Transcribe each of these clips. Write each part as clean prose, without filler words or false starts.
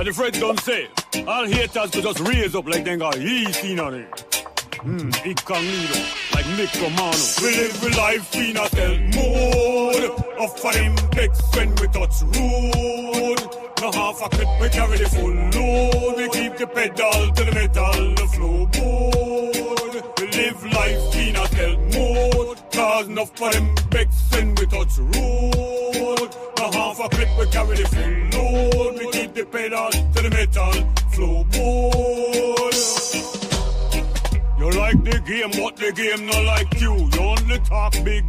the Fred don't say, all haters could just raise up like they got yeast in on it. Incognito, like Nick Romano. We live with life in a stealth mode. Off for them decks when we touch road. No half a clip, we carry the full load. We keep the pedal to the metal, the flow board. We live life in a stealth mode. Cause enough for them decks when we touch road. No half a clip, we carry the full load. We keep the pedal to the metal, flow board. You like the game, but the game not like you. You only talk big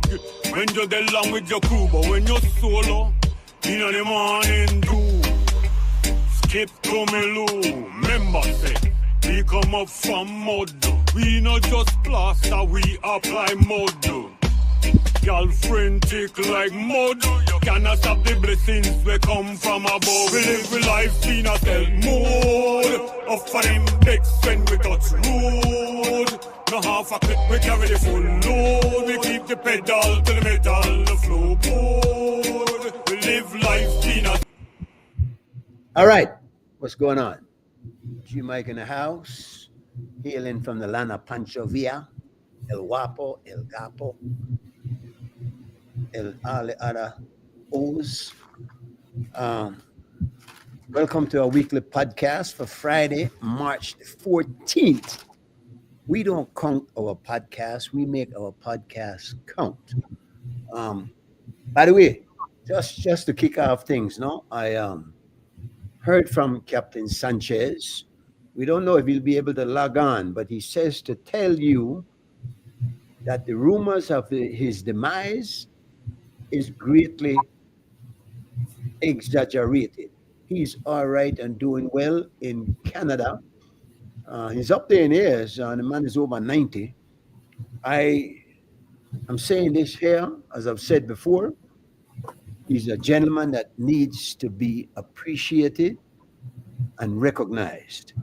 when you're dead along with your crew. But when you're solo, in the morning do skip to me loo. Remember say, we come up from mud. We not just plaster, we apply mud. Girlfriend tick like mud. Cannot stop the blessings we come from above. We live with life in a stealth mode. Off for them decks when we touch road. No half a clip, we carry the full load. We keep the pedal to the metal, the flow board. We live life in a... All right, what's going on? G Mike in the house, hailing from the land of Pancho Villa, El Guapo, El Gapo, all the other O's. Welcome to our weekly podcast for Friday, March 14th. We don't count our podcast, we make our podcast count. By the way, just to kick off things, no, I heard from Captain Sanchez. We don't know if he'll be able to log on, but he says to tell you that the rumors of his demise is greatly exaggerated. He's all right and doing well in Canada. He's up there in years. The man is over 90. I'm saying this here, as I've said before. He's a gentleman that needs to be appreciated and recognized.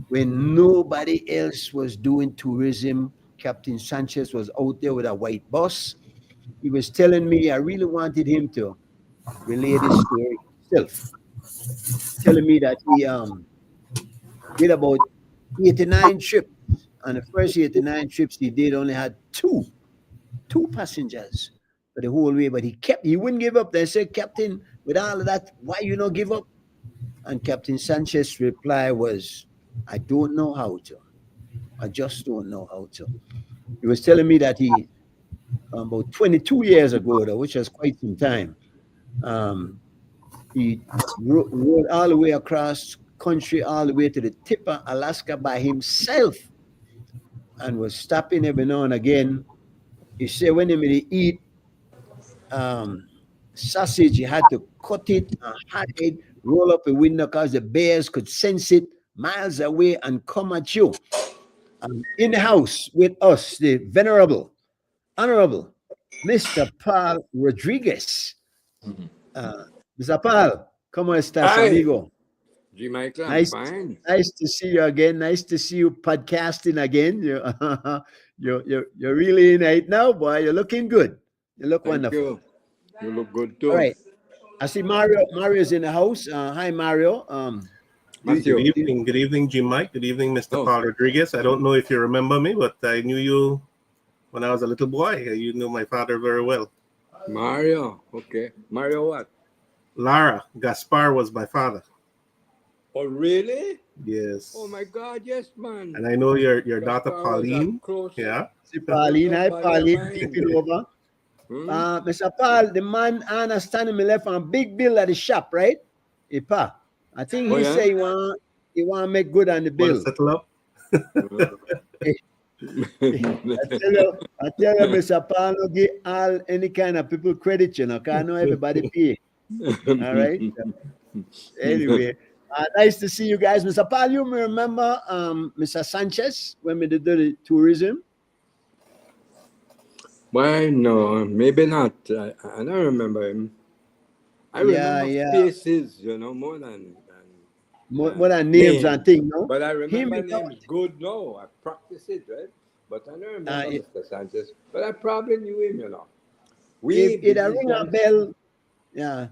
When nobody else was doing tourism, Captain Sanchez was out there with a white bus. He was telling me I really wanted him to relay this story himself. Telling me that he did about 89 trips. On the first 89 trips he did, only had two passengers for the whole way. But he wouldn't give up. They said, Captain, with all of that, why you not give up? And Captain Sanchez's reply was, I don't know how to. I just don't know how to. He was telling me that he, about 22 years ago, though, which was quite some time, he rode all the way across country, all the way to the tip of Alaska by himself, and was stopping every now and again. He said when he made eat sausage, he had to cut it and hide it, roll up a window because the bears could sense it miles away and come at you. In the house with us, the venerable, honorable Mr. Paul Rodriguez. Mr. Paul, ¿cómo estás, amigo? G. Michael, nice, fine. Nice to see you again. Nice to see you podcasting again. You're really in it now, boy. You're looking good. You look wonderful. You look good too. All right. I see Mario. Mario's in the house. Hi, Mario. Good evening, G. Mike. Good evening, Mr. Paul Rodriguez. I don't know if you remember me, but I knew you when I was a little boy. You knew my father very well. Mario, okay. Mario what? Lara. Gaspar was my father. Oh, really? Yes. Oh, my God, yes, man. And I know your daughter, Pauline. Yeah. See, Pauline. Hi, Pauline. Keep it over. Mr. Paul, the man Anna standing me left on a big bill at the shop, right? Hey, Pa. I think he say he want to make good on the bill. Settle up. I tell you, Mr. Paul, no give all any kind of people credit, you know, because I know everybody pay. All right. Anyway, nice to see you guys, Mr. Paul. You may remember Mr. Sanchez when we did the tourism. Well, no, maybe not. I don't remember him. I remember faces, you know, more than names and things, no? But I remember names good now. I practice it, right? But I don't remember Mr. Sanchez. But I probably knew him, you know. It ring a bell. Yeah.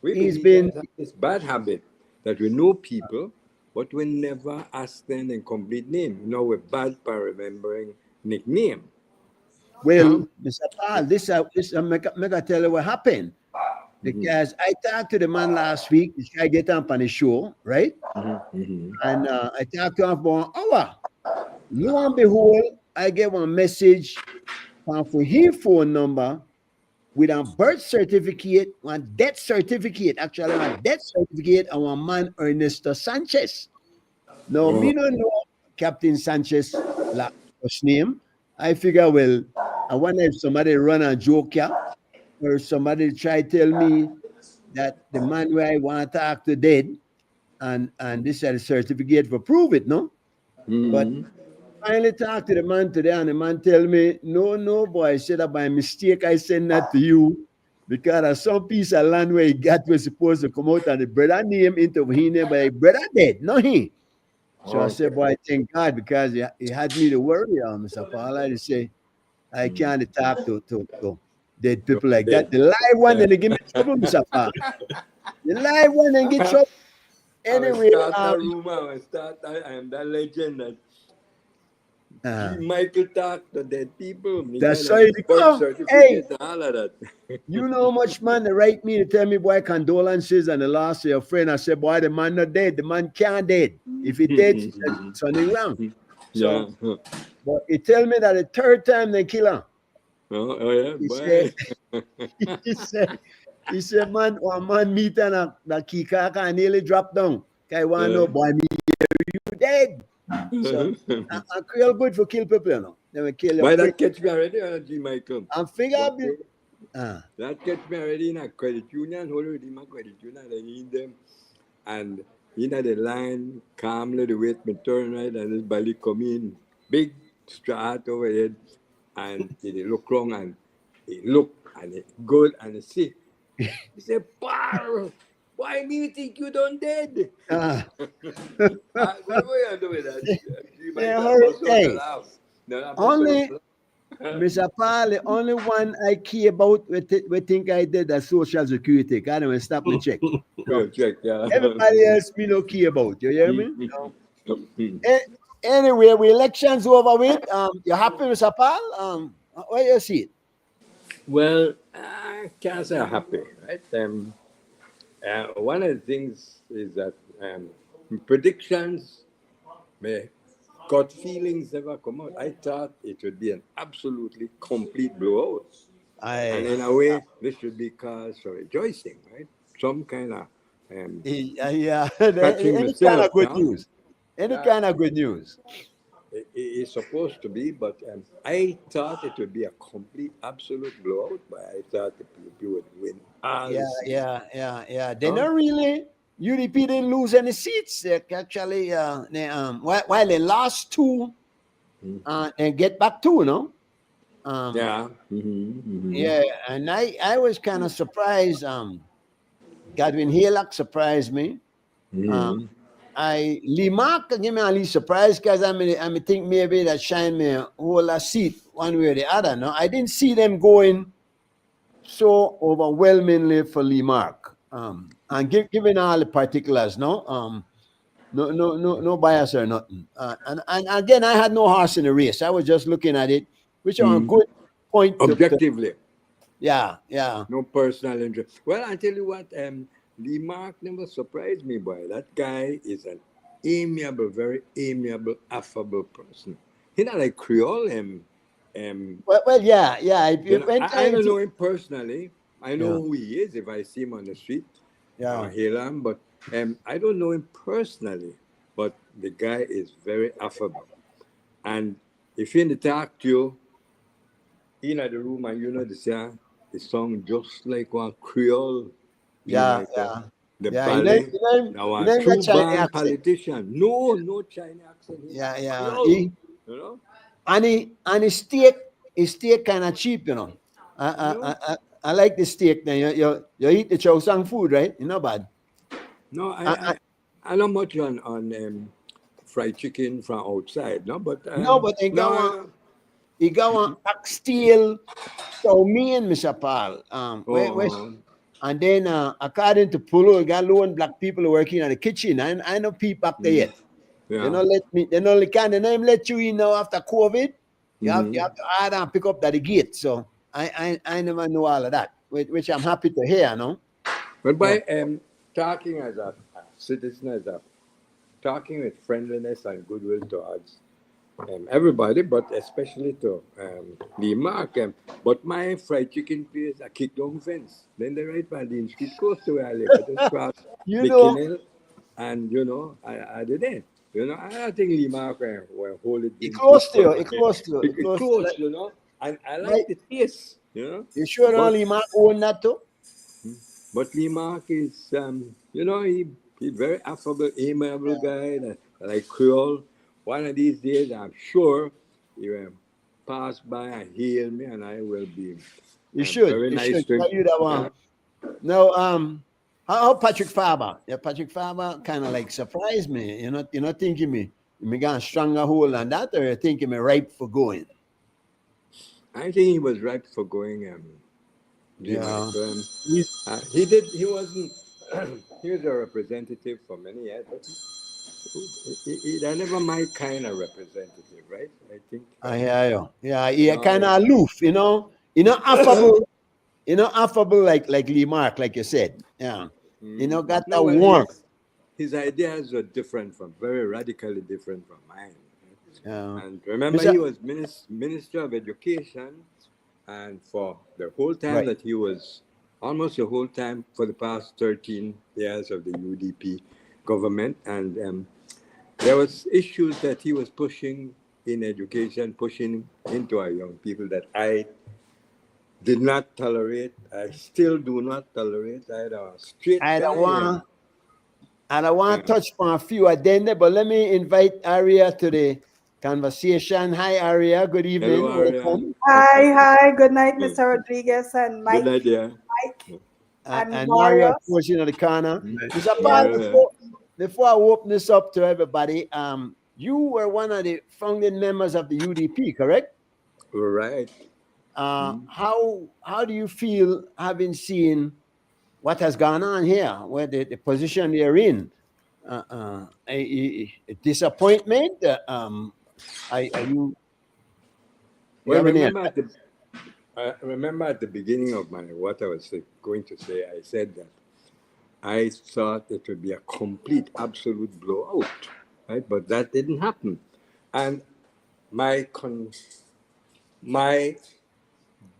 He's been this bad habit that we know people, but we never ask them their complete name. You know, we're bad for remembering nickname. Well, Mr. Paul, this make I tell you what happened. Because I talked to the man last week, this guy get up on the show, right? And I talked to him for an hour. Lo and behold, I get one message for his phone number with a birth certificate, one death certificate, actually a death certificate of one man, Ernesto Sanchez. Now, me don't know Captain Sanchez last name. I figure, well, I wonder if somebody run a joke here, or somebody try to tell me that the man where I want to talk to dead, and this is a certificate for prove it, no? But finally talked to the man today, and the man tell me, no, boy, I said that by mistake I sent that to you because of some piece of land where he got was supposed to come out and the brother name into his name, but his brother dead, not he. So I said, boy, thank God, because he had me to worry, Mr. Paul. I say, I can't talk to dead people like that. The live one, and they give me trouble, Mr. Paul. The live one and get trouble. Anyway, I am that legend that G. Michael talk to dead people. That's how it come. Hey, all of that. you know how much man they write me to tell me, boy, condolences and the loss of your friend. I said, boy, the man not dead. The man can't dead. If he dead, something wrong. So, but he tell me that the third time they kill him. Oh yeah, he said, man, one man meet and the kikaka nearly dropped down. I want to know, boy, me, you dead. So, I feel good for kill people, you know. They will kill you. Why that catch me already, G. Michael? I'm figure that catch me already in a credit union, already my credit union, I need them. And you know the line, calmly, the wait me turn right, and this belly come in, big strat overhead, and he look wrong, and he look, and he good, and he see. He said, Paul, why do you think you don't dead? What were you doing that? Only, Mr. Paul, the only one I care about, we think I did the Social Security. I don't stop me check. Check, yeah. Everybody else me no care about. You hear me? Anyway, we elections over with. You happy, Mr. Paul? What you see it? Well, I can't say I'm happy, right? One of the things is that predictions, my gut feelings never come out. I thought it would be an absolutely complete blowout. And in a way, this should be cause for rejoicing, right? Some kind of any kind of good news. Any kind of good news. It's supposed to be, but I thought it would be a complete, absolute blowout. But I thought the PUP would win. Yeah. They don't really. UDP didn't lose any seats. Actually, while they lost two, and get back two, no? Yeah. Yeah, and I was kind of surprised. Godwin Haylock surprised me. Lee Mark gave me a little surprise because I think maybe that shine me a whole seat one way or the other. No, I didn't see them going so overwhelmingly for Lee Mark. And giving all the particulars, no bias or nothing. And again, I had no horse in the race. I was just looking at it, which are a good point. Objectively. Yeah. No personal interest. Well, I tell you what, Lee Mark never surprised me, boy. That guy is an amiable, very amiable, affable person. He's not like Creole. Well, yeah. I don't know him personally. I know who he is if I see him on the street. Yeah. Hail him, but I don't know him personally. But the guy is very affable. And if he talk to you in the room and you know the song just like one Creole. The ballet. Now a true born politician. No Chinese accent. Yeah. Creole, you know? And his steak kind of cheap, you know. I like the steak. Now you eat the chow sang food, right? It's not bad. No, I'm not much on fried chicken from outside, no, but he got one oxtail chow mein, Mr. Paul. And then, according to Pulu, we got lone black people working in the kitchen. I know people back there yet. Yeah. They don't let me. They don't let you in now after COVID. You have to add and pick up at the gate. So I never know all of that, which I'm happy to hear. No. But by talking as a citizen, talking with friendliness and goodwill towards everybody, but especially to the mark. But my fried chicken place, I kick down fence. Then the right by the street close to where I live. I just crossed You the know, canal, and I did it. I think the mark will hold it. it close to you. It close to you. It close, and I like Right. the taste, You sure But- only Mark own that too? But Lee Mark is, he's very affable, amiable guy, like Creole. One of these days, I'm sure he will pass by and hail me, and I will be You should. very You nice should. to him. Tell you that one. No, how Patrick Faber? Yeah, Patrick Faber kind of like surprised me. You're not thinking me got a stronger hold on that, or you're thinking me ripe for going? I think he was ripe for going. Yeah. He wasn't. He was a representative for many years, but he never my kind of representative, right? I think. I hear you. Yeah, he No, kind of aloof, affable. Affable like Lee Mark, like you said. Yeah. Got that well, warmth. his ideas were different very radically different from mine. Yeah. And remember, he was Minister of Education, and for the whole time Right. that he was, almost the whole time for the past 13 years of the UDP government, and there was issues that he was pushing in education, pushing into our young people that I did not tolerate. I still do not tolerate. I don't want to touch on a few addenda, but let me invite Aria to the conversation. Hi, Aria. Good evening. Hello, Aria. Welcome. Hi. Good night, Mr. Rodriguez and Mike. Good idea. Mike And Mario, of course, in the corner. Mr. Paul, before I open this up to everybody, you were one of the founding members of the UDP, correct? Right. How do you feel having seen what has gone on here, where the position they're in? A disappointment? Are you? Well, remember at the beginning of what I was going to say, I said that I thought it would be a complete, absolute blowout, right? But that didn't happen, and my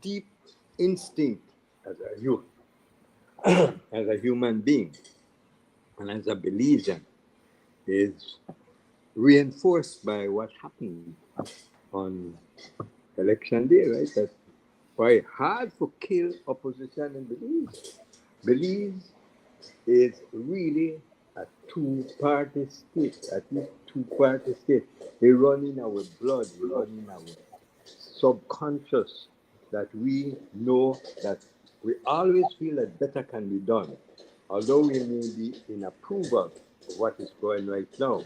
deep instinct as a human being and as a believer is reinforced by what happened on election day, right? That's why hard to kill opposition in Belize. Belize is really a two-party state, at least two-party state. They run in our blood, they run in our subconscious, that we know that we always feel that better can be done, although we may be in approval of what is going right now,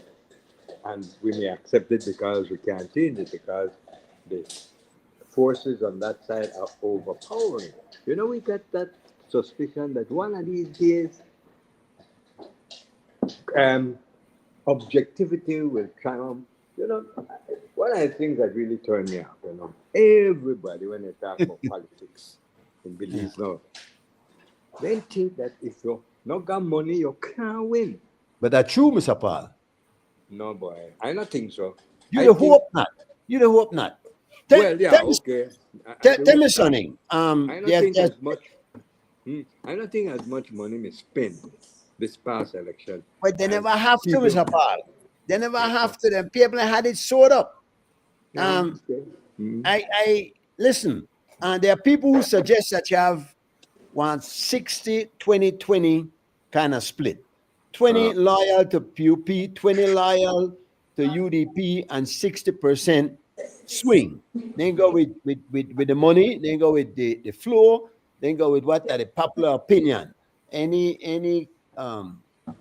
and we may accept it because we can't change it, because the forces on that side are overpowering. We got that suspicion that one of these days objectivity will triumph. One of the things that really turned me off, everybody, when they talk about politics in Belize now, they think that if you not got money, you can't win. But that's true, Mr. Paul. No, boy, I don't think so. You hope not. Well, yeah, okay. Tell me something. I don't think as much money is spent this past election. But they never have to, Mr. Paul. They never have to. Them people had it sorted up. I listen. There are people who suggest that you have 60, 20, 20 kind of split. 20 loyal to PUP, 20 loyal to UDP, and 60% swing. Then go with the money, then go with the flow, then go with what are the popular opinion. Any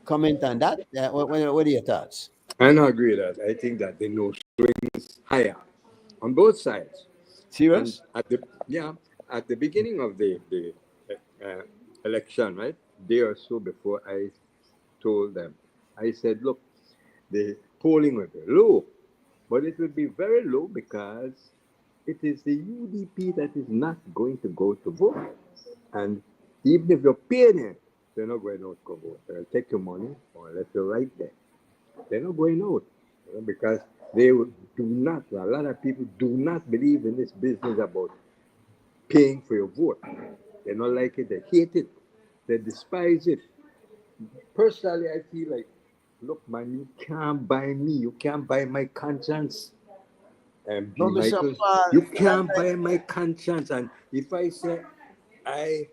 comment on that? What are your thoughts? I don't agree with that. I think that the no swings higher on both sides. Serious? And at the beginning of the election, right? Day or so before I told them, I said, look, the polling will be low, but it will be very low because it is the UDP that is not going to go to vote. And even if you're paying it, they're not going out to vote. They'll take your money or let you right there. They're not going out because do not, a lot of people do not believe in this business about paying for your vote. They don't like it, they hate it, they despise it. Personally, I feel like, look, man, you can't buy me, you can't buy my conscience. And No, B. Mr. Michael, Paul, you can't buy my conscience. And if I say I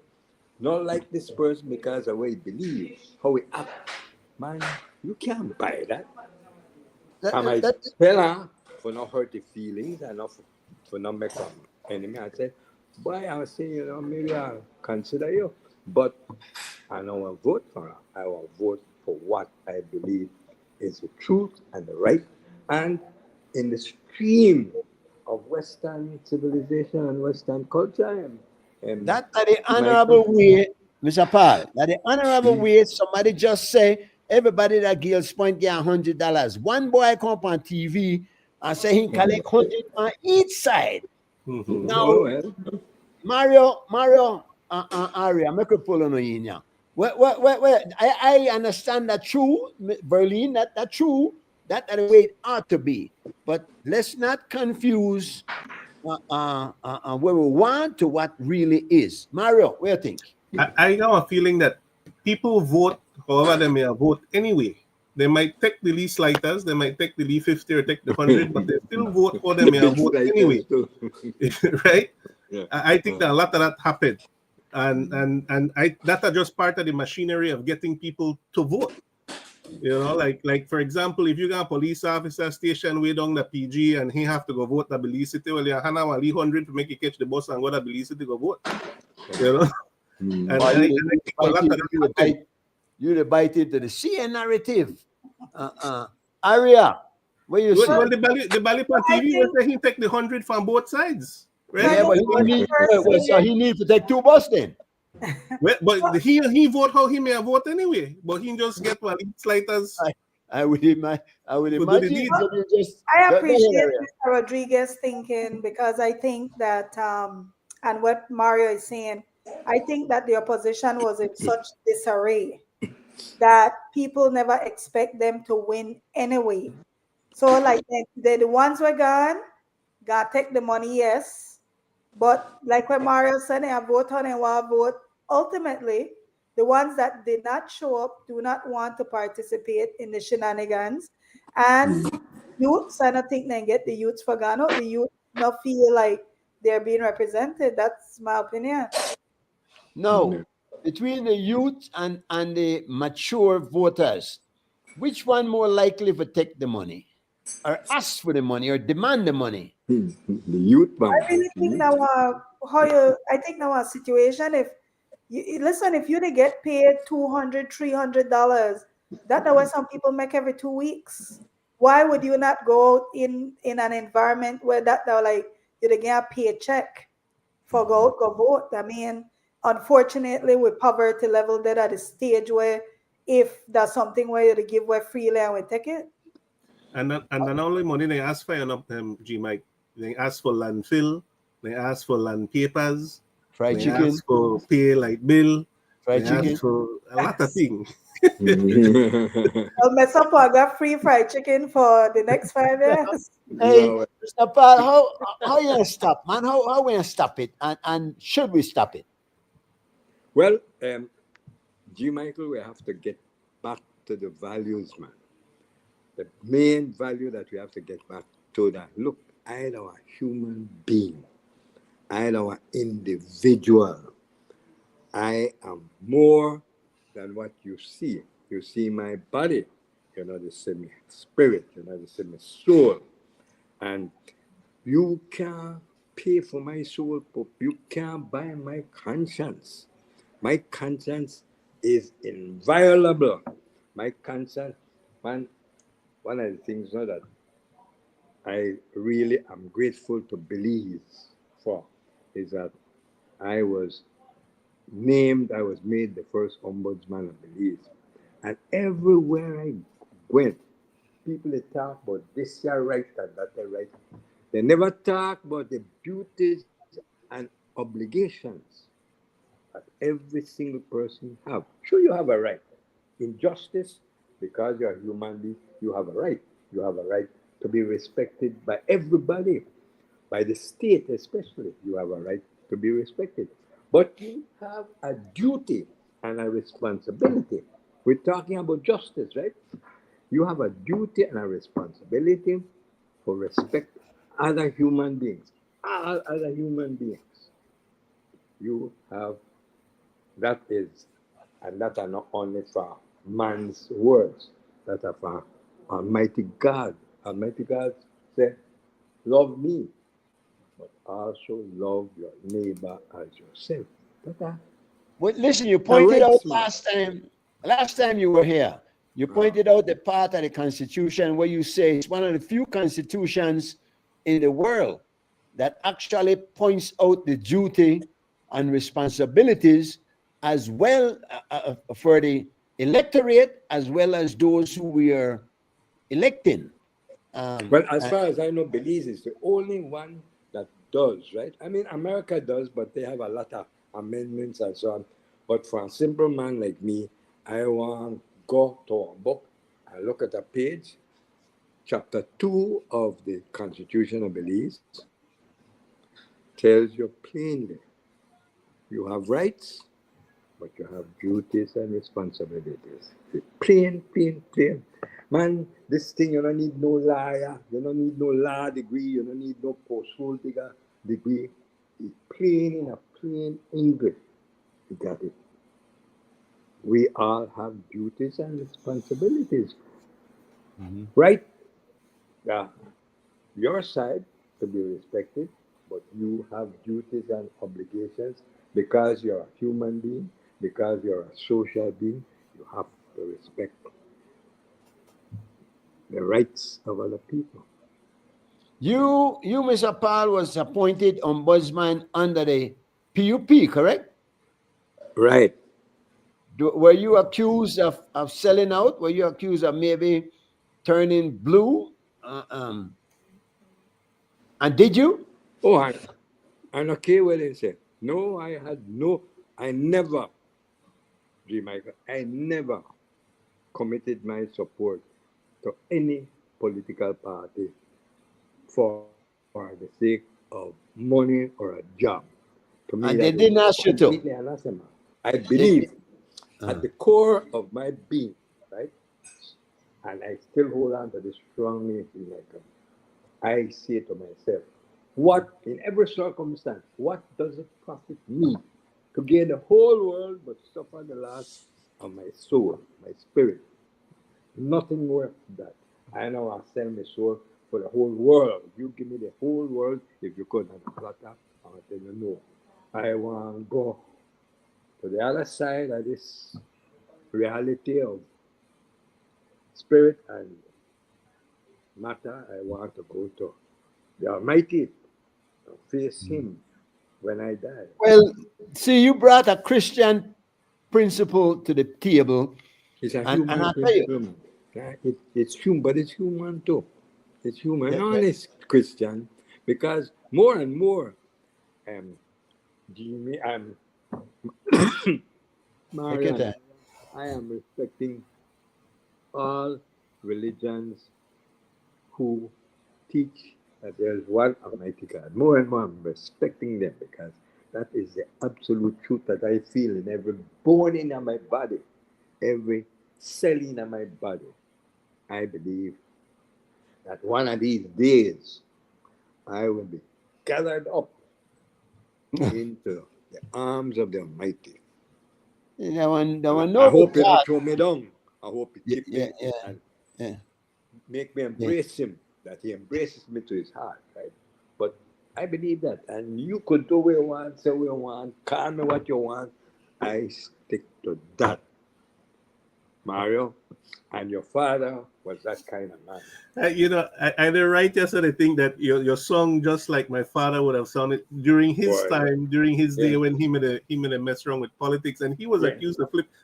not like this person because of what he believes, how he act, man, you can't buy that. that, I that, might that, tell her for not hurt the feelings and not for not make an enemy. I said, boy, I was saying, maybe I'll consider you. But I don't want to vote for her. I will vote for what I believe is the truth and the right. And in the stream of Western civilization and Western culture, and that are the Michael, honorable way, Mr. Paul. That the honorable way somebody just say everybody that Gales Point get $100. One boy come up on TV and say he collect 100 on each side. Mhm. Now, oh, well, Mario, Aria, make a pull on you now. Well, I understand that true, Berlin, that true, that the way it ought to be. But let's not confuse where we want to what really is. Mario, what do you think? I have a feeling that people vote however they may vote anyway. They might take the least lighters, they might take the least 50 or take the 100, but they still vote how they may it's vote like anyway. this too. Right? Yeah. I think that a lot of that happened. And that are just part of the machinery of getting people to vote. Like for example, if you got a police officer station way down the PG and he have to go vote the Belize City, well, you have 100 to make you catch the bus and go to Belize City go vote. You know? And, Or and, I, and I think a lot of that happened. you bite into the CN narrative. Aria, what you Well, see? Well, well, the Bali on I TV was think, that he take the 100 from both sides, I right? Yeah, think but what the so person, he need to take two bus then. Well, but he vote how he may vote anyway, but he just get one slighters I, I would to do the imagine deed. that you just I go ahead, appreciate Aria. Mr. Rodriguez thinking because I think that, and what Mario is saying, I think that the opposition was in such disarray that people never expect them to win anyway. So, like, the ones were gone, God take the money, yes. But like what Mario said, I vote on and want vote. Ultimately, the ones that did not show up do not want to participate in the shenanigans. And youths, I don't think they get the youths for Ghana. The youth not feel like they're being represented. That's my opinion. No, between the youth and the mature voters, which one more likely to take the money, or ask for the money, or demand the money? The youth I man. really The think youth. now, I think now a situation, if you listen, if you they get paid $200, $300, that's the way some people make every 2 weeks. Why would you not go out in an environment where that they're like you they get a paycheck for go out, go vote? I mean, unfortunately, with poverty level, they're at a stage where if there's something where you give away freely and we take it. And not only money they ask for, G Mike, they ask for landfill, they ask for land papers, Fried they chicken, ask for pay light bill, fried they ask chicken. for a lot of things. Well, mess up, I got free fried chicken for the next 5 years. Hey, No, Mr. Paul, how you gonna stop, man? How we gonna stop it? And should we stop it? well, G. Michael, we have to get back to the values, man. The main value that we have to get back to that. Look, I am a human being. I am an individual. I am more than what you see. You see my body. You're not the same spirit. You're not the same soul. And you can't pay for my soul, but you can't buy my conscience. My conscience is inviolable. My conscience, one of the things now that I really am grateful to believe for is that I was named, I was made the first ombudsman of Belize. And everywhere I went, people they talk about this year right and that year right. They never talk about the duties and obligations that every single person have. Sure, you have a right. In justice, because you're a human being, you have a right. You have a right to be respected by everybody, by the state especially. You have a right to be respected. But you have a duty and a responsibility. We're talking about justice, right? You have a duty and a responsibility for respect other human beings. All other human beings. You have that is, and that are not only for man's words, that are for Almighty God. Almighty God said, love me, but also love your neighbor as yourself. That are Well, listen, you the pointed out rights, man. last time you were here, you pointed out the part of the Constitution where you say it's one of the few constitutions in the world that actually points out the duty and responsibilities as well for the electorate as well as those who we are electing. Well, as far as I know, Belize is the only one that does, right? I mean, America does, but they have a lot of amendments and so on. But for a simple man like me, I want go to a book and look at a page, chapter 2 of the Constitution of Belize tells you plainly you have rights, but you have duties and responsibilities. Plain, plain, plain. Man, this thing, you don't need no lawyer, you don't need no law degree, you don't need no post degree. It's plain in a plain English. You got it. We all have duties and responsibilities. Right? Yeah. Your side to be respected, but you have duties and obligations because you're a human being, because you're a social being, you have to respect the rights of other people. You, Mr. Paul, was appointed ombudsman under the PUP, correct? Right. Were you accused of selling out? Were you accused of maybe turning blue? And did you? Oh, and okay, what they say. No, I never, G. Michael, I never committed my support to any political party for the sake of money or a job. To me, that is And they didn't ask you completely to. anathema. I They, believe at the core of my being, right? And I still hold on to this strongly, like I say to myself, what in every circumstance, what does it profit me to gain the whole world but suffer the loss of my soul, my spirit? Nothing worth that. I know I'll sell my soul for the whole world. You give me the whole world, if you could have a platter, I'll tell you no. I want to go to the other side of this reality of spirit and matter. I want to go to the Almighty and face Him when I die. well, see, you brought a Christian principle to the table, It's a and human I tell you, principle. It's human, but it's human too. It's human, yeah, not yeah, only Christian, because more and more, um, Jimmy, take your Marian, time. I am respecting all religions who teach that there is one Almighty God. More and more, I'm respecting them because that is the absolute truth that I feel in every bone in my body, every cell in my body. I believe that one of these days I will be gathered up into the arms of the Almighty. There And were I noble hope He don't thought. throw me down. I hope He Yeah, keep yeah, me yeah, and yeah, make me yeah. embrace Him, that He embraces me to His heart, right? But I believe that, and you could do what you want, say what you want, call me what you want. I stick to that. Mario, and your father was that kind of man. I did write yesterday. I think that your song, just like my father would have sounded during his Boy, time, during his day yeah, when he made a mess wrong with politics, and he was yeah, accused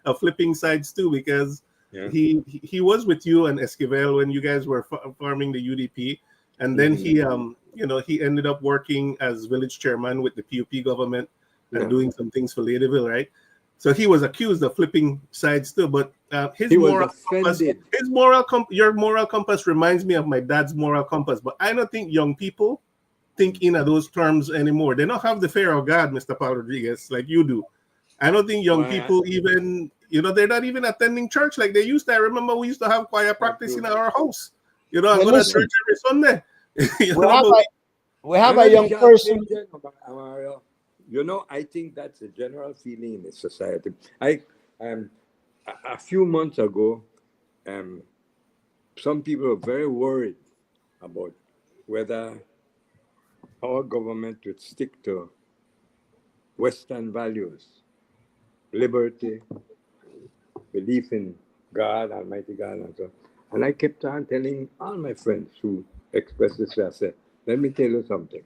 of flipping sides too, because yeah. he was with you and Esquivel when you guys were forming the UDP, and then Mhm. he ended up working as village chairman with the PUP government and Yeah. doing some things for Ladyville, right? So he was accused of flipping sides too, but his He was moral compass, offended. your moral compass reminds me of my dad's moral compass. But I don't think young people think in those terms anymore. They don't have the fear of God, Mr. Paul Rodriguez, like you do. I don't think young Why? people even, they're not even attending church like they used to. I remember we used to have choir That's practice in true. our house. And Well, go to listen, church every Sunday. we have But a we have I'm a not young person. sharp-minded, Mario. I think that's a general feeling in the society. Um, a few months ago, um, some people were very worried about whether our government would stick to Western values, liberty, belief in God, Almighty God, and so. And I kept on telling all my friends who expressed this way, I said, let me tell you something.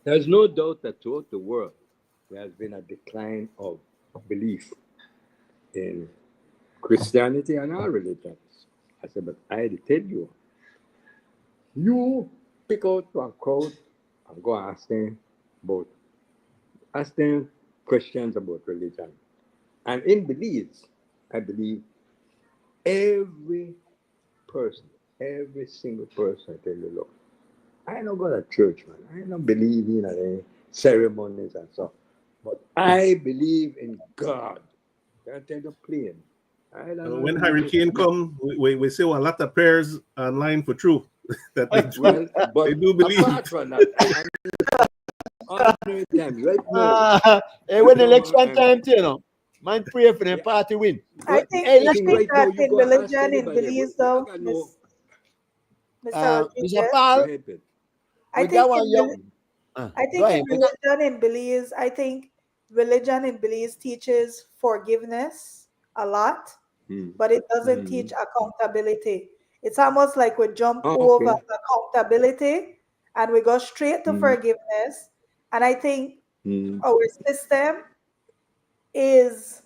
There's no doubt that throughout the world, there has been a decline of belief in Christianity and all religions. I said, but I tell you, you pick out one crowd and go ask them questions about religion. And in Belize, I believe every person, every single person, I tell you, look, I don't go to church, man. I don't believe in any ceremonies and stuff. But I believe in God. I tell you plain. I don't know when believe hurricane in. come, we see a lot of prayers online for truth that Well, they but do believe. apart from that, I mean, ordinary times, right now, Hey, when Ma, election time, man, pray for the yeah, party win. I but think Hey, I I think listen, think right now that you in go and ask religion in anybody, Belize, we not though, gonna know. Mr. Mr. Rodriguez, Go Paul, ahead, Ben. I we got think one in young. I Go think in ahead. religion in Belize teaches forgiveness a lot, Hmm. but it doesn't Hmm. teach accountability. It's almost like we jump Oh, over okay. accountability and we go straight to Hmm. forgiveness. And I think Hmm. our system is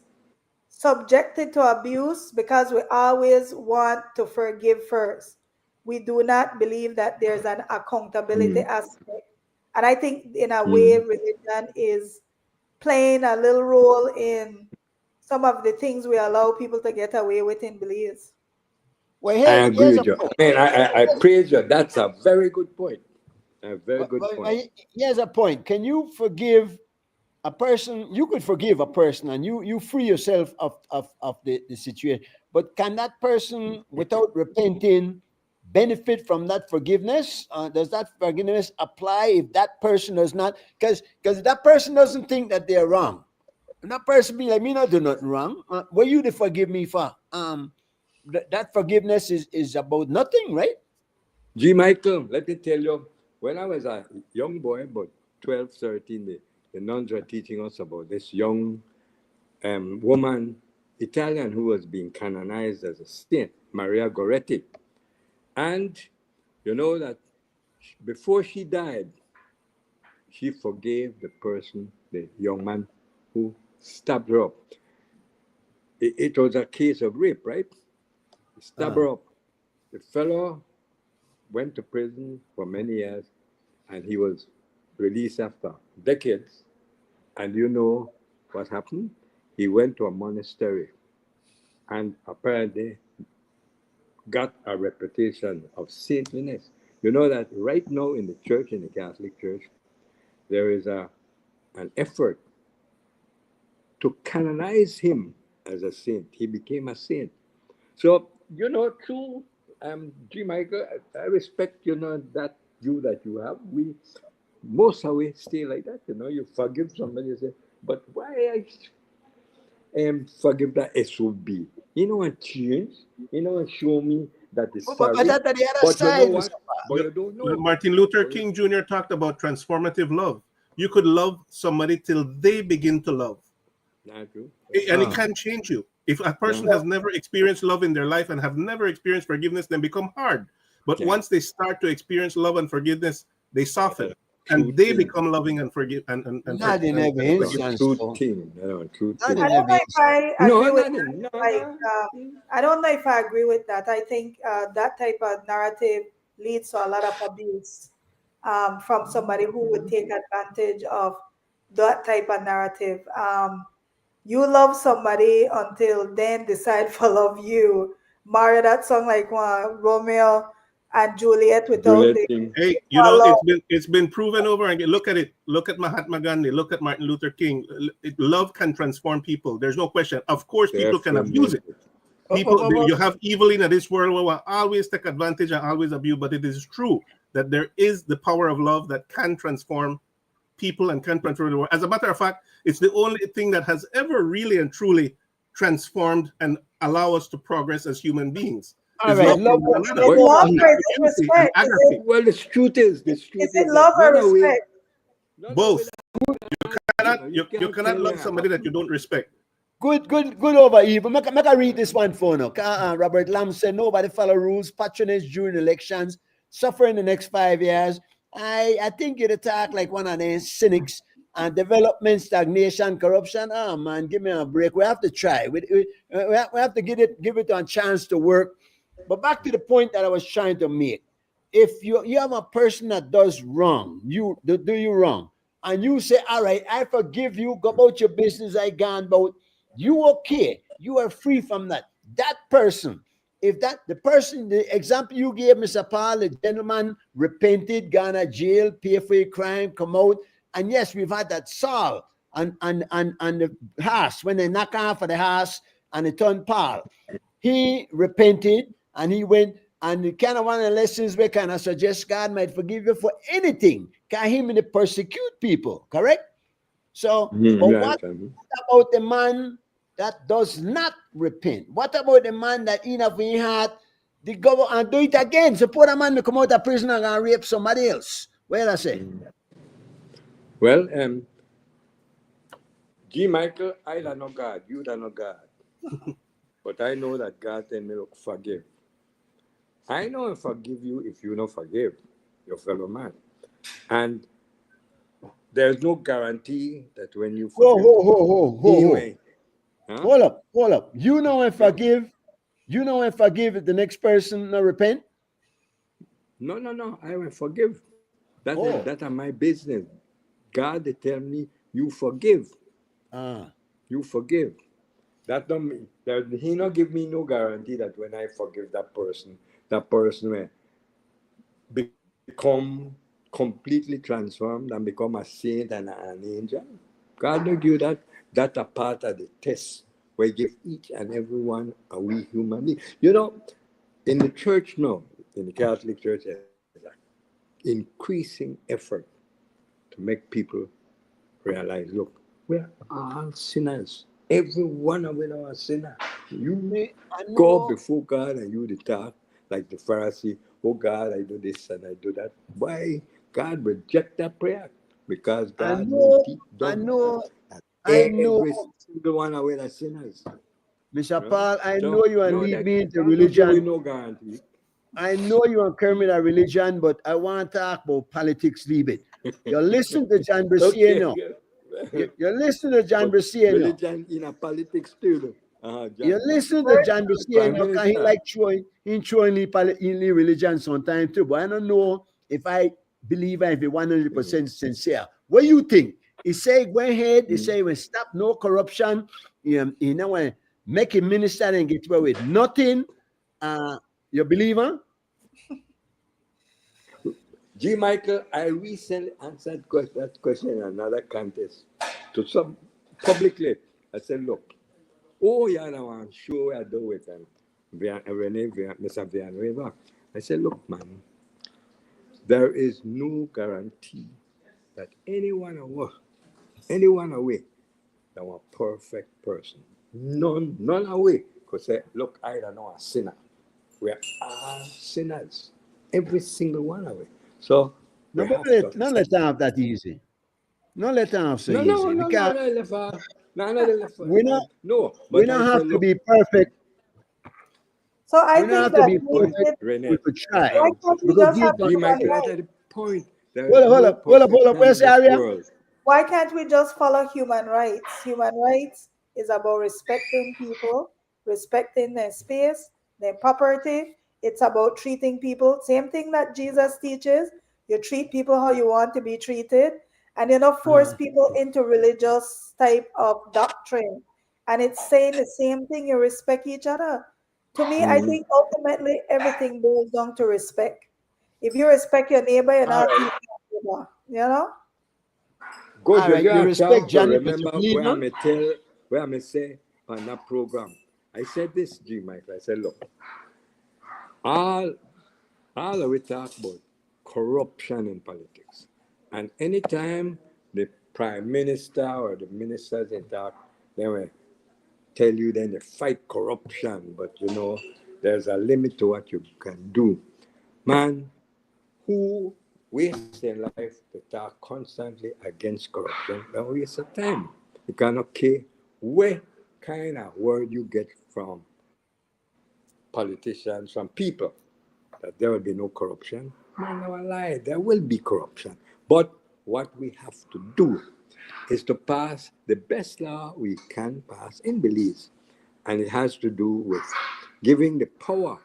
subjected to abuse because we always want to forgive first. We do not believe that there's an accountability Hmm. aspect. And I think, in a way, Hmm. religion is playing a little role in some of the things we allow people to get away with in Belize. Well, I hey, agree here's a with you. point. I mean, I praise you. That's a very good point. A very good point. Here's a point. Can you forgive a person? You could forgive a person, and you free yourself of the situation. But can that person, without repenting, benefit from that forgiveness? Does that forgiveness apply if that person does not? Because that person doesn't think that they're wrong. And that person be like, me not do nothing wrong. What you to forgive me for? That forgiveness is about nothing, right? G. Michael, let me tell you, when I was a young boy, about 12, 13, the nuns were teaching us about this young woman, Italian, who was being canonized as a saint, Maria Goretti. And you know that before she died, she forgave the person, the young man who stabbed her up. It was a case of rape, right? He stabbed her up. The fellow went to prison for many years and he was released after decades. And you know what happened? He went to a monastery and apparently got a reputation of saintliness. You know that right now in the church, in the Catholic Church, there is an effort to canonize him as a saint. He became a saint. So, through G. Michael, I respect, that view that you have. Most of we stay like that, you forgive somebody, you say, but why I forgive that SOB? You know what change? You know what show me that is But sorry? that's the other But you know side, what? Mr. But you don't know. Martin Luther King Jr. talked about transformative love. You could love somebody till they begin to love. Not true. And it Ah. can change you. If a person has never experienced love in their life and have never experienced forgiveness, then become hard. But once they start to experience love and forgiveness, they soften and they become loving and forgive and Not in every instance. True though. thing. True Not thing. in I don't know every if I No, agree with not that. in, no, Like, no. I don't know if I agree with that. I think that type of narrative leads to a lot of abuse from somebody who would take advantage of that type of narrative. You love somebody until then decide for love you. Mario, that song like Romeo and Juliet without Juliet the thing. Hey, for love. it's been proven over again. Look at it. Look at Mahatma Gandhi. Look at Martin Luther King. Love can transform people. There's no question. Of course, people can abuse it. You have evil in this world where we always take advantage and always abuse, but it is true that there is the power of love that can transform people and can transform the world. As a matter of fact, it's the only thing that has ever really and truly transformed and allow us to progress as human beings. All right, love, Is it love or is it respect? Well, the truth is Is it love or respect? Both. You cannot love somebody that you don't respect. Good over evil. Make I read this one for now. Robert Lamb said, nobody follow rules, patronage during elections, suffer in the next 5 years. I think you'd attack like one of these cynics and development, stagnation, corruption. Oh man, give me a break. We have to try. We have to give it a chance to work. But back to the point that I was trying to make. If you have a person that does wrong, you do you wrong, and you say, all right, I forgive you, go about your business, I gone about. You okay? You are free from that. That person, if that the person, the example you gave, Mr. Paul, the gentleman repented, gone to jail, pay for a crime, come out, and yes, we've had that Saul and the horse when they knock off of the horse and it turned Paul. He repented and he went. And the kind of one of the lessons we kind of suggest God might forgive you for anything. Can him to persecute people, correct? So, but what about the man that does not repent? What about the man that in of his heart, they go and do it again? Suppose a man to come out of prison and rape somebody else. What I say? Well, G. Michael, I don't know God, you don't know God. But I know that God tell me, look, forgive. I know and forgive you if you don't forgive your fellow man. And there's no guarantee that when you forgive... Hold up. You know and forgive. You know and forgive if the next person not repent? No. I will forgive. That's my business. God they tell me, you forgive. You forgive. That don't mean that he not give me no guarantee that when I forgive that person will become completely transformed and become a saint and an angel. God don't give that. That's a part of the test where give each and every one a wee human being. You know, in the church now, in the Catholic Church, there's an increasing effort to make people realize, look, we're all sinners. Every one of us are a sinner. You go before God and you talk like the Pharisee, oh God, I do this and I do that. Why? God reject that prayer because God knows deep down every single one of us are sinners. Mr. Paul, I know you are lead me into religion. No guarantee. I know you are coming to religion, but I want to talk about politics. Leave it. You're listening to John Brasier now. You're listening to John Brasier now. Religion in a politics too. You're listening to John Brasier now because he like throwing in religion sometimes too. But I don't know if I believe if it's 100% sincere. What do you think? He say go ahead. He say we stop no corruption. You know, make a minister and get away with nothing. You believer? G. Michael, I recently answered that question in another contest to some publicly. I said, look, I'm sure I do it. And Mr. Villanueva. I said, look, man, there is no guarantee that anyone away that a perfect person. None away could say, look, I don't know a sinner. We are all sinners. Every single one of it. So not let them have that easy. Not let them have so easy. No. No, not the left. We don't No, we but I don't say, have to look, be perfect. So I We don't think have to that be we point, perfect. should, We Renee. could try. why can't we Because just have G. human Michael, that's rights? the point. There is Hold no up, hold up, hold perfect up. man Where's in the this area? world. Why can't we just follow human rights? Human rights is about respecting people, respecting their space, their property. It's about treating people. Same thing that Jesus teaches. You treat people how you want to be treated, and you don't force people into religious type of doctrine. And it's saying the same thing. You respect each other. To me, I Mm. think ultimately everything boils down to respect. If you respect your neighbor, you're All not right. teaching your neighbor. You know. Good, All you right. get You a respect chance to Johnny for remember leave where I now? may tell, where I may say on that program. I said this, G. Michael. I said, look, all, all of it talk about corruption in politics. And anytime the prime minister or the ministers in talk, they will tell you then they fight corruption, but there's a limit to what you can do. Man, who wastes their life to talk constantly against corruption, don't waste your time. You cannot care where kind of word you get from politicians, from people, that there will be no corruption. Man, no lie, there will be corruption. But what we have to do is to pass the best law we can pass in Belize. And it has to do with giving the power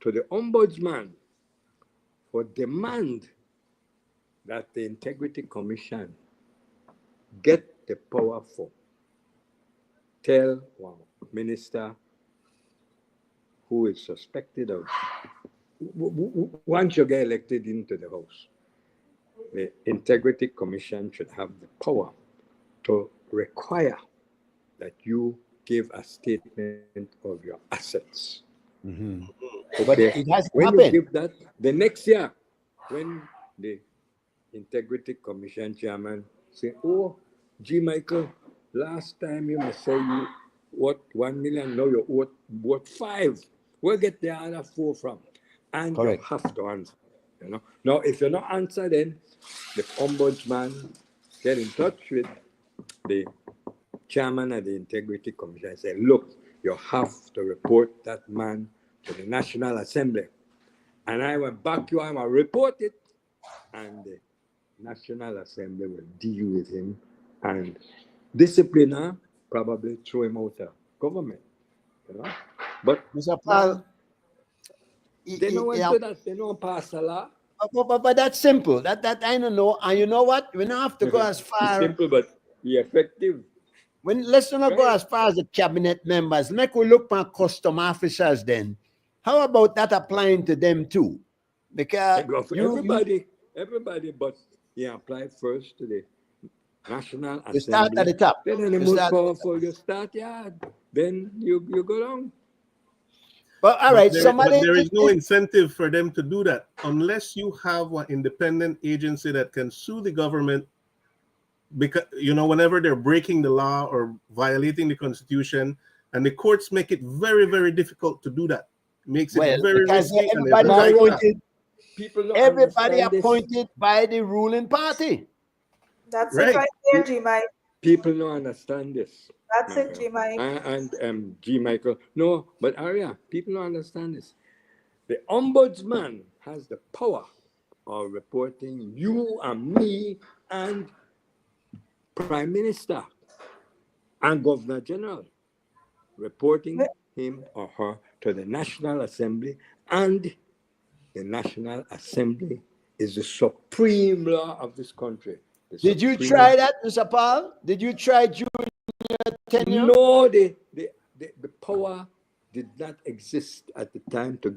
to the ombudsman for demand that the Integrity Commission get the power for tell one minister who is suspected of once you get elected into the House, the Integrity Commission should have the power to require that you give a statement of your assets. Mm-hmm. But Okay. it hasn't When you happened. give that, the next year, when the Integrity Commission chairman say, "Oh, G. Michael, last time you must say you what 1 million, now you what 5. Where get the other 4 from?" And Correct. you have to answer. Now, if you not answer, then the ombudsman get in touch with the chairman of the Integrity Commission and say, "Look, you have to report that man to the National Assembly." And I will back you, I will report it, and the National Assembly will deal with him and discipline him, probably throw him out of government. But Mr. man, Paul, they don't want to that. They don't pass a law. but that's simple. That I don't know. And you know what? We don't have to go as It's far. simple, but effective. Let's not go Right. as far as the cabinet members. Make we look for custom officers then. How about that applying to them too? Because They go for everybody, but apply first to the National you start at Assembly. the top. Then the You most start. powerful, you start, then you go down. But all But right, but somebody. there is no incentive for them to do that unless you have an independent agency that can sue the government because whenever they're breaking the law or violating the constitution, and the courts make it very, very difficult to do that. Makes it Well, very because risky, and they everybody's don't like that. appointed. People don't Everybody understand this. appointed by the ruling party. That's it Right. right there, G Mike. People don't understand this. That's it, G Mike. And G. Michael. No, but Arya, people don't understand this. The ombudsman has the power of reporting you and me and Prime Minister and Governor General, reporting him or her to the National Assembly, and the National Assembly is the supreme law of this country. Did you try that, Mr. Paul? Did you try during your tenure? No, the power did not exist at the time to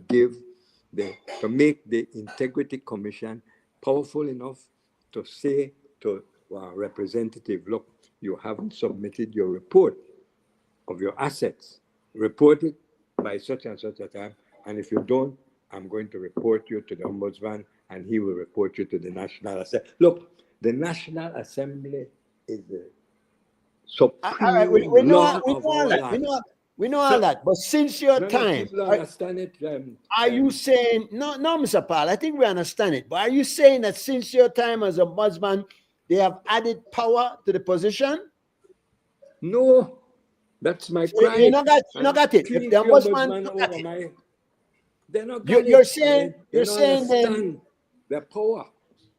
make the Integrity Commission powerful enough to say to our representative, look, you haven't submitted your report of your assets. Report it by such and such a time, and if you don't, I'm going to report you to the ombudsman, and he will report you to the National Assembly. Look, the National Assembly is the All right, we supreme know law we of know all our that. land. We know all that. But since your No, time, people don't understand it. are you saying no, Mr. Paul? I think we understand it. But are you saying that since your time as a ombudsman, they have added power to the position? No, that's my So cry. you not got it. If Three the ombudsman ombudsman not got over it. my, they not got You're it. saying They you're don't saying then. understand the power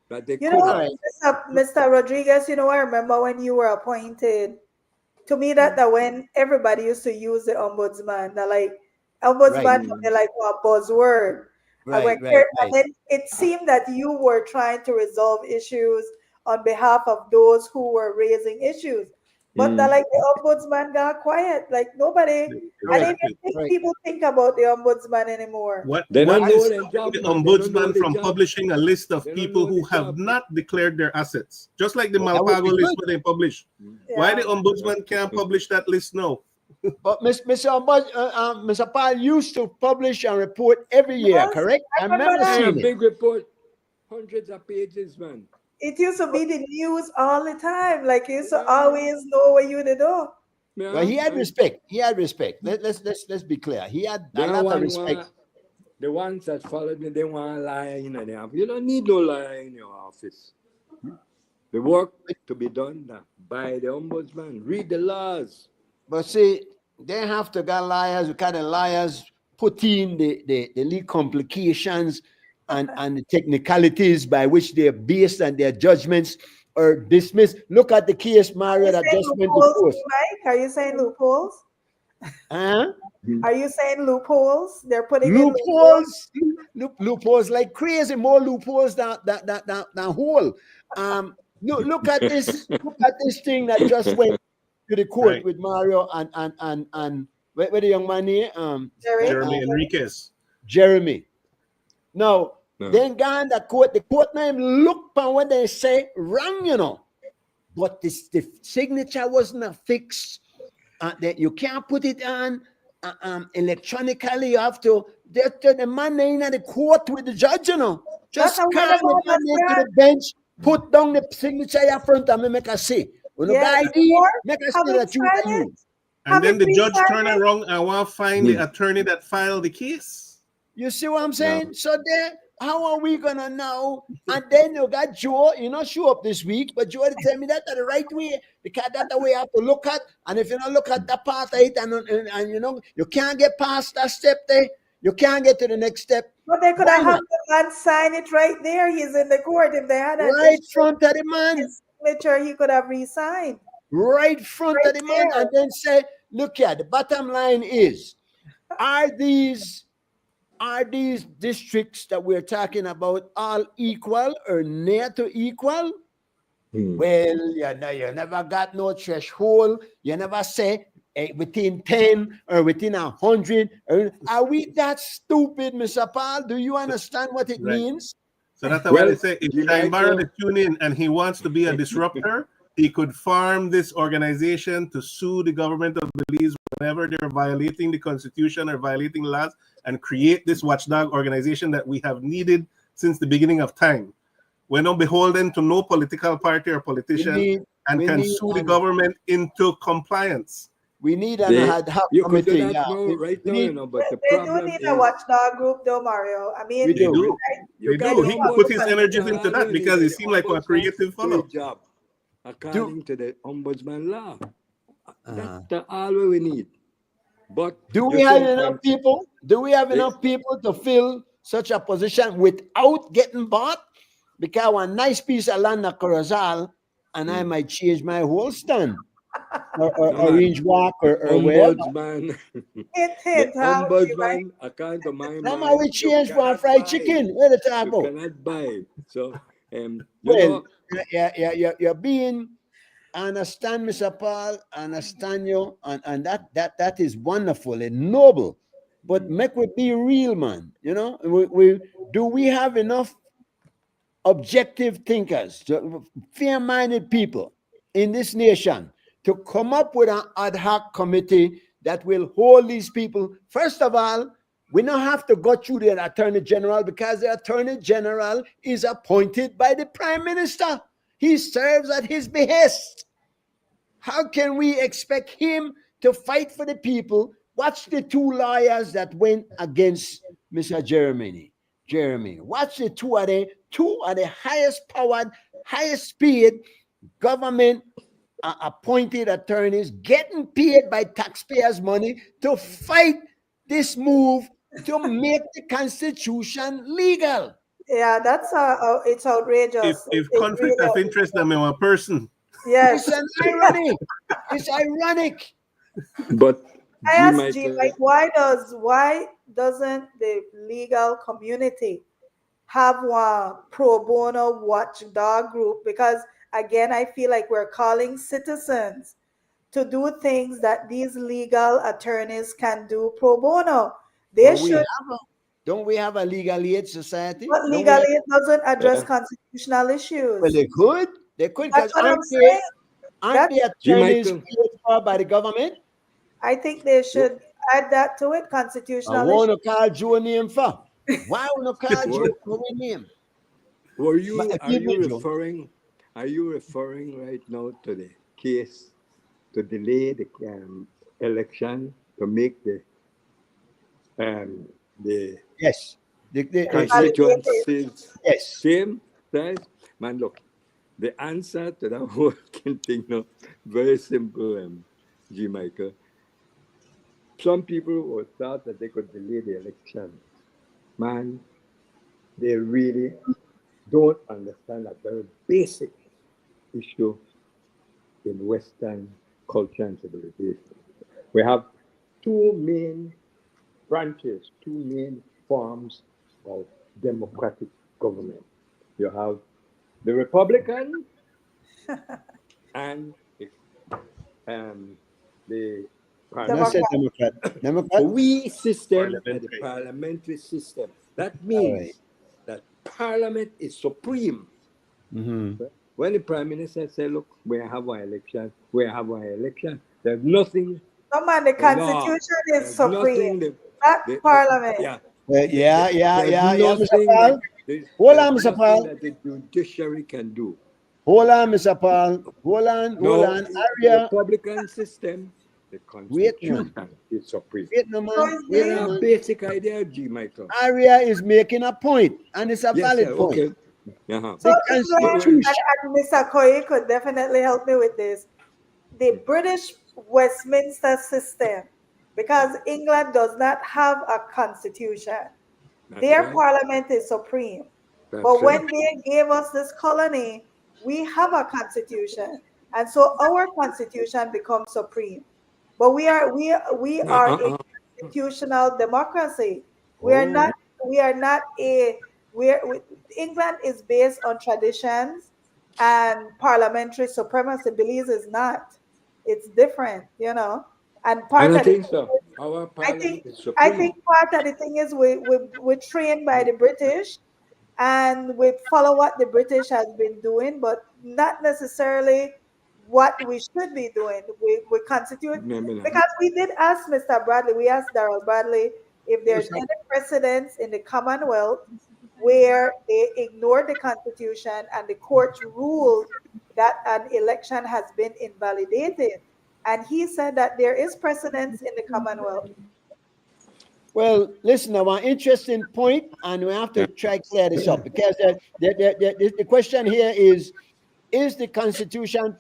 that they You could know, have. Right. Mr. Rodriguez, you know, I remember when you were appointed, to me that when everybody used to use the ombudsman, that like Right. ombudsman to me like a buzzword. Right. Right. And then it seemed that you were trying to resolve issues on behalf of those who were raising issues. But the, Mm. like the ombudsman got quiet. Like nobody, I Correct. didn't even think Correct. people think about the ombudsman anymore. They What don't is know their stopping job, the man. They don't know ombudsman the from job. publishing a list of They don't people know who the have job. not declared their assets? Just like the That would be Malpago list good. where they publish. Why Yeah. the ombudsman can't publish that list now? But Mr. Paul used to publish and report every year, Yes, correct? I I remember remember that. Yeah, seeing it. big report, hundreds of pages, man. It used to be the news all the time. Like you used to Yeah, always know what you to do. Well, yeah. he had And respect. He had respect. Let's be clear. He had a then lot of respect. the ones that followed me, they want a liar in their office. You don't need no liar in your office. The work to be done now by the ombudsman. Read the laws. But see, they have to got liars because the liars put in the legal complications and the technicalities by which they're based and their judgments are dismissed. Look at the case, Are Mario, you that saying just went to loopholes, court. Mike? Are you saying loopholes? Huh? Are you saying loopholes? They're putting in loopholes. Loopholes, loopholes like crazy, more loopholes than whole. Look at this. Look at this thing that just went to the court Right. with Mario and where the young man here, Jerry? Jeremy Enriquez. Jeremy. Now, No. then gone the court name look upon what they say wrong, you know. But the signature wasn't affixed. That you can't put it on electronically. You have to the man in at the court with the judge, you know. That's Just how call the the man moment into the bench, put down the signature in front of me, make a see. When the Yes. guy did, Or make a have see him that you sign are it. you. And Have then him the judge re-sign turn it. around and want to find the attorney that filed the case. You see what I'm Yeah. saying? So there, how are we gonna know? And then you got Joe, you know, show up this week, but Joe to tell me that the right way, because that's the way I have to look at. And if you don't look at that part of it, and you know, you can't get past that step there, you can't get to the next step. But they could Why have had not? the man sign it right there. He's in the court. If they had Right front of the man, his signature, he could have re-signed. right front Right of the man, there. and then say, look here, the bottom line is, are these districts that we're talking about all equal or near to equal? Well, you never got no threshold. You never say within 10 or within 100. Are we that stupid, Mr. Paul? Do you understand what it Right. means? So that's why Well, they say if you Shine like Barrow to tune in and he wants to be a disruptor, he could farm this organization to sue the government of Belize whenever they're violating the constitution or violating laws and create this watchdog organization that we have needed since the beginning of time. We're not beholden to no political party or politician and we can need sue the government into compliance. an ad hoc you could do committee. that Yeah, now, right we now, need, you know, but the They do problem need a is watchdog group, though, Mario. I mean, we They do. do. you They got do. the He could put his ombudsman. energies That's into all that you because need. he The seemed like a ombudsman creative do his fellow. job according to the ombudsman law. Uh-huh. That's all we need. But Do we you have say enough from people? Do we have they, enough people to fill such a position without getting bought? Because a nice piece of land at Corozal, and I might change my whole stand no or man, Range Walk the or wherever. ombudsman, the how would you, right? ombudsman, according to my Now I will mind, you change for a cannot fried buy. chicken. Where the talk You about? cannot buy. So, you Well, know, you're being. I understand, Mr. Paul. I understand you, and that is wonderful and noble. But make we be real, man. You know, we have enough objective thinkers, fair-minded people in this nation to come up with an ad hoc committee that will hold these people. First of all, we don't have to go through the attorney general because the attorney general is appointed by the prime minister. He serves at his behest. How can we expect him to fight for the people? Watch the two lawyers that went against Mr. Jeremy. Watch the two of the highest powered, highest paid government appointed attorneys getting paid by taxpayers' money to fight this move to make the Constitution legal. Yeah, that's it's outrageous. If It's conflict really of interest, I'm a person. yes. It's an irony. It's ironic. But I G. asked G, Michael, like, why doesn't the legal community have one pro bono watchdog group? Because again, I feel like we're calling citizens to do things that these legal attorneys can do pro bono. They But should, don't we have a legal aid society? but Don't we have, legally it doesn't address Yeah. constitutional well, issues. they could. They could, That's because what I'm saying. aren't the G. attorneys Michael, paid for by the government? I think they should add that to it, I constitutional want issues. to call Joe name for. Why want to call what, Joe for a name? are Give me you Joe. referring right now to the case to delay the election to make the Yes. constituencies Yes. same size? Man, look, the answer to that whole thing now, very simple, G. Michael. Some people would thought that they could delay the election. Man, they really don't understand a very basic issue in Western culture and civilization. We have two main branches, two main forms of democratic government. You have the Republican and the No, I said Democrat. Democrat? we system and the Parliamentary. parliamentary system. That All means right. that Parliament is supreme. Mm-hmm. When the Prime Minister said, look, we have our election, there's nothing, No man, the the law, Constitution is there's nothing, supreme, not Parliament. yeah, Yeah, there's Mr. nothing Paul. there's Hold on, Mr. nothing Paul. that the judiciary can do. Hold on, Mr. Paul. Hold No, on. the Aria. Republican system, the Wait, Constitution man. is supreme. Wait, no, So man. it's Wait, It's no, a man. basic idea, G. Michael. Aria is making a point, and it's a Yes, valid sir, point. okay. Uh-huh. So The England, Constitution. and Mr. Koyi could definitely help me with this. The British Westminster system, because England does not have a constitution. That's Their right. parliament is supreme. That's But when right. they gave us this colony, we have a constitution. And so our constitution becomes supreme. But we are a constitutional democracy. We are Oh, not a England is based on traditions, and parliamentary supremacy. Belize is not. It's different, you know. And I part don't of the think so. Our I parliament think is I supreme. think part of the thing is we're trained by the British, and we follow what the British has been doing, but not necessarily what we should be doing. We constitute, Remember now. because we did ask Mr. Bradley, we asked Darrell Bradley if there's any precedents in the Commonwealth where they ignored the Constitution and the courts ruled that an election has been invalidated. And he said that there is precedence in the Commonwealth. Well, listen, now, an interesting point, and we have to try to clear this up, because the question here is the Constitution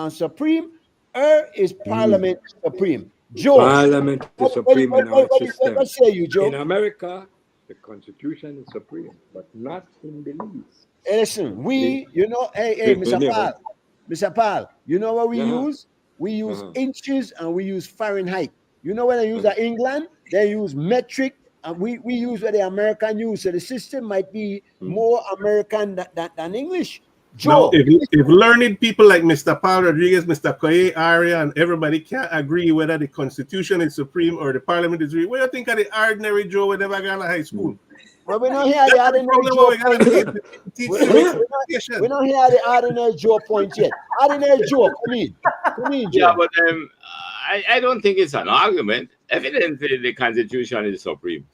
supreme, or is Parliament supreme? Joe, Parliament is supreme in our system. what say you, In Joe? America, the Constitution is supreme, but not in Belize. Hey, listen, hey, Mr. Paul, you know what we Uh-huh. use? We use Uh-huh. inches and we use Fahrenheit. You know when they use England, they use metric, and we use what the American use. So the system might be more American than English. Now, Joe, if learned people like Mr. Paul Rodriguez, Mr. Koye, Aria, and everybody can't agree whether the Constitution is supreme or the Parliament is supreme, what do you think of the ordinary Joe who never got to high school? well, we don't hear the ordinary Joe point yet. We don't hear the ordinary Joe point yet. Ordinary Joe, come in, Yeah, Joe. but I don't think it's an argument. Evidently, the Constitution is supreme.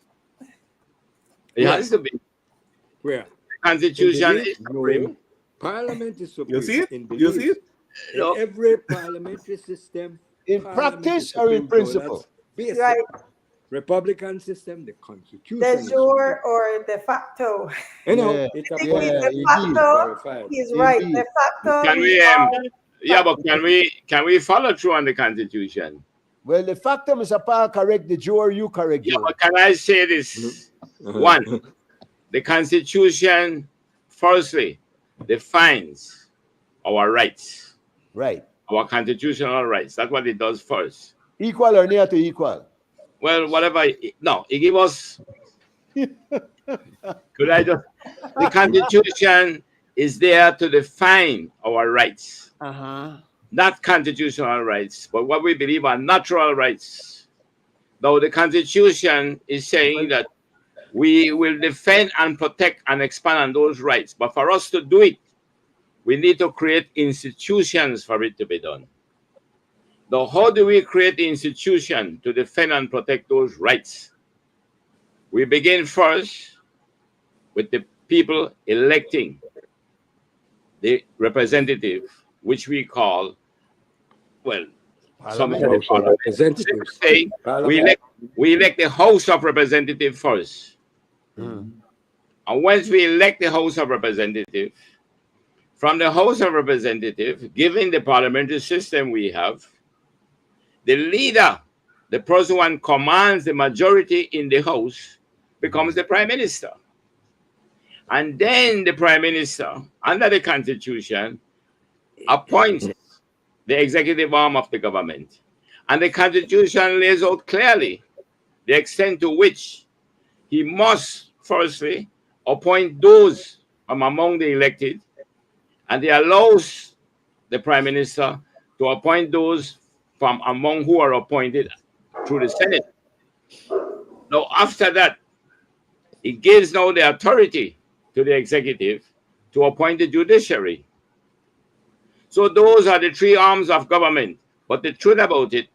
It has to be. Where? The Constitution is No. supreme. Parliament is supreme. You see it? In You see it? In No. every parliamentary system. In Parliament practice is or in supreme, Joe. principle? That's basic. Right. Republican system, the Constitution. De is jure or de facto. You know, Yeah. it's I a think with Yeah, de indeed. facto, verified. he's right. Indeed. De facto, Can we Yeah, but can we follow through on the Constitution? Well, the fact is, Mr. Paul, correct the Joe or you correct Yeah, Joe. but can I say this? One, the Constitution, firstly, defines our rights, Right. our constitutional rights. That's what it does first. Equal or near to equal? Well, whatever. No, it gives us. Could I just? The Constitution is there to define our rights, not constitutional rights, but what we believe are natural rights. Though the Constitution is saying that we will defend and protect and expand on those rights, but for us to do it, we need to create institutions for it to be done. Now, how do we create the institution to defend and protect those rights? We begin first with the people electing the representative, which we call, well, some representatives. say we elect the House of Representatives first. And once we elect the House of Representatives, from the House of Representatives, given the parliamentary system we have, the leader, the person who commands the majority in the House, becomes the Prime Minister. And then the Prime Minister, under the Constitution, appoints the executive arm of the government. And the Constitution lays out clearly the extent to which he must, firstly, appoint those from among the elected, and he allows the Prime Minister to appoint those from among who are appointed through the Senate. Now, after that, he gives now the authority to the executive to appoint the judiciary. So those are the three arms of government. But the truth about it,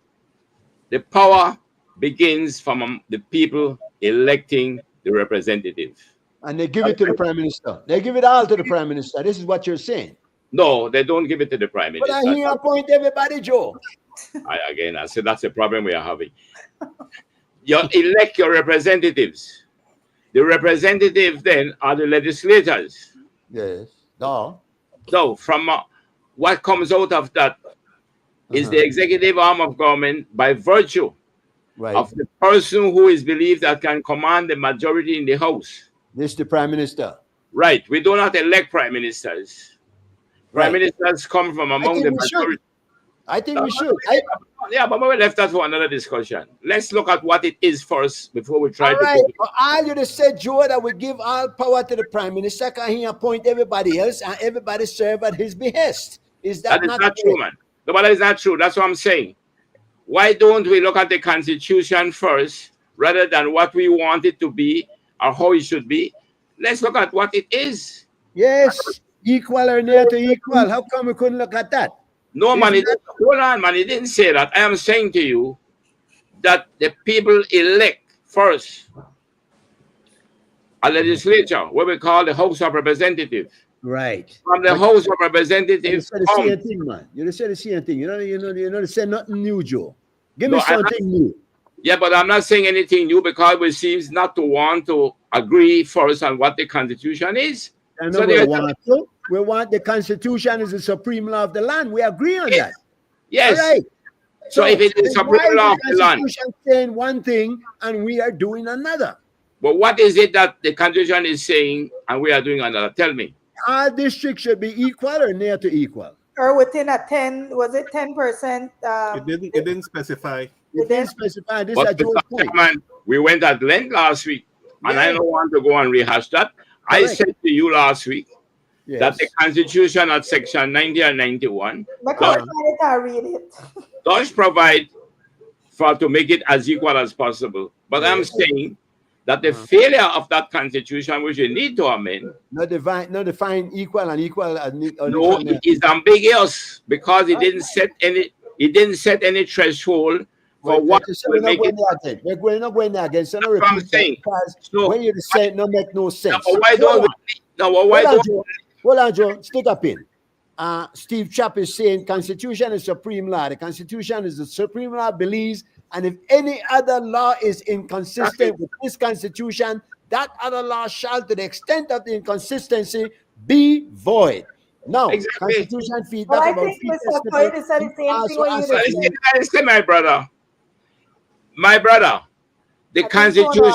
the power begins from the people electing the representative. And they give it to the Prime Minister. They give it all to the Prime Minister. This is what you're saying. No, they don't give it to the Prime Minister. But he appoint everybody, Joe. I said that's the problem we are having. You elect your representatives. The representatives then are the legislators. Yes. No. So from what comes out of that is the executive arm of government by virtue of the person who is believed that can command the majority in the House. This is the Prime Minister. Right. We do not elect prime ministers. Prime ministers come from among the majority. I think we should. Yeah, but we left that for another discussion. Let's look at what it is first before we try to. All you just said, Joe, that we give all power to the Prime Minister, can he appoint everybody else and everybody serve at his behest? Is that not true, man? No, but that is not true. That's what I'm saying. Why don't we look at the Constitution first rather than what we want it to be or how it should be? Let's look at what it is. Yes, equal or near to equal. How come we couldn't look at that? No, man, hold on, man. He didn't say that. I am saying to you that the people elect first a legislature, what we call the House of Representatives. Right. From the House of Representatives. You said the same thing, man. You just said the same thing. You know, say nothing new, Joe. Give me something new. Yeah, but I'm not saying anything new because we seem not to want to agree first on what the Constitution is. So we want the Constitution is the supreme law of the land. We agree on that. Yes. All right. So if it is supreme law of the land, the Constitution saying one thing and we are doing another. But what is it that the Constitution is saying and we are doing another? Tell me. Our district should be equal or near to equal. Or within a 10, was it 10%? It didn't specify. It didn't specify. This but is man, we went at length last week, and I don't want to go and rehash that. I said to you last week that the Constitution at section 90 and 91 does provide for to make it as equal as possible. But I'm saying that the failure of that Constitution, which we need to amend, not define equal and equal. No, it is ambiguous because it didn't set any. It didn't set any threshold for what will make it. We're not going there again. So no I'm saying. So when you say it, no make no sense. Why don't we? No, why don't? Hold on, Joe. Stick up in. Steve Chapp is saying Constitution is supreme law. The Constitution is the supreme law believes, and if any other law is inconsistent with this Constitution, that other law shall, to the extent of the inconsistency, be void. No, Exactly. Constitution But feedback I about think free Mr. testament. Coyle said the same thing Also when you asset did. Listen, my brother. My brother. The I think Jonah,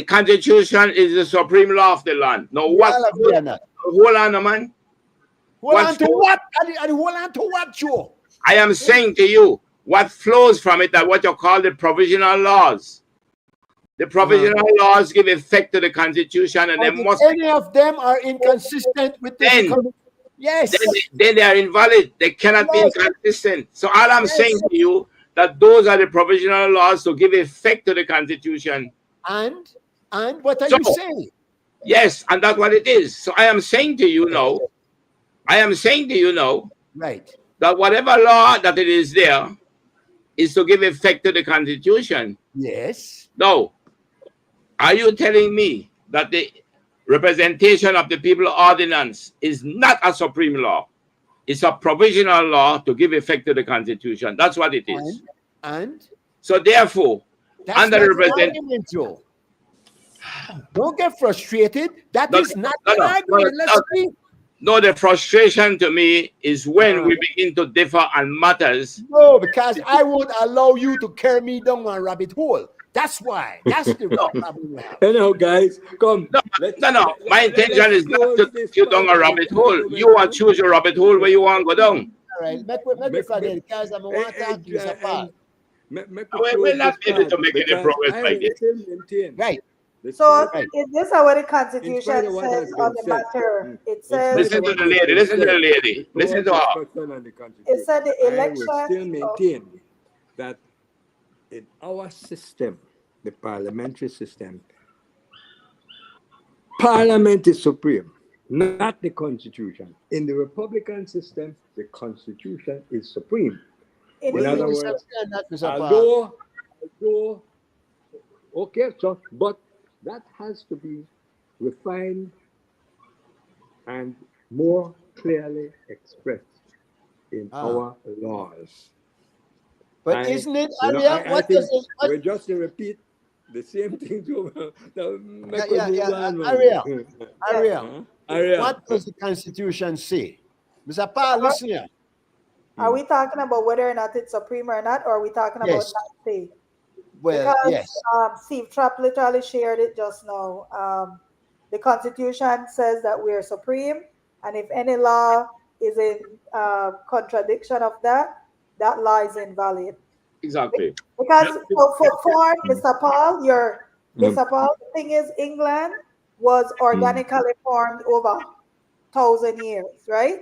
Constitution is the supreme law of the land. Now, We what? all agree on that. Hold on, man. Hold What on to flows- what? And hold on to what, Joe? I am saying to you, what flows from it are what you call the provisional laws. The provisional laws give effect to the Constitution, and But they if must. any of them are inconsistent with the Then, yes, then they are invalid. They cannot be Yes. inconsistent. So all I'm Yes. saying to you that those are the provisional laws to give effect to the Constitution. and what are So, you saying? yes, and that's what it is. So I am saying to you now, Right. that whatever law that it is there is to give effect to the Constitution. Yes. Now, are you telling me that the representation of the people ordinance is not a supreme law? It's a provisional law to give effect to the Constitution. That's what it is. And So therefore, that's under not the an represent argument, Joe. Don't get frustrated. That No, is not no, an no, argument. no, Let's see. no, the frustration to me is when we begin to differ on matters. No, because I won't allow you to carry me down a rabbit hole. That's why. That's the problem we have. Anyhow, guys, come. No, no. My intention is not to take you down a rabbit hole. You want to choose your rabbit hole where you want to go down. All right. Make me forget because I'm going to talk to Mr. Paul. We're not able to make any progress like this. Right. so Right. is this what the In Constitution spite of what says has on been the said. matter? It In says spite Listen of to what the has lady. been Listen to the said, lady. Listen to her. it said the I will election. still maintain that in our system, the parliamentary system, Parliament is supreme, not the Constitution. In the Republican system, the Constitution is supreme. In In the other We words, understand that, Mr. Paul. although, okay, so, but that has to be refined and more clearly expressed in our laws. But isn't it, You know, Aria? I What think does it? What, we're just to repeat the same thing to Aria. What does the Constitution say? Mr. Paul, listen here. Are we talking about whether or not it's supreme or not, or are we talking about Yes. not say? Well, Because yes. Steve Trapp literally shared it just now. The Constitution says that we are supreme, and if any law is in contradiction of that, that law is invalid. Exactly. Because for Mr. Paul, Mr. Paul, the thing is, England was organically formed over 1,000 years, right?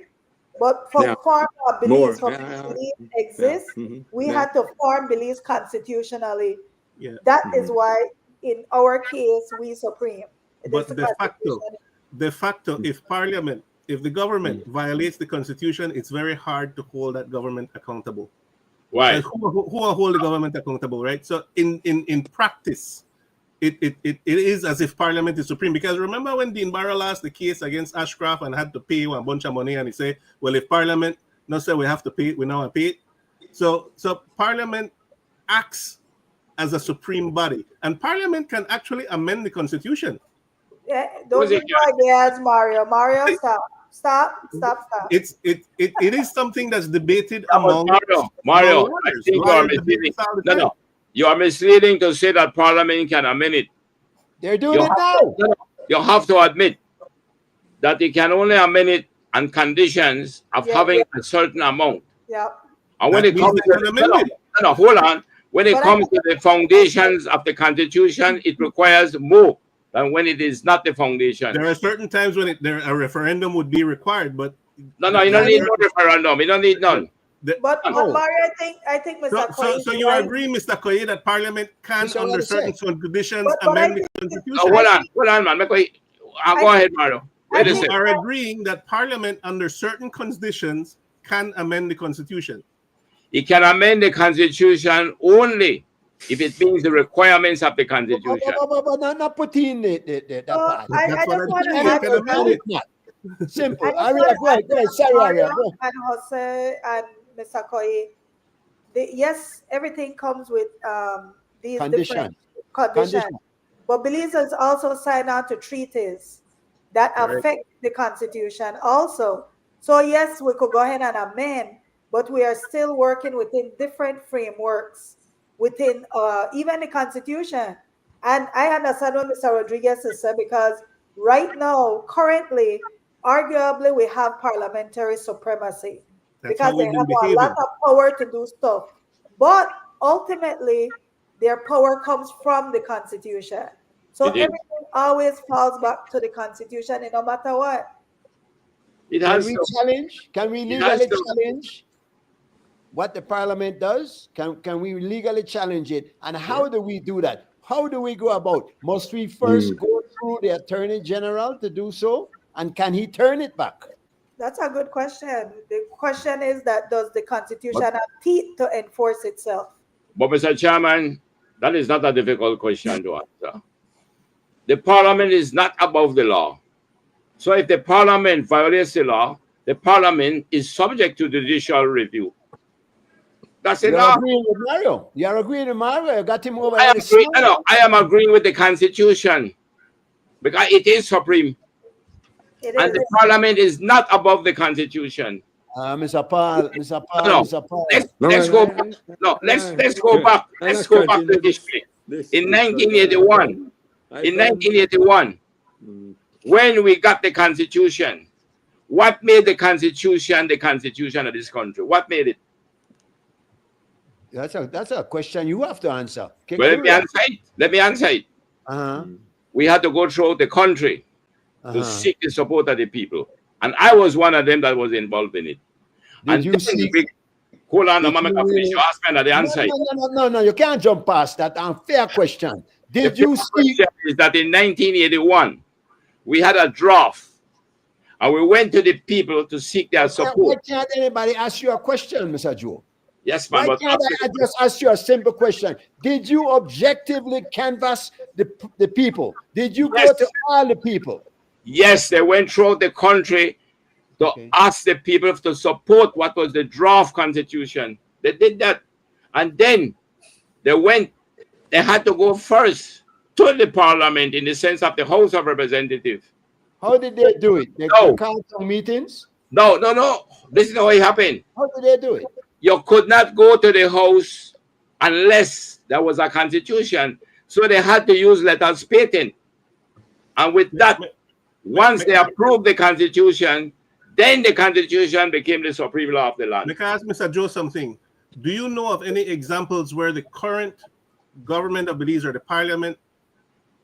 But for Yeah. form of beliefs, for Yeah. beliefs exist, we had to form beliefs constitutionally. Yeah. That is why, in our case, we supreme. But de facto, if the government violates the Constitution, it's very hard to hold that government accountable. Why? Who will hold the government accountable, right? So in practice, it is as if Parliament is supreme. Because remember when Dean Barrow lost the case against Ashcroft and had to pay a bunch of money, and he said, well, if Parliament not say we have to pay it, we now pay it. So Parliament acts as a supreme body, and Parliament can actually amend the Constitution. Yeah, don't give my ideas, Mario. Mario, stop. It is something that's debated among Mario. I think you are misleading. No. You are misleading to say that Parliament can amend it. They're doing it now. You have to admit that you can only amend it on conditions of having a certain amount. Yeah. And when it comes to hold on. When it comes to the foundations of the Constitution, it requires more than when it is not the foundation. There are certain times when a referendum would be required, but no, you don't need no referendum. You don't need none. But Mario, I think Mr. Koye. So you agree, Mr. Koye, that Parliament can, under certain conditions, amend the Constitution? Hold on, man. Go ahead, Mario. You are agreeing that Parliament, under certain conditions, can amend the Constitution. It can amend the Constitution only if it means the requirements of the Constitution. Not put in that part. I just want to add simple. Aria, go ahead. Sorry, Aria. And Jose and Mr. Koye. Yes, everything comes with these different conditions. But Belizeans also sign on to treaties that affect the Constitution also. So yes, we could go ahead and amend, but we are still working within different frameworks within even the Constitution. And I understand what Mr. Rodriguez has said, because right now, currently, arguably, we have parliamentary supremacy That's because how they we've been have a lot behaving. of power to do stuff. But ultimately, their power comes from the Constitution. So It is. everything always falls back to the Constitution, and no matter what. It Can has we to. challenge? Can we It has legally to. challenge what the parliament does? Can we legally challenge it? And how do we do that? How do we go about? Must we first go through the attorney general to do so? And can he turn it back? That's a good question. The question is that does the Constitution But, have teeth to enforce itself? but Mr. Chairman, that is not a difficult question to answer. The Parliament is not above the law. So if the Parliament violates the law, the Parliament is subject to judicial review. That's You're enough. agreeing with Mario. You're agreeing with Mario. You got him over I there. am agreeing, no, I am agreeing with the Constitution because it is supreme, It and is. the Parliament is not above the Constitution. Mr. Paul, Mr. Paul, No, Mr. Paul. let's go back. No, let's go back. Let's go back to history. In 1981, in 1981, when we got the Constitution, what made the Constitution of this country? What made it? That's a question you have to answer. Okay, Well, let me answer it. Uh-huh. We had to go through the country to seek the support of the people. And I was one of them that was involved in it. Did you seek? Hold on, Did Mama, you finish. really- You asked me the answer. No, you can't jump past that. Unfair question. Did you first seek? question is that in 1981, we had a draft. And we went to the people to seek their Why support. can't anybody ask you a question, Mr. Joe? Yes, man. Why But can't I just ask you a simple question? Did you objectively canvass the people? Did you go Yes. to all the people? yes, they went throughout the country to ask the people to support what was the draft constitution. They did that. And then they had to go first to the parliament in the sense of the House of Representatives. How did they do it? They No. called some meetings? No. This is how it happened. How did they do it? You could not go to the House unless there was a constitution. So they had to use letters patent. And with that, once they approved the constitution, then the constitution became the supreme law of the land. Let me ask Mr. Joe something. Do you know of any examples where the current government of Belize or the parliament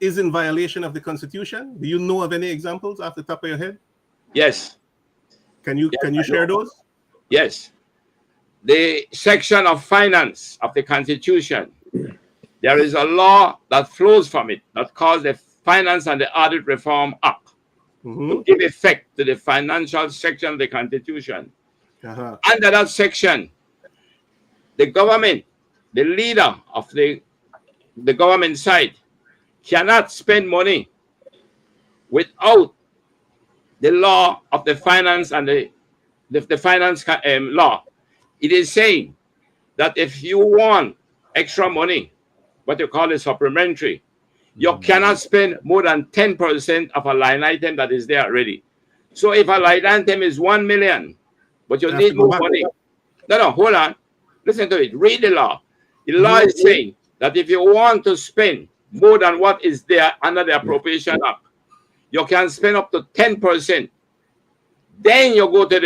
is in violation of the constitution? Do you know of any examples off the top of your head? Yes. Can you share those? Yes. The section of finance of the constitution, there is a law that flows from it that calls the Finance and the Audit Reform Act to give effect to the financial section of the constitution. Under that section, the government, the leader of the government side, cannot spend money without the law of the finance and the finance law. It is saying that if you want extra money, what you call a supplementary, you cannot spend more than 10% of a line item that is there already. So if a line item is 1 million, but you need more money. No, hold on. Listen to it. Read the law. The law is saying that if you want to spend more than what is there under the Appropriation Act, you can spend up to 10%. Then you go to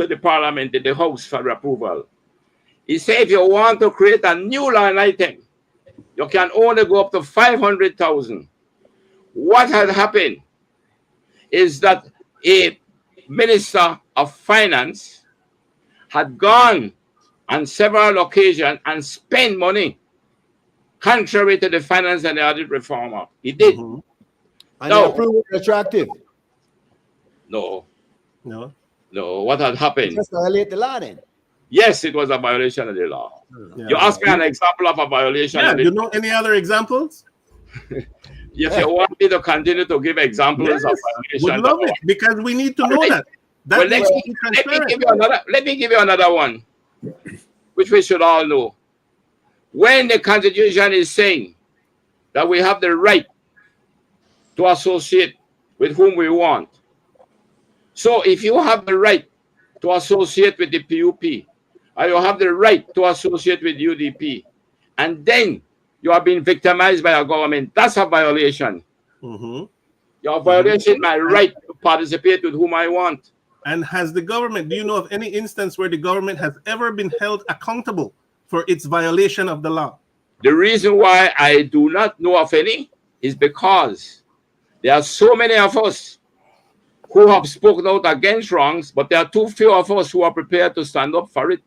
the parliament, to the House for approval. He said if you want to create a new line item, you can only go up to 500,000. What had happened is that a minister of finance had gone on several occasions and spent money contrary to the Finance and the Audit Reform Act. He did. And they approved it retroactive. No. What had happened? Just violate the law then. Yes, it was a violation of the law. You asked me an example of a violation. Yeah, you know any other examples? If you want me to continue to give examples of violations, would love it because we need to know that. Well, let me give you another one, which we should all know. When the Constitution is saying that we have the right to associate with whom we want, So if you have the right to associate with the PUP, or you have the right to associate with UDP, and then you are being victimized by a government, that's a violation. Mm-hmm. You're violating my right to participate with whom I want. And has the government, do you know of any instance where the government has ever been held accountable for its violation of the law? The reason why I do not know of any is because there are so many of us who have spoken out against wrongs, but there are too few of us who are prepared to stand up for it.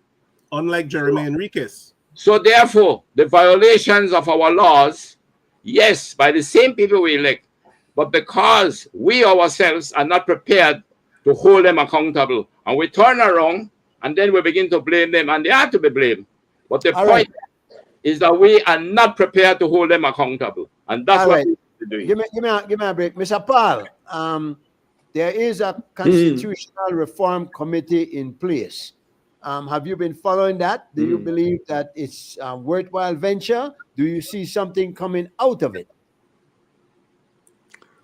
Unlike Jeremy Enriquez. So therefore, the violations of our laws, yes, by the same people we elect, but because we ourselves are not prepared to hold them accountable, and we turn around and then we begin to blame them, and they are to be blamed. But the point is that we are not prepared to hold them accountable, and that's what we're doing. Give me a break, Mr. Paul. There is a constitutional reform committee in place. Have you been following that? Do you believe that it's a worthwhile venture? Do you see something coming out of it?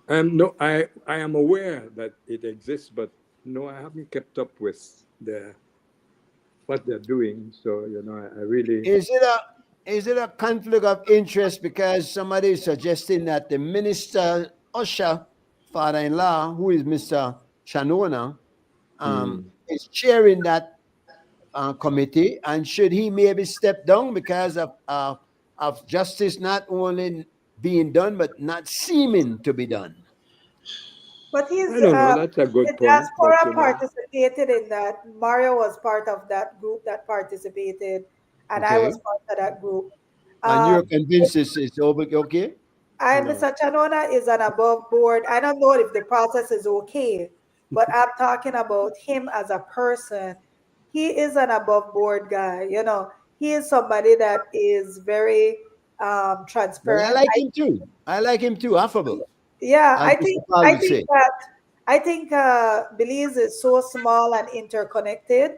No, I am aware that it exists, but no, I haven't kept up with what they're doing. So I really is it a conflict of interest because somebody is suggesting that the minister Usher father-in-law, who is Mr. Chanona, is chairing that committee, and should he maybe step down because of justice not only being done but not seeming to be done? But he's I don't know. That's a good the point. diaspora participated in that. Mario was part of that group that participated, and I was part of that group. And you're convinced it's okay? Mr. Chanona is an above board. I don't know if the process is okay, but I'm talking about him as a person. He is an above board guy. He is somebody that is very transparent. Well, I like him too. Affable. Yeah, I think Belize is so small and interconnected.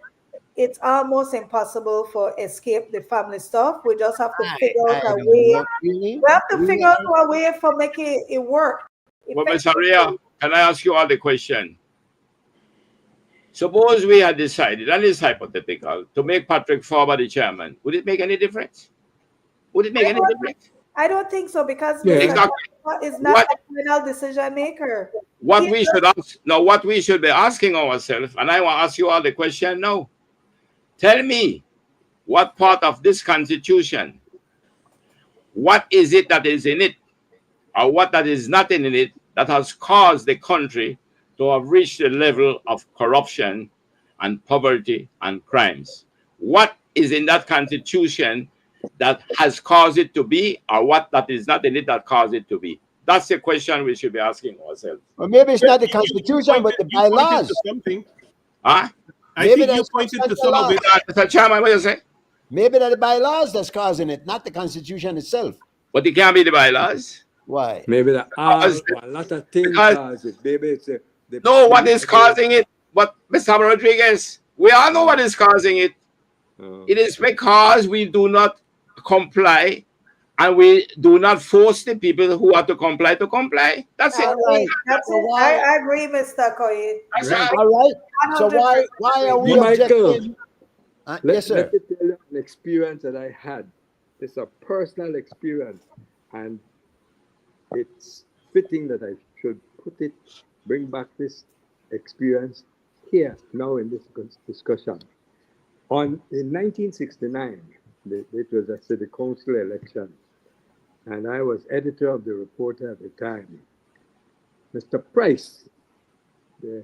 It's almost impossible for escape the family stuff. We just have to figure out a way. We have to figure out a way for making it work. Well, Ms. Aria, can I ask you all the question? Suppose we had decided, and it's hypothetical, to make Patrick Farber the chairman. Would it make any difference? Would it make any difference? I don't think so, because Mr. is not the final decision maker. What we should be asking ourselves, and I want to ask you all the question now. Tell me, what part of this constitution, what is it that is in it, or what that is not in it, that has caused the country to have reached the level of corruption and poverty and crimes? What is in that constitution that has caused it to be, or what that is not in it that caused it to be? That's the question we should be asking ourselves. Well, maybe it's not the constitution, but the bylaws. Huh? I think you pointed to some of it. Mr. Chairman, what do you say? Maybe that the bylaws that's causing it, not the constitution itself. But it can't be the bylaws. Why? Maybe a lot of things cause it. Maybe it's what is causing it? But Mr. Rodriguez, we all know what is causing it. It is because we do not comply, and we do not force the people who are to comply to comply. That's it. Right. That's it. I agree, Mr. Koye. All right. So why are we objecting? Yes, sir. Let me tell you an experience that I had. It's a personal experience, and it's fitting that I should bring back this experience here now in this discussion. In 1969, it was a city council election, and I was editor of the Reporter at the time. Mr. Price, the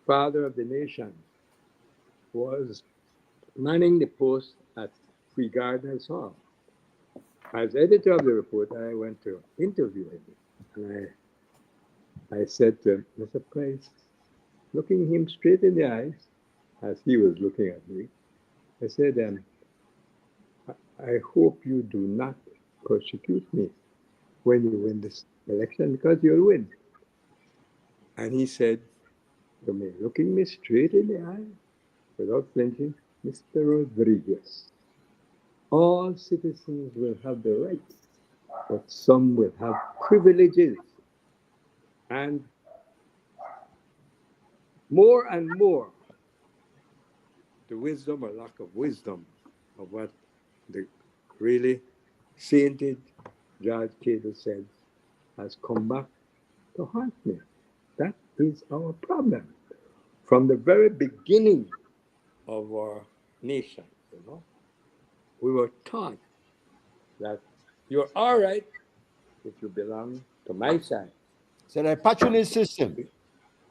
father of the nation, was manning the post at Free Gardeners Hall. As editor of the Reporter, I went to interview him, and I said to him, Mr. Price, looking him straight in the eyes, as he was looking at me, I said, I hope you do not persecute me when you win this election, because you'll win. And he said to me, looking me straight in the eye, without flinching, Mr. Rodriguez, all citizens will have the rights, but some will have privileges. And more and more, the wisdom or lack of wisdom of what the really sainted George Cato said has come back to haunt me. That is our problem. From the very beginning of our nation, we were taught that you're all right if you belong to my side. So the patronage system.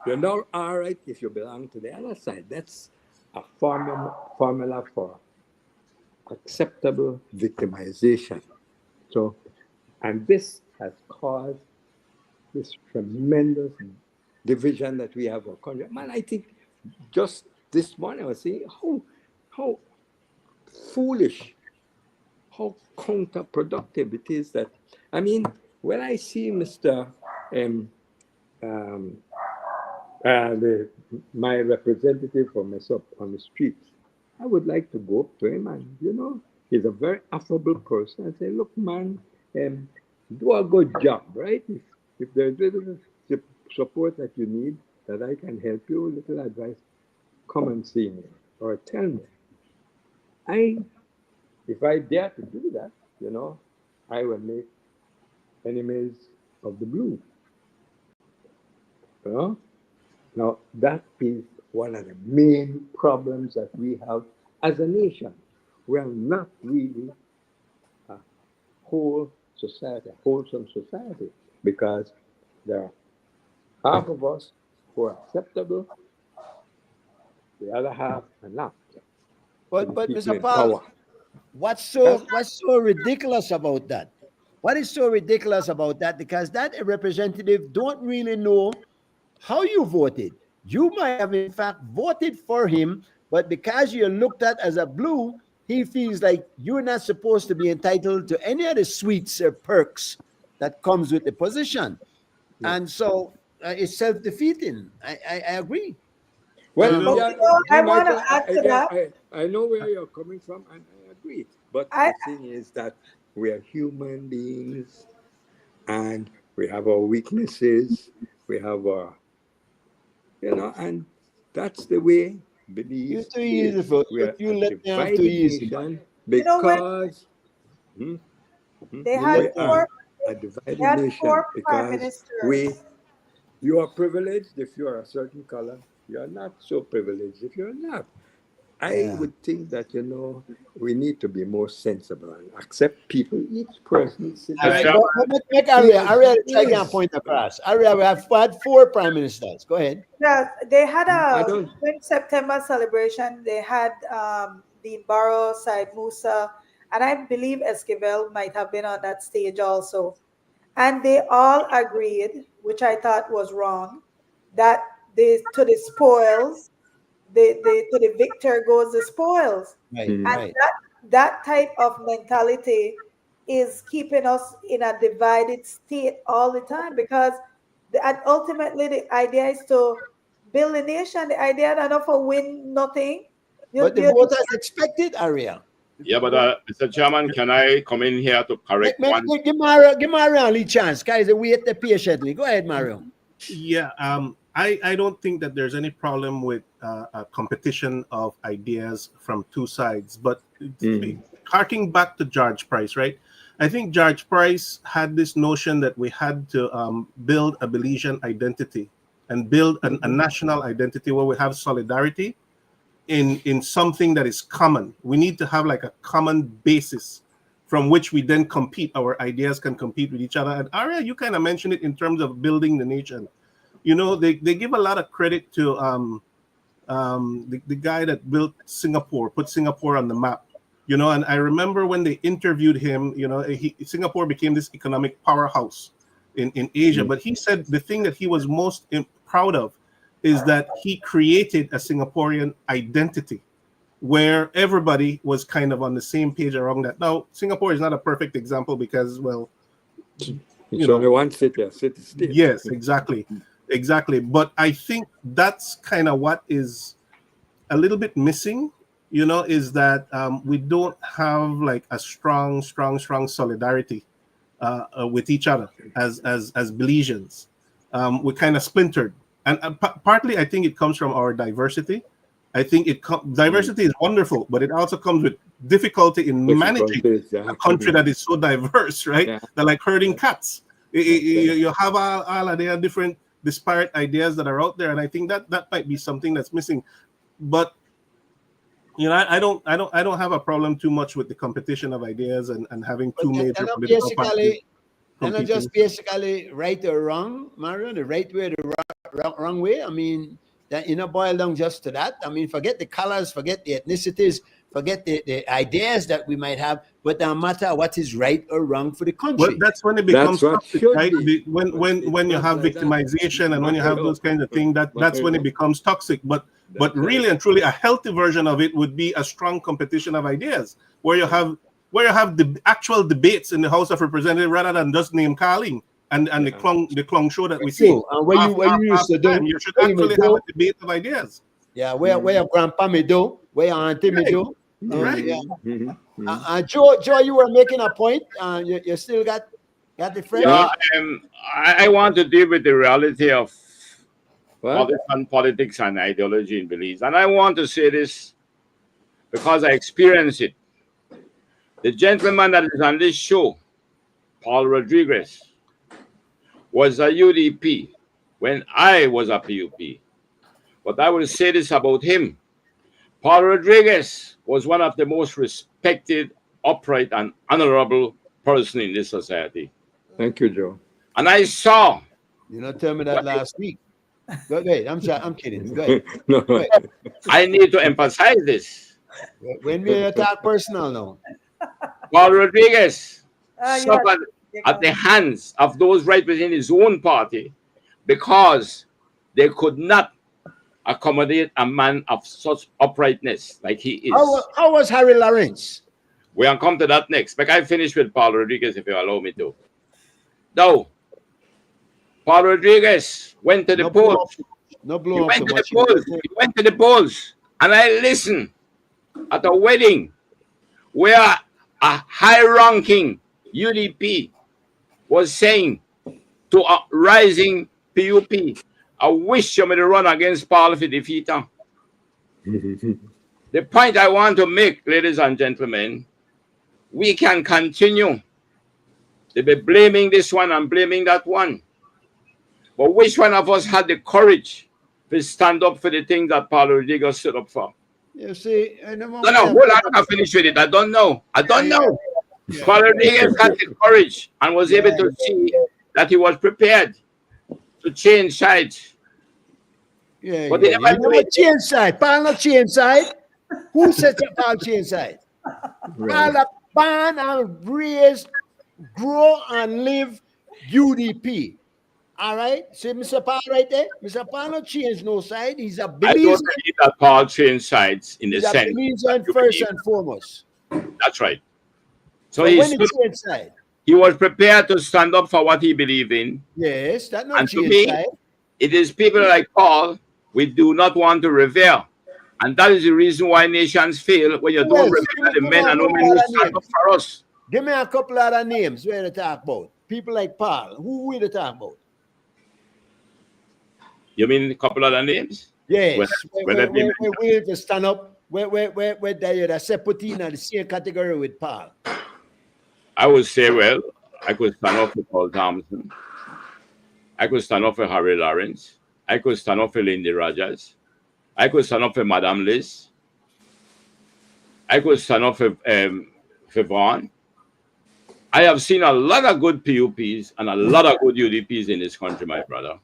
You're not all right if you belong to the other side. That's a formula for acceptable victimization. So, and this has caused this tremendous division that we have in our country. Man, I think just this morning I was saying how foolish, how counterproductive it is that, I mean, when I see Mr. My representative from myself on the streets, I would like to go up to him and, he's a very affable person. I say, look, man, do a good job, right? If there's little support that you need, that I can help you, little advice, come and see me or tell me. If I dare to do that, I will make enemies of the blue. Now, that is one of the main problems that we have as a nation. We are not really a whole society, a wholesome society, because there are half of us who are acceptable, the other half are not. But People Mr. in Paul, power. what's so ridiculous about that? What is so ridiculous about that? Because that representative don't really know how you voted. You might have in fact voted for him, but because you're looked at as a blue, he feels like you're not supposed to be entitled to any of the sweets or perks that comes with the position. Yeah. And so it's self-defeating. I agree. Well, But, yeah, I want to Michael, add to that. I know where you're coming from, and I agree. But I, the thing is that we are human beings, and we have our weaknesses. We have our, and that's the way You're Belize too easy is. for We are you a let me have too divided easy, man. nation when because they You had we let me are four, a they divided had nation four prime because ministers. you are privileged if you are a certain color. You are not so privileged if you're not. I Yeah. would think that, we need to be more sensible and accept people, each person, All right, Mr. citizen, but make being Aria. as Aria, he take your is. point across. Aria, we have had 4 prime ministers. Go ahead. Yeah, they had I a don't. Spring September celebration. They had the Barrow side Musa, and I believe Esquivel might have been on that stage also. And they all agreed, which I thought was wrong, that to the spoils, to the victor goes the spoils. Right, Mm. And right. that type of mentality is keeping us in a divided state all the time, because and ultimately the idea is to build a nation. The idea that not for win nothing. But the You voters expected Aria. Yeah, but Mr. Chairman, can I come in here to correct one? Give Mario a chance. Guys, wait patiently. Go ahead, Mario. Yeah, I don't think that there's any problem with a competition of ideas from two sides. But harking back to George Price, right? I think George Price had this notion that we had to build a Belizean identity and build a national identity where we have solidarity in something that is common. We need to have like a common basis from which we then compete. Our ideas can compete with each other. And Aria, you kind of mentioned it in terms of building the nation. They give a lot of credit to the guy that built Singapore, put Singapore on the map. And I remember when they interviewed him, Singapore became this economic powerhouse in Asia. But he said the thing that he was most proud of is that he created a Singaporean identity where everybody was kind of on the same page around that. Now, Singapore is not a perfect example because, well, It's only one city, a city state. yes, exactly. But I think that's kind of what is a little bit missing, is that we don't have like a strong solidarity with each other as Belizeans. We're kind of splintered. partly I think it comes from our diversity. I think diversity is wonderful, but it also comes with difficulty in managing a country that is so diverse, right? Yeah. They're like herding cats. You have all of their different disparate ideas that are out there, and I think that might be something that's missing. But I don't have a problem too much with the competition of ideas and having two major political parties. And not just basically right or wrong, Mario, the right way, the wrong way. I mean, that boil down just to that. I mean, forget the colors, forget the ethnicities, forget the ideas that we might have, but no matter what is right or wrong for the country. Well, that's when it becomes toxic, right? When you have victimization and when you have those kinds of things, that's when it becomes toxic. But really and truly, a healthy version of it would be a strong competition of ideas, where you have the actual debates in the House of Representatives rather than just name calling and the clung show that we see. And where you used to do, you should actually have a debate of ideas. Yeah, where your grandpa me do, where your auntie me do. Right. Yeah. Joe, you were making a point. You still got the friend. Yeah, I want to deal with the reality of politics and ideology and beliefs, and I want to say this because I experienced it. The gentleman that is on this show, Paul Rodriguez, was a UDP when I was a PUP. But I will say this about him. Paul Rodriguez was one of the most respected, upright, and honorable person in this society. Thank you, Joe. And I saw. You not tell me that last week. Go ahead. I'm kidding. Go ahead. No. Go ahead. I need to emphasize this. When we talk personal now. Paul Rodriguez suffered at the hands of those right within his own party because they could not accommodate a man of such uprightness like he is. How was Harry Lawrence? We'll come to that next. But I finish with Paul Rodriguez if you allow me to. Now, Paul Rodriguez went to the polls. He went to the polls, and I listened at a wedding where a high-ranking UDP was saying to a rising PUP, I wish you may run against Paul if you defeat him. The point I want to make, ladies and gentlemen, we can continue to be blaming this one and blaming that one. But which one of us had the courage to stand up for the things that Paul Rodriguez stood up for? You see, hold on, I'll finish with it. I don't know. Yeah. Paul Rodriguez had the courage and was able to see that he was prepared to change sides. But he never change side. Paul not change side. Who said that Paul change side? Paul born and raised, grow and live UDP. All right, see Mr. Paul right there? Mr. Paul not change no side. He's a believer. I don't believe that Paul changed sides in the sense. He's a believer first and foremost. That's right. So when he changed side, he was prepared to stand up for what he believed in. Yes, that not and change to me, side. It is people like Paul we do not want to revere. And that is the reason why nations fail when you don't revere the men and women who stand up for us. Give me a couple other names where they talk about. People like Paul. Who will they talk about? You mean a couple other names? Yes. Where to stand up? Where they're separate in the same category with Paul? I would say, well, I could stand up for Paul Thompson. I could stand up for Harry Lawrence. I could stand up for Lindy Rogers. I could stand up for Madame Liz. I could stand up for Vaughan. I have seen a lot of good PUPs and a lot of good UDPs in this country, my brother.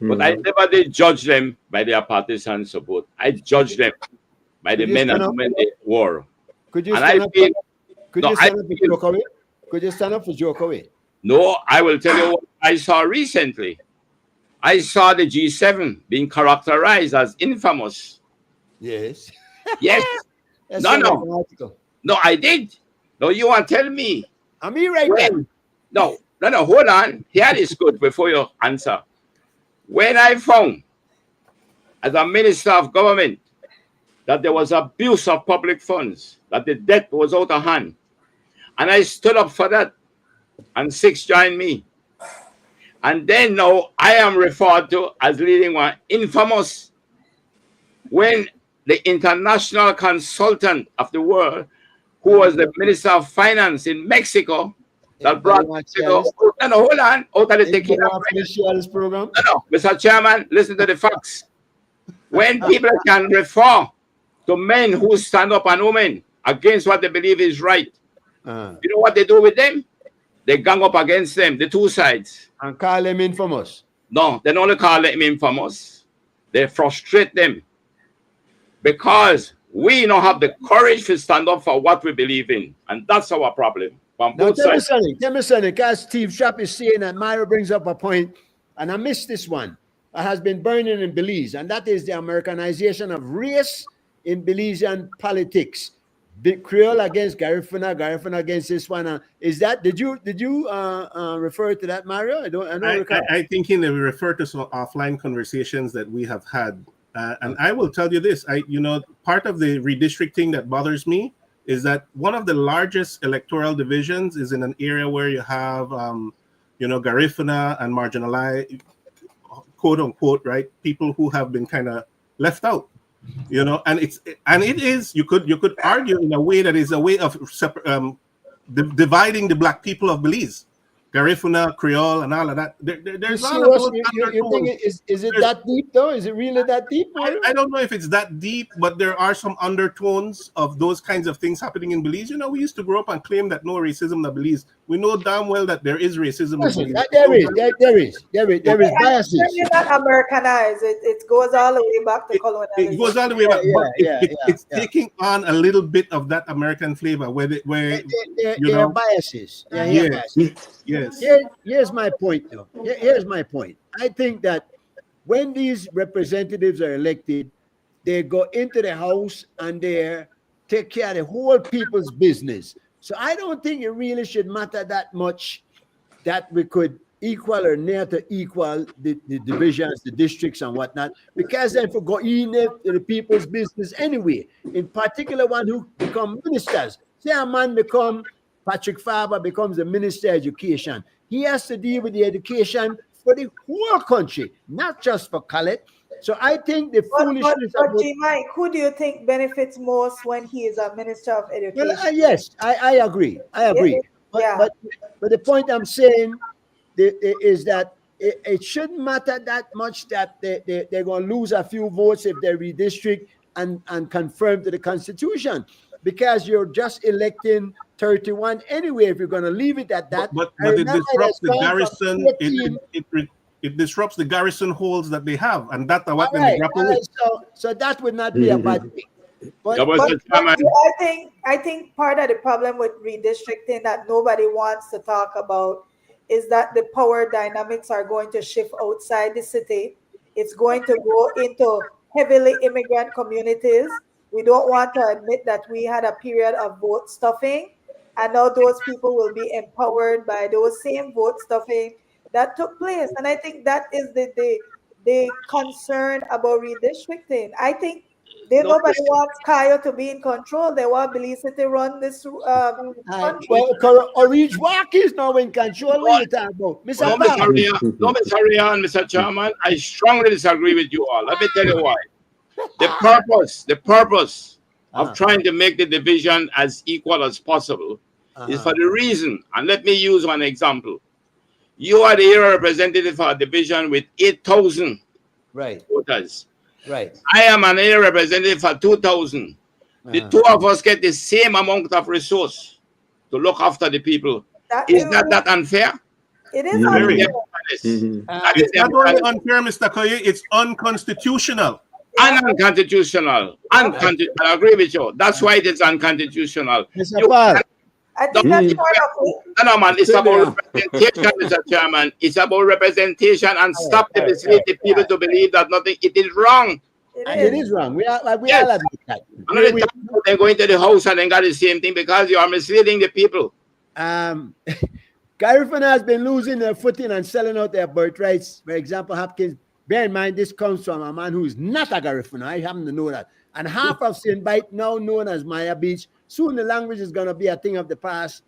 But I never did judge them by their partisan support. I judged them by the men and women they were. Could you stand up for Joe? Could you stand up for Joe Coway? No, I will tell you what I saw recently. I saw the G7 being characterized as infamous. Yes. Yes. No, I did. No, you want to tell me. I'm here right now. No, hold on. Here is good before you answer. When I found, as a minister of government, that there was abuse of public funds, that the debt was out of hand, and I stood up for that, and 6 joined me. And then now I am referred to as leading one infamous when the international consultant of the world, who was the Minister of Finance in Mexico, that brought Mexico, no, hold on, out of the tequila. Program. No, Mr. Chairman, listen to the facts. When people can refer to men who stand up and women against what they believe is right, you know what they do with them? They gang up against them, the two sides. And call them infamous. No, they don't only call them infamous. They frustrate them. Because we don't have the courage to stand up for what we believe in. And that's our problem. From Now, both sides. tell me something, because Steve Sharp is saying that Myra brings up a point, and I missed this one, that has been burning in Belize, and that is the Americanization of race in Belizean politics. Big Creole against Garifuna, Garifuna against this one. Is that, did you refer to that, Mario? I think we refer to some offline conversations that we have had. And I will tell you this, part of the redistricting that bothers me is that one of the largest electoral divisions is in an area where you have, Garifuna and marginalized, quote unquote, right? People who have been kind of left out, and it is, you could argue in a way that is a way of dividing the Black people of Belize. Garifuna, Creole, and all of that. There's all of those you think is it that deep though? Is it really that deep? I don't know if it's that deep, but there are some undertones of those kinds of things happening in Belize. We used to grow up and claim that no racism in Belize. We know damn well that there is racism. Listen, in Belize. There is biases. It's not Americanized. It goes all the way back to colonialism. It goes all the way back, it's taking on a little bit of that American flavor where there are biases. Yes. Here's my point, though. Here's my point. I think that when these representatives are elected, they go into the House and they take care of the whole people's business. So I don't think it really should matter that much that we could equal or near to equal the divisions, the districts and whatnot, because then for go in the people's business anyway, in particular one who become ministers. Say a man become Patrick Faber becomes the Minister of Education. He has to deal with the education for the whole country, not just for Khaled. So I think the foolishness. But G-Mike, who do you think benefits most when he is a Minister of Education? Well, yes, I agree. But the point I'm saying is that it shouldn't matter that much that they're going to lose a few votes if they redistrict and confirm to the Constitution, because you're just electing 31 anyway if you're going to leave it at that. But it disrupts the garrison. It disrupts the garrison holds that they have, and that's what they grapple with. So that would not be a bad thing. But I think part of the problem with redistricting that nobody wants to talk about is that the power dynamics are going to shift outside the city. It's going to go into heavily immigrant communities. We don't want to admit that we had a period of vote stuffing, and now those people will be empowered by those same vote stuffing that took place. And I think that is the concern about redistricting. I think nobody wants Kayo to be in control. They want Belize to run this country. Orange Walk is now in control. What you talking about? Mr. Rian, Mr. Chairman, I strongly disagree with you all. Let me tell you why. The purpose of trying to make the division as equal as possible is for the reason, and let me use one example. You are the area representative for a division with 8,000 voters. Right. I am an area representative for 2,000. The two of us get the same amount of resource to look after the people. Is that unfair? It is unfair. It's not only unfair, Mr. Koye, it's unconstitutional. And unconstitutional. I agree with you. That's why it is unconstitutional. I think that's part of it. No, man, it's about representation, Mr. Chairman. It's about representation and stop the misleading people to believe that nothing, it is wrong. It is wrong. We all admit that. They're going to the house and then got the same thing because you are misleading the people. Garifuna has been losing their footing and selling out their birthrights. For example, Hopkins, bear in mind, this comes from a man who is not a Garifuna. I happen to know that. And half of St. Bite, now known as Maya Beach, soon the language is going to be a thing of the past,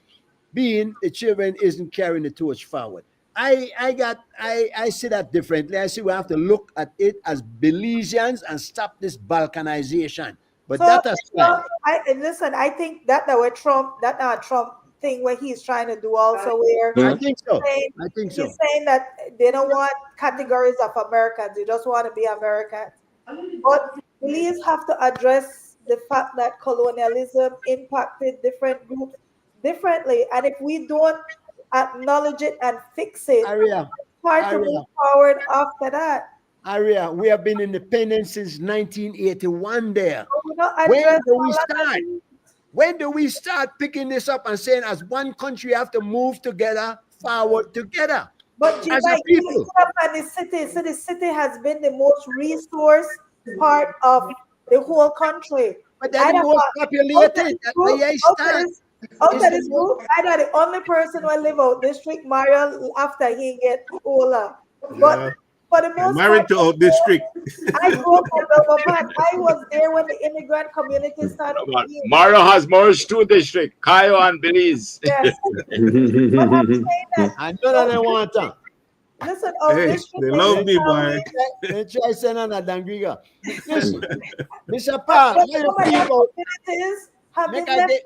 being the children isn't carrying the torch forward. I see that differently. I see we have to look at it as Belizeans and stop this balkanization. But So that aside, Trump, and listen, I think that what Trump, that Trump thing, what he's trying to do also, where I Huh? think so. saying, I think he's so. saying that they don't want categories of Americans; they just want to be Americans. But police have to address the fact that colonialism impacted different groups differently, and if we don't acknowledge it and fix it, Aria, it's hard to Aria, move forward after that. Aria, we have been independent since 1981 there. But we don't When address do a we lot of start? things. When do we start picking this up and saying, as one country, we have to move together, forward together, But as a Mike, people? and the city, so the city has been the most resource part of the whole country. But they're I the don't most out of populated. this That's where group, I start. out It's of the this most. group, I know the only person who live out district Mario after he get older. But Yeah. for the I'm most part, married to Out District. I grew up at Belmo Park. I was there when the immigrant community started Come on. being. Maro has merged two districts, Cayo and Belize. Yes. But I'm saying that, And none of them want to. listen, our Hey, district they is love me, boy. established. They try saying that Dangriga. Listen, Mr. But Paul, how some you of feel their about communities have make been I left get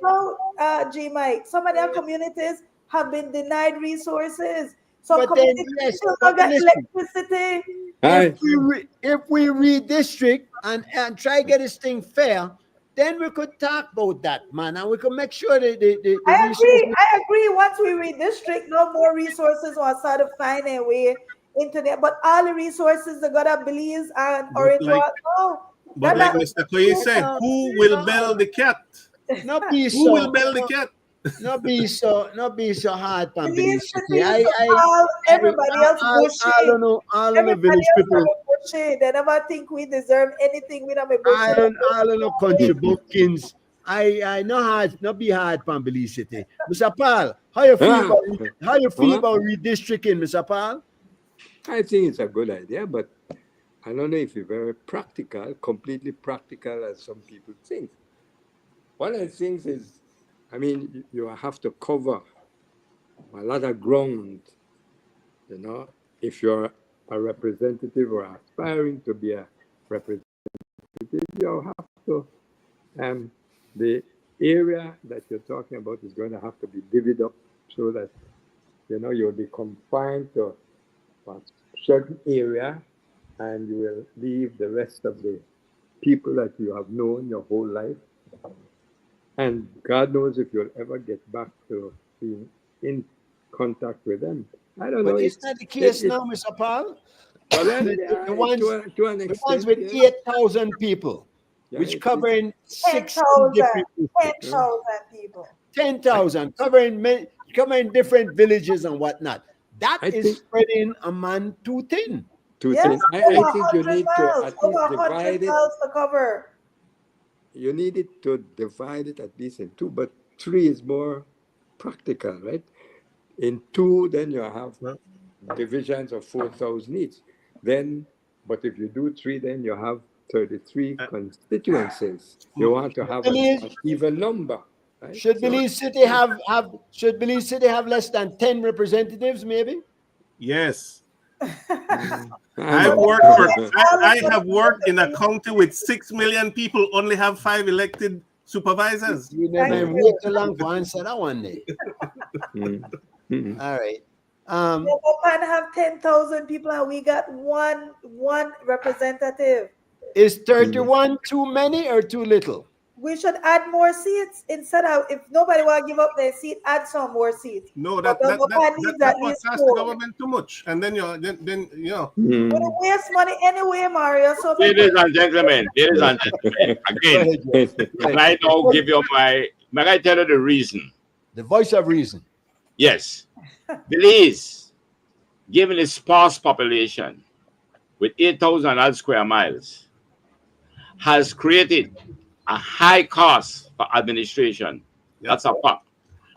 out, G Mike. Some of their communities have been denied resources. Some but then communities yes, still but not get listen, electricity. if Hi. we redistrict and try get this thing fair, then we could talk about that, man, and we could make sure that the I agree. resources. I agree. Once we redistrict, no more resources or start to find a way into there. But all the resources they got to Belize and But Orange like, Rock, no. but That like not Mr. Koye said, who will bell the cat? Not be Who will so bell the cat? not be so hard for Belize Belize City City. used to call everybody else I bushy. don't know all of the Everybody village else people. have a bushy. They never think we deserve anything. We don't be bushy. I don't know country bumpkins. I know hard, not be hard for Belize City. Mr. Paul, Ah, how you feel huh? about redistricting, Mr. Paul? I think it's a good idea, but I don't know if it's very practical, completely practical as some people think. One of the things is, I mean, you have to cover a lot of ground, you know, if you're a representative or aspiring to be a representative, you have to, the area that you're talking about is going to have to be divvied up so that, you know, you'll be confined to a certain area and you will leave the rest of the people that you have known your whole life. And God knows if you'll ever get back to being in contact with them. I don't know. But it's not the case now, Mr. Paul. Well, The ones to an the ones extent, with yes. 8,000 people, Yeah, which it's, covering 10,000, 16 different districts. 10,000 people. 10,000 covering different villages and whatnot. That I is think spreading a man too thin. two Yes, things. I over think you 100 need to miles, at least over 100 divide it. miles to cover. You need it to divide it at least in two, but three is more practical, right? In two, then you have Well, divisions of 4,000 each. Then, but if you do three, then you have 33 uh, constituencies. You want to have Belize, an even number, right? should So, Belize City should Belize City have less than 10 representatives, maybe? yes. I I've know. worked for All I the have worked in a political- county with 6 million people, only have 5 elected supervisors. You never Thank even you. wait too long for answer that one day. Mm. Mm. All right. We can have 10,000 people and we got one representative. Is 31 too many or too little? We should add more seats instead of, if nobody want to give up their seat, add some more seats. No, But Belmopan needs that at would least cost the 4. government too much. And then you know. We Mm. don't waste money anyway, Mario. So Ladies and gentlemen, again, Go ahead. can I now give you may I tell you the reason? The voice of reason. Yes. Belize, given its sparse population with 8,000 odd square miles, has created a high cost for administration. Yep. That's a fact.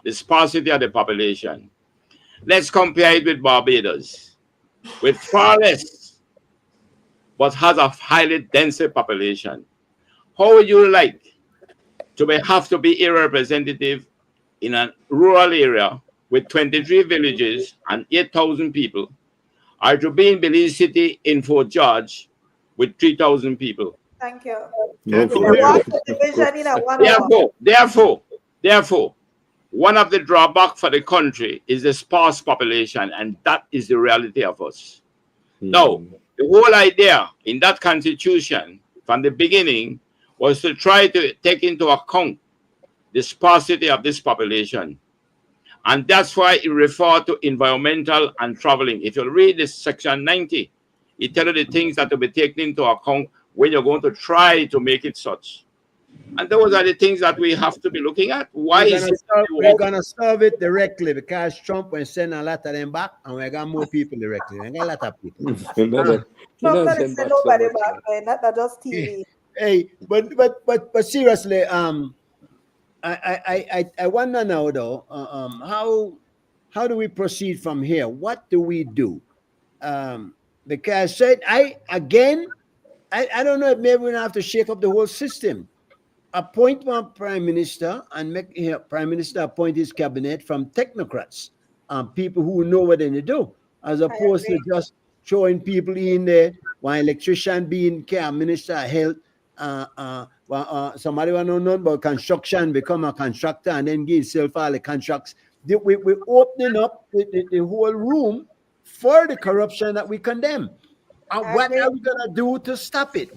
The sparsity of the population. Let's compare it with Barbados, with far less, but has a highly dense population. How would you like to have to be a representative in a rural area with 23 villages and 8,000 people are to be in Belize City in Fort George with 3,000 people. Thank you. No If And you problem. want the division in a 1 hour, Therefore, one of the drawbacks for the country is the sparse population, and that is the reality of us. Now, the whole idea in that constitution from the beginning was to try to take into account the sparsity of this population. And that's why it referred to environmental and traveling. If you read this section 90, it tells you the things that will be taken into account when you're going to try to make it such. And those are the things that we have to be looking at. Why is it we're gonna solve it directly because Trump will send a lot of them back, and we got more people directly. We got a lot of people. Trump not send nobody back, man. Not just TV. Hey, but seriously, I wonder now though, how do we proceed from here? What do we do? Because said I don't know if maybe we have to shake up the whole system. Appoint one prime minister and make prime minister appoint his cabinet from technocrats, people who know what they do, as opposed to just throwing people in there. One electrician being care minister of health, somebody want to know about construction, become a contractor and then give himself all the contracts. We're opening up the whole room for the corruption that we condemn. And what are we gonna do to stop it?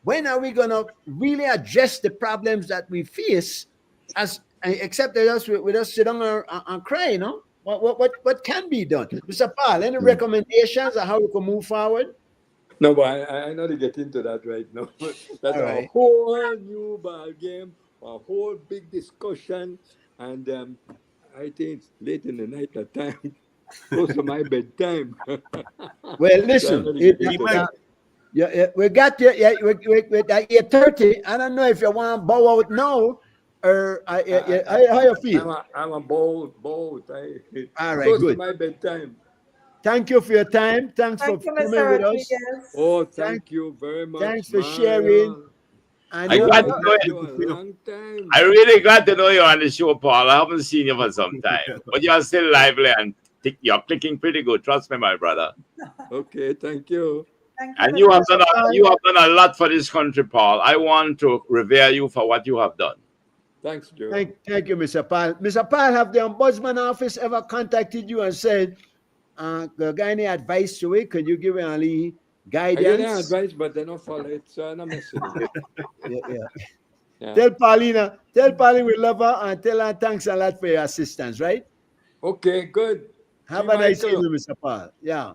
When are we gonna really address the problems that we face? Except that we just sit down and cry, you know? What can be done, Mr. Paul? Any recommendations on how we can move forward? No, but I not to get into that right now. That's a whole new ball game, a whole big discussion, and I think it's late in the night that time, close to my bedtime. Well, listen, we got you. Yeah, we're at 8:30. I don't know if you want to bow out now or how you feel. I'm a bold. All right, close good. to my bedtime. Thank you for your time. Thanks for you, coming Mr. with Rodriguez. us. Oh, thank you very much. Thanks for Mario. sharing. I got to know you a long time. I really glad to know you're on the show, Paul. I haven't seen you for some time, but you're still lively and you're clicking pretty good. Trust me, my brother. Okay, thank you. And you have done a lot for this country, Paul. I want to revere you for what you have done. Thanks, Joe. Thank you, Mr. Paul. Mr. Paul, have the ombudsman office ever contacted you and said, got any advice to it? Could you give any guidance? I get advice, but they don't follow it, so I'm not messing with it. Yeah. Tell Paulina we love her and tell her thanks a lot for your assistance, right? Okay, good. Have a nice evening, Mr. Paul. Yeah.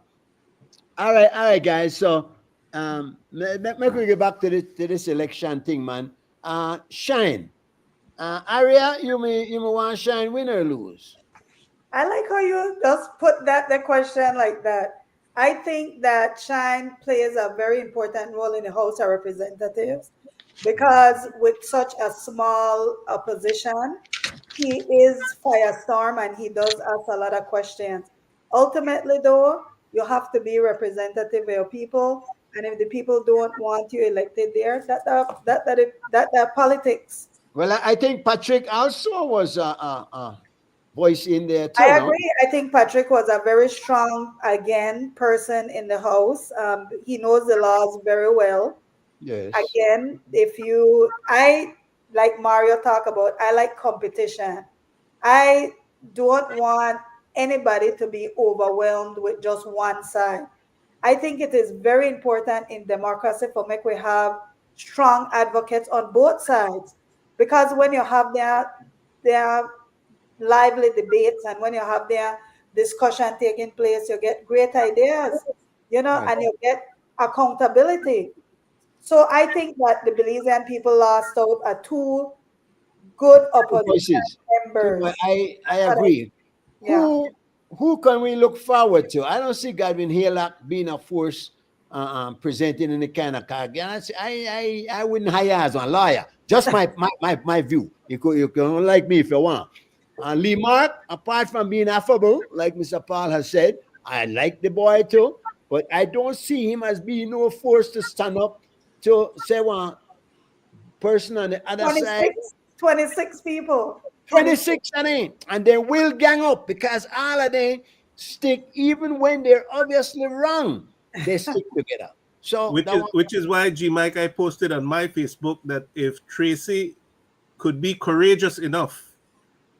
All right, guys. So, let me get back to this election thing, man. Shine. Aria, you may want to shine, win or lose? I like how you just put the question like that. I think that Shine plays a very important role in the House of Representatives because with such a small opposition, he is firestorm and he does ask a lot of questions. Ultimately, though, you have to be representative of your people, and if the people don't want you elected there, that politics. Well, I think Patrick also was a voice in there too. I agree. I think Patrick was a very strong, person in the House. He knows the laws very well. Yes. Again, I like Mario talk about, I like competition. I don't want anybody to be overwhelmed with just one side. I think it is very important in democracy for make we have strong advocates on both sides, because when you have their lively debates and when you have their discussion taking place, you get great ideas, and you get accountability. So I think that the Belizean people lost out are two good opposition members. I agree. Yeah. Who can we look forward to? I don't see Godwin Haylock being a force presenting any kind of card. I wouldn't hire as a lawyer. Just my view. You can like me if you want. Lee Mark, apart from being affable, like Mr. Paul has said, I like the boy too, but I don't see him as being no force to stand up to say one person on the other side. 26 people. 26 and they will gang up because all of them stick, even when they're obviously wrong, they stick together. So which is why G Mike, I posted on my Facebook that if Tracy could be courageous enough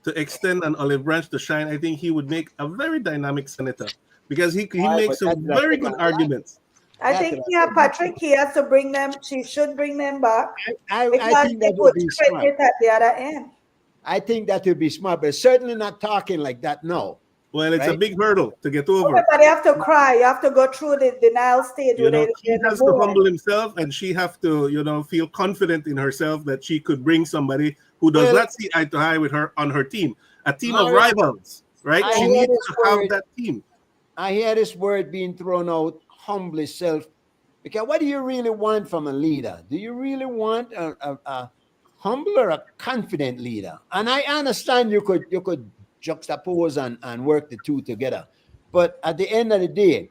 to extend an olive branch to Shine, I think he would make a very dynamic senator because he makes some very good arguments. I think, yeah, Patrick, he has to bring them. She should bring them back I because think they that would put be smart. credit at the other end. I think that would be smart, but certainly not talking like that. No. Well, it's a big hurdle to get over. But you have to cry. You have to go through the denial stage. You know, he has to humble himself, and she have to, you know, feel confident in herself that she could bring somebody who does not see eye to eye with her on her team. A team of rivals, right? She needs to have that team. I hear this word being thrown out, humbly self. Because what do you really want from a leader? Do you really want a humble or a confident leader? And I understand you could juxtapose and work the two together. But at the end of the day,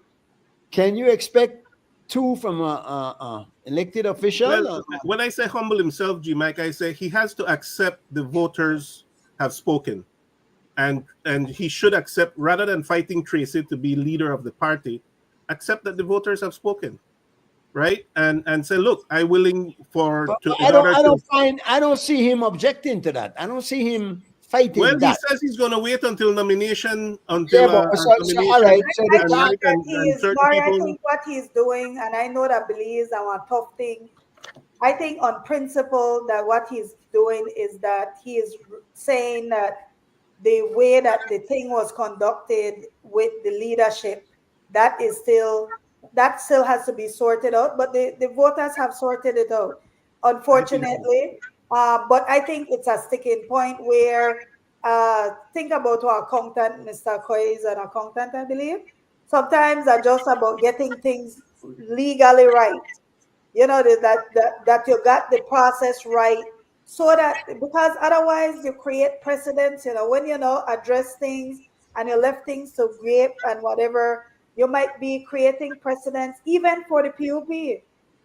can you expect two from a elected official? Well, when I say humble himself, G Mike, I say he has to accept the voters have spoken. And he should accept, rather than fighting Tracy to be leader of the party, accept that the voters have spoken. Right? And say, look, I'm willing I don't see him objecting to that. I don't see him fighting. Well, that. He says he's going to wait until nomination. All right. I think what he's doing, and I know that believes a tough thing. I think on principle that what he's doing is that he is saying that the way that the thing was conducted with the leadership, that still has to be sorted out, but the voters have sorted it out, unfortunately. But I think it's a sticking point where, think about our accountant, Mr. Coy is an accountant, I believe. Sometimes are just about getting things legally right. You know, that you got the process right, so that, because otherwise you create precedents, you know, when you know address things and you left things to grape and whatever, you might be creating precedents even for the PUP.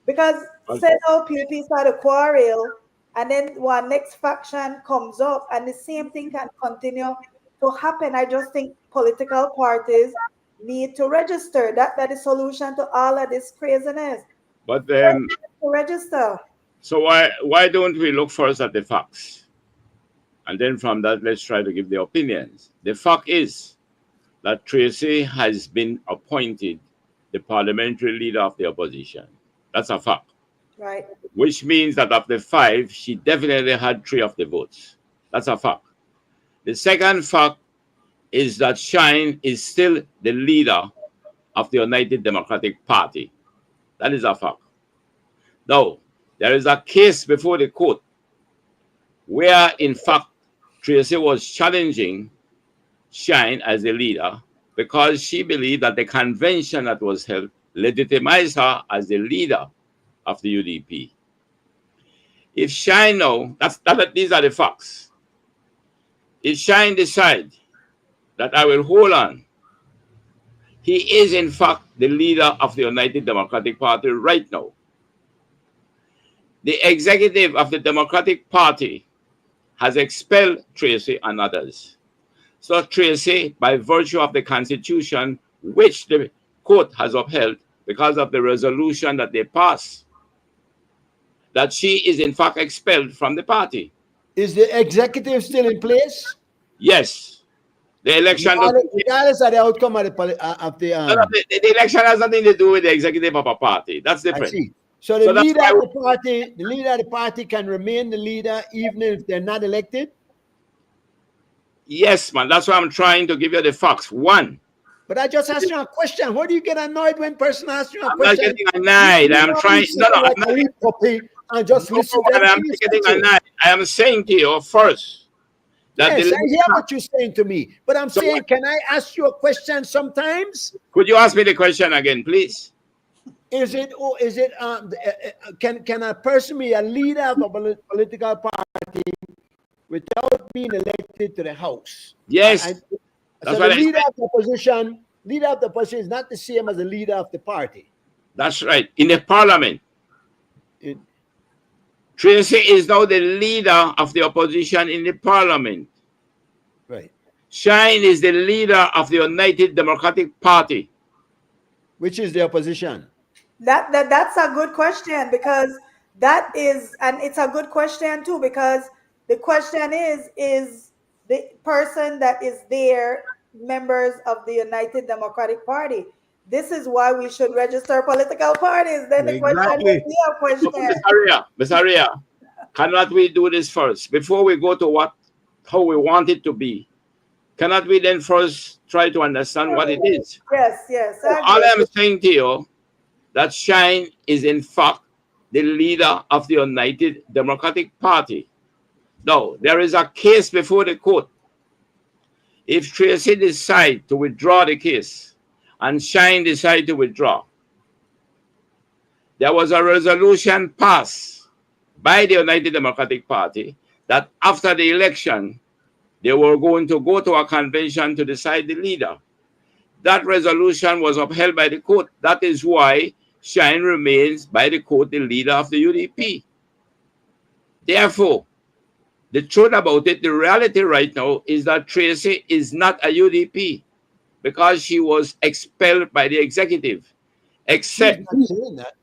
Because say now PUP start a quarrel and then one next faction comes up and the same thing can continue to happen. I just think political parties need to register. That is the solution to all of this craziness. But then register. So why don't we look first at the facts? And then from that, let's try to give the opinions. The fact is that Tracy has been appointed the parliamentary leader of the opposition. That's a fact. Right. Which means that of the 5, she definitely had 3 of the votes. That's a fact. The second fact is that Shine is still the leader of the United Democratic Party. That is a fact. Now, there is a case before the court where, in fact, Tracy was challenging Shine as a leader because she believed that the convention that was held legitimized her as the leader of the UDP. If Shine now, these are the facts. If Shine decides that I will hold on, he is in fact the leader of the United Democratic Party right now. The executive of the Democratic Party has expelled Tracy and others. So Tracy, by virtue of the Constitution, which the court has upheld because of the resolution that they passed, that she is in fact expelled from the party. Is the executive still in place? Yes. The election... Regardless of the outcome of the election has nothing to do with the executive of a party. That's different. I see. So the leader of the party can remain the leader even if they're not elected? Yes, man. That's why I'm trying to give you the facts. One. But I just asked you a question. Why do you get annoyed when person asks you a question? I'm not getting annoyed. I'm trying... No, I'm not... And just listen to I'm not getting annoyed. I am saying to you first that yes, I hear what you're saying to me. But I'm saying, can I ask you a question sometimes? Could you ask me the question again, please? Can a person be a leader of a political party without being elected to the House? Yes. So the leader of the opposition is not the same as the leader of the party. That's right. In the parliament. Tracy is now the leader of the opposition in the parliament. Right. Shine is the leader of the United Democratic Party. Which is the opposition? That's a good question, because that is, and it's a good question too, because the question is the person that is there members of the United Democratic Party? This is why we should register political parties. Then the question Exactly. will be a question. Miss Aria, cannot we do this first before we go to how we want it to be? Cannot we then first try to understand what it is? Yes, yes, I All agree. I'm saying to you, that Shine is in fact the leader of the United Democratic Party. Now, there is a case before the court. If Tracy decides to withdraw the case and Shine decide to withdraw, there was a resolution passed by the United Democratic Party that after the election, they were going to go to a convention to decide the leader. That resolution was upheld by the court. That is why Shine remains by the court the leader of the UDP. Therefore, the truth about it, the reality right now is that Tracy is not a UDP because she was expelled by the executive. Except She's not saying that.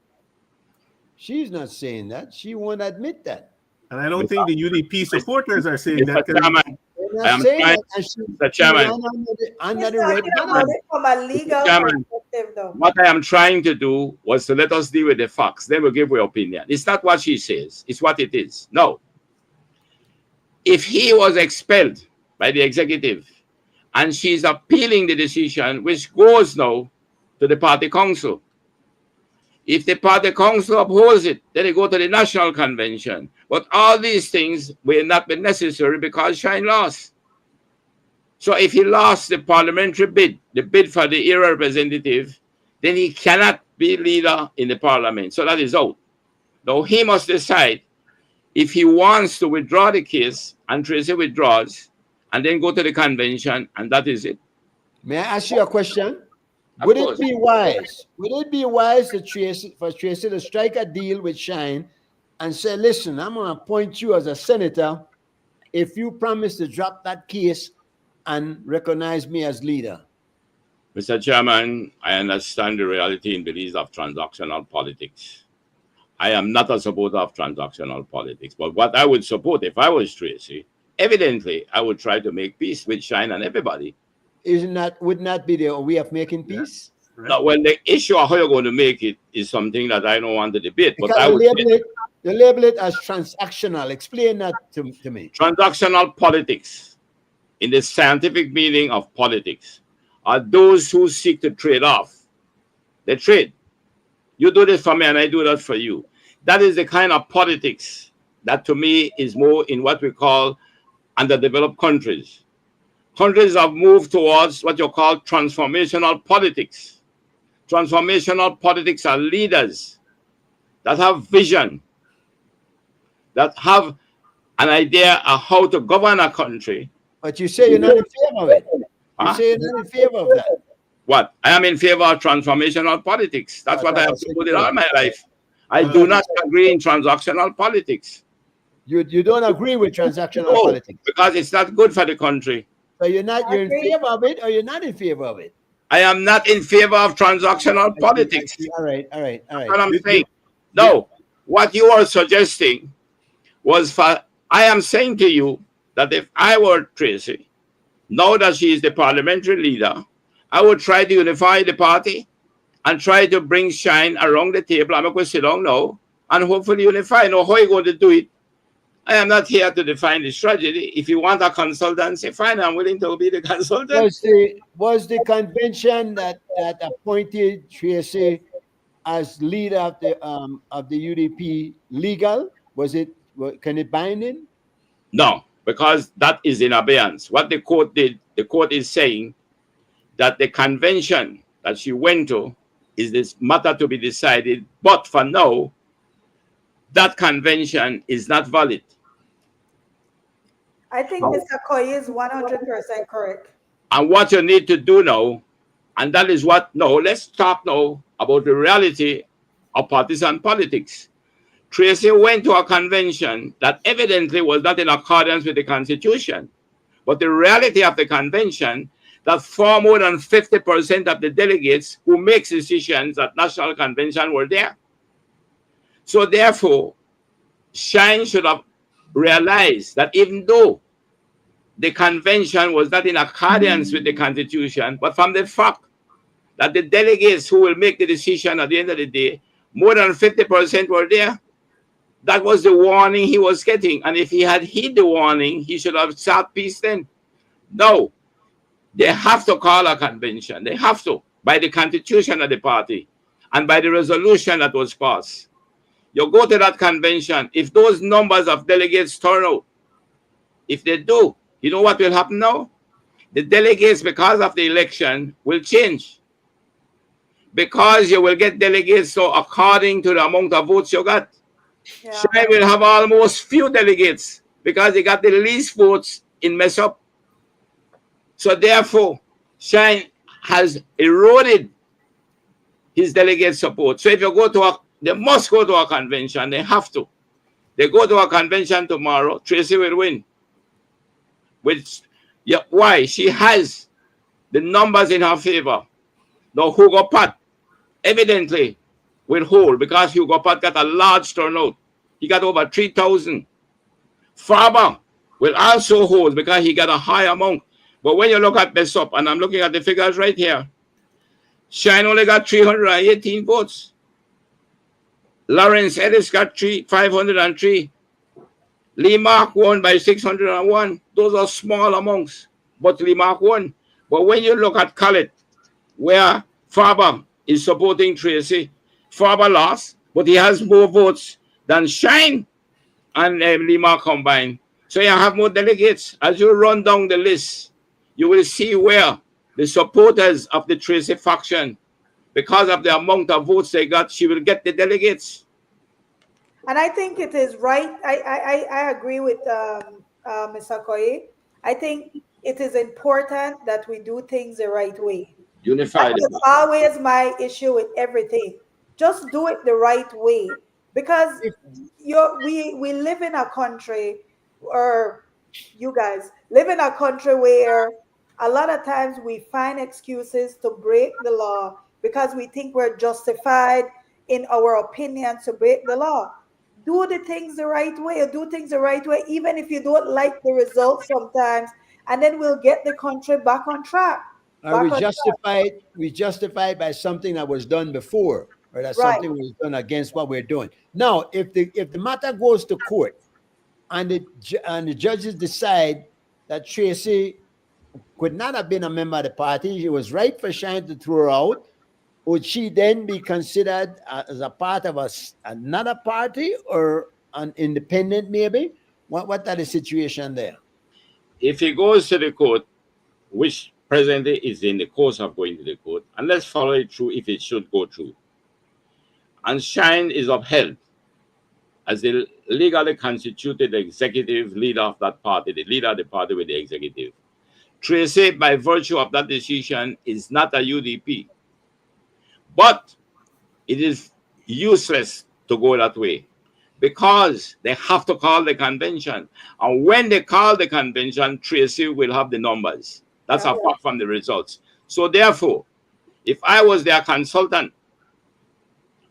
She's not saying that. She won't admit that. And I don't think the UDP supporters are saying Mr. that. 'cause Chairman, They're I not am saying trying, that. And she Mr. Chairman, ran under He's the red talking about banner. it from a legal Chairman, perspective, though. what I am trying to do was to let us deal with the facts. Then we'll give your opinion. It's not what she says. It's what it is. No. If he was expelled by the executive and she's appealing the decision, which goes now to the party council. If the party council upholds it, then they go to the national convention. But all these things will not be necessary because Shine lost. So if he lost the parliamentary bid, the bid for the era representative, then he cannot be leader in the parliament. So that is out. Now he must decide if he wants to withdraw the case, and Tracy withdraws, and then go to the convention, and that is it. May I ask you a question? Of Would course. it be wise? Would it be wise for Tracy to strike a deal with Shine and say, listen, I'm going to appoint you as a senator if you promise to drop that case and recognize me as leader? Mr. Chairman, I understand the reality and beliefs of transactional politics. I am not a supporter of transactional politics, but what I would support if I was Tracy, evidently, I would try to make peace with Shine and everybody. Wouldn't that be the way of making peace? Right. Now, well, the issue of how you're going to make it is something that I don't want to debate. Because But I would say you label it as transactional. Explain that to me. transactional politics, in the scientific meaning of politics, are those who seek to trade off. They trade. You do this for me and I do that for you. That is the kind of politics that to me is more in what we call underdeveloped countries. Countries have moved towards what you call transformational politics. Transformational politics are leaders that have vision, that have an idea of how to govern a country. But you say you're not in favor of it. You say you're not in favor of that. What? I am in favor of transformational politics. That's what I have supported all my life. I do not agree in transactional politics. You don't agree with transactional No, politics. because it's not good for the country. So you're in favor of it or you're not in favor of it? I am not in favor of transactional politics. All right. That's what I'm saying. No, what you are suggesting was I am saying to you that if I were Tracy, now that she is the parliamentary leader, I would try to unify the party and try to bring Shine around the table. I'm going to sit down now and hopefully unify. Now, how are you going to do it? I am not here to define the strategy. If you want a consultancy, fine, I'm willing to be the consultant. Was the convention that appointed Tracy as leader of the UDP legal? Can it bind him? No, because that is in abeyance. What the court did, the court is saying that the convention that she went to is this matter to be decided. But for now, that convention is not valid. I think Mr. Koyi is 100% correct. And what you need to do now, and that is what, no, let's talk now about the reality of partisan politics. Tracy went to a convention that evidently was not in accordance with the Constitution. But the reality of the convention, that far more than 50% of the delegates who make decisions at national convention were there. So therefore, Shine should have realized that even though the convention was not in accordance with the constitution, but from the fact that the delegates who will make the decision at the end of the day, more than 50% were there, that was the warning he was getting. And if he had heed the warning, he should have sought peace then. No, they have to call a convention. They have to, by the constitution of the party and by the resolution that was passed. You go to that convention, if those numbers of delegates turn out, if they do, you know what will happen now? The delegates, because of the election, will change. Because you will get delegates so according to the amount of votes you got. Yeah. Shine will have almost few delegates because he got the least votes in mess up. So therefore, Shine has eroded his delegate support. So if you go to a, they must go to a convention. They have to. They go to a convention tomorrow. Tracy will win. Which, yeah, why? She has the numbers in her favor. Now Hugo Pat evidently will hold because Hugo Pat got a large turnout. He got over 3,000. Farber will also hold because he got a high amount. But when you look at this up, and I'm looking at the figures right here, Shine only got 318 votes. Lawrence Ellis got 503. Lee Mark won by 601. Those are small amounts, but Lee Mark won. But when you look at Khaled, where Farber is supporting Tracy, Farber lost, but he has more votes than Shine and Lee Mark combined. So you have more delegates. As you run down the list, you will see where the supporters of the Tracy faction, because of the amount of votes they got, she will get the delegates. And I think it is right. I agree with Mr. Koye. I think it is important that we do things the right way. Unified. That is always my issue with everything. Just do it the right way. Because we live in a country, or you guys live in a country where a lot of times we find excuses to break the law because we think we're justified in our opinions to break the law. Do the things the right way, or do things the right way, even if you don't like the results sometimes, and then we'll get the country back on track. Are we justified by something that was done before, or that something was done against what we're doing? Now, if the matter goes to court and the judges decide that Tracy could not have been a member of the party, she was right for Shine to throw her out, would she then be considered as a part of another party or an independent maybe? What are the situation there? If he goes to the court, which presently is in the course of going to the court, and let's follow it through if it should go through, and Shine is upheld as the legally constituted executive leader of that party, the leader of the party with the executive, Tracy, by virtue of that decision, is not a UDP. But it is useless to go that way because they have to call the convention. And when they call the convention, Tracy will have the numbers. That's apart from the results. So therefore, if I was their consultant,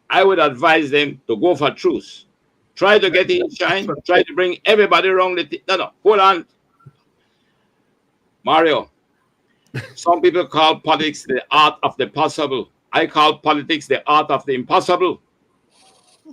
I would advise them to go for truce. Try to get in Shine. Try to bring everybody around the no, hold on. Mario, some people call politics the art of the possible. I call politics the art of the impossible.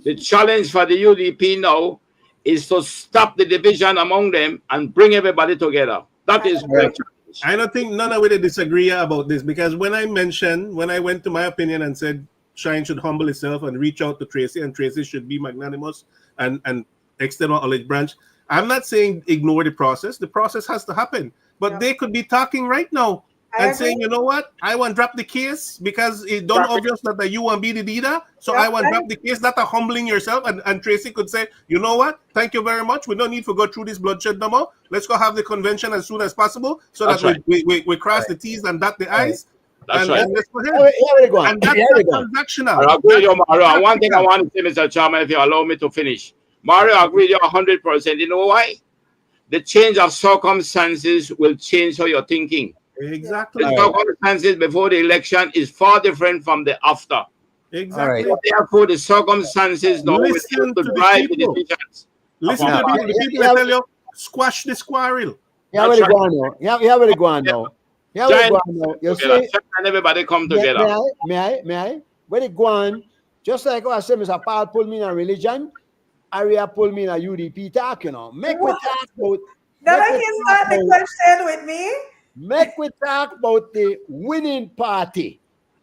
The challenge for the UDP now is to stop the division among them and bring everybody together. That is right. I don't think none of it disagree about this, because when I went to my opinion and said Shine should humble itself and reach out to Tracy, and Tracy should be magnanimous and extend an olive branch, I'm not saying ignore the process. The process has to happen. But they could be talking right now and saying, you know what, I want to drop the case because it's done obvious that you want to be the leader. So I want to drop the case. That's a humbling yourself. And Tracy could say, you know what, thank you very much. We don't need to go through this bloodshed no more. Let's go have the convention as soon as possible so that we cross the T's and dot the I's. That's right. And let's go ahead. And that's transactional. I agree with you, Mario. One thing I want to say, Mr. Chairman, if you allow me to finish. Mario, I agree with you 100%. You know why? the change of circumstances will change how you're thinking. Exactly. The circumstances before the election is far different from the after. Exactly. So therefore, the circumstances now will Listen help to to the drive the people. decisions. Listen to the people. The people that tell you, squash this quarrel. Yeah, where they go on now? Yeah, where they go on now? Yeah, where they go on now? You see, and everybody come together. May I? Where they go on? Just like I said, Mr. Paul pulled me in a religion, Aria pulled me in a UDP talk, you know. Make we talk about. Never he's not the question with me. Make we talk about the winning party.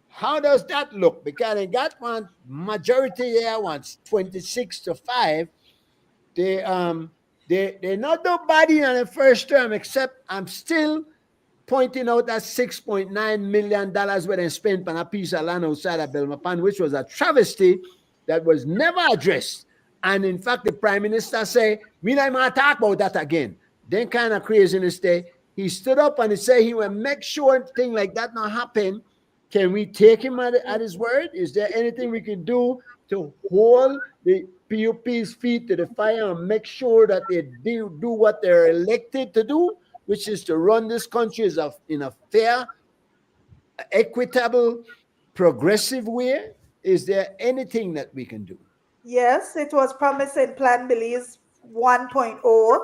How does that look? Because they got one majority here wants 26-5. They're not nobody in the first term, except I'm still pointing out that $6.9 million were they spent on a piece of land outside of Belmopan, which was a travesty that was never addressed. And in fact, the Prime Minister say, we not even talk about that again. Then kind of craziness there. He stood up and he said he will make sure thing like that not happen. Can we take him at his word? Is there anything we can do to hold the PUP's feet to the fire and make sure that they do what they're elected to do, which is to run this country in a fair, equitable, progressive way? Is there anything that we can do? Yes, it was promised in Plan Belize 1.0.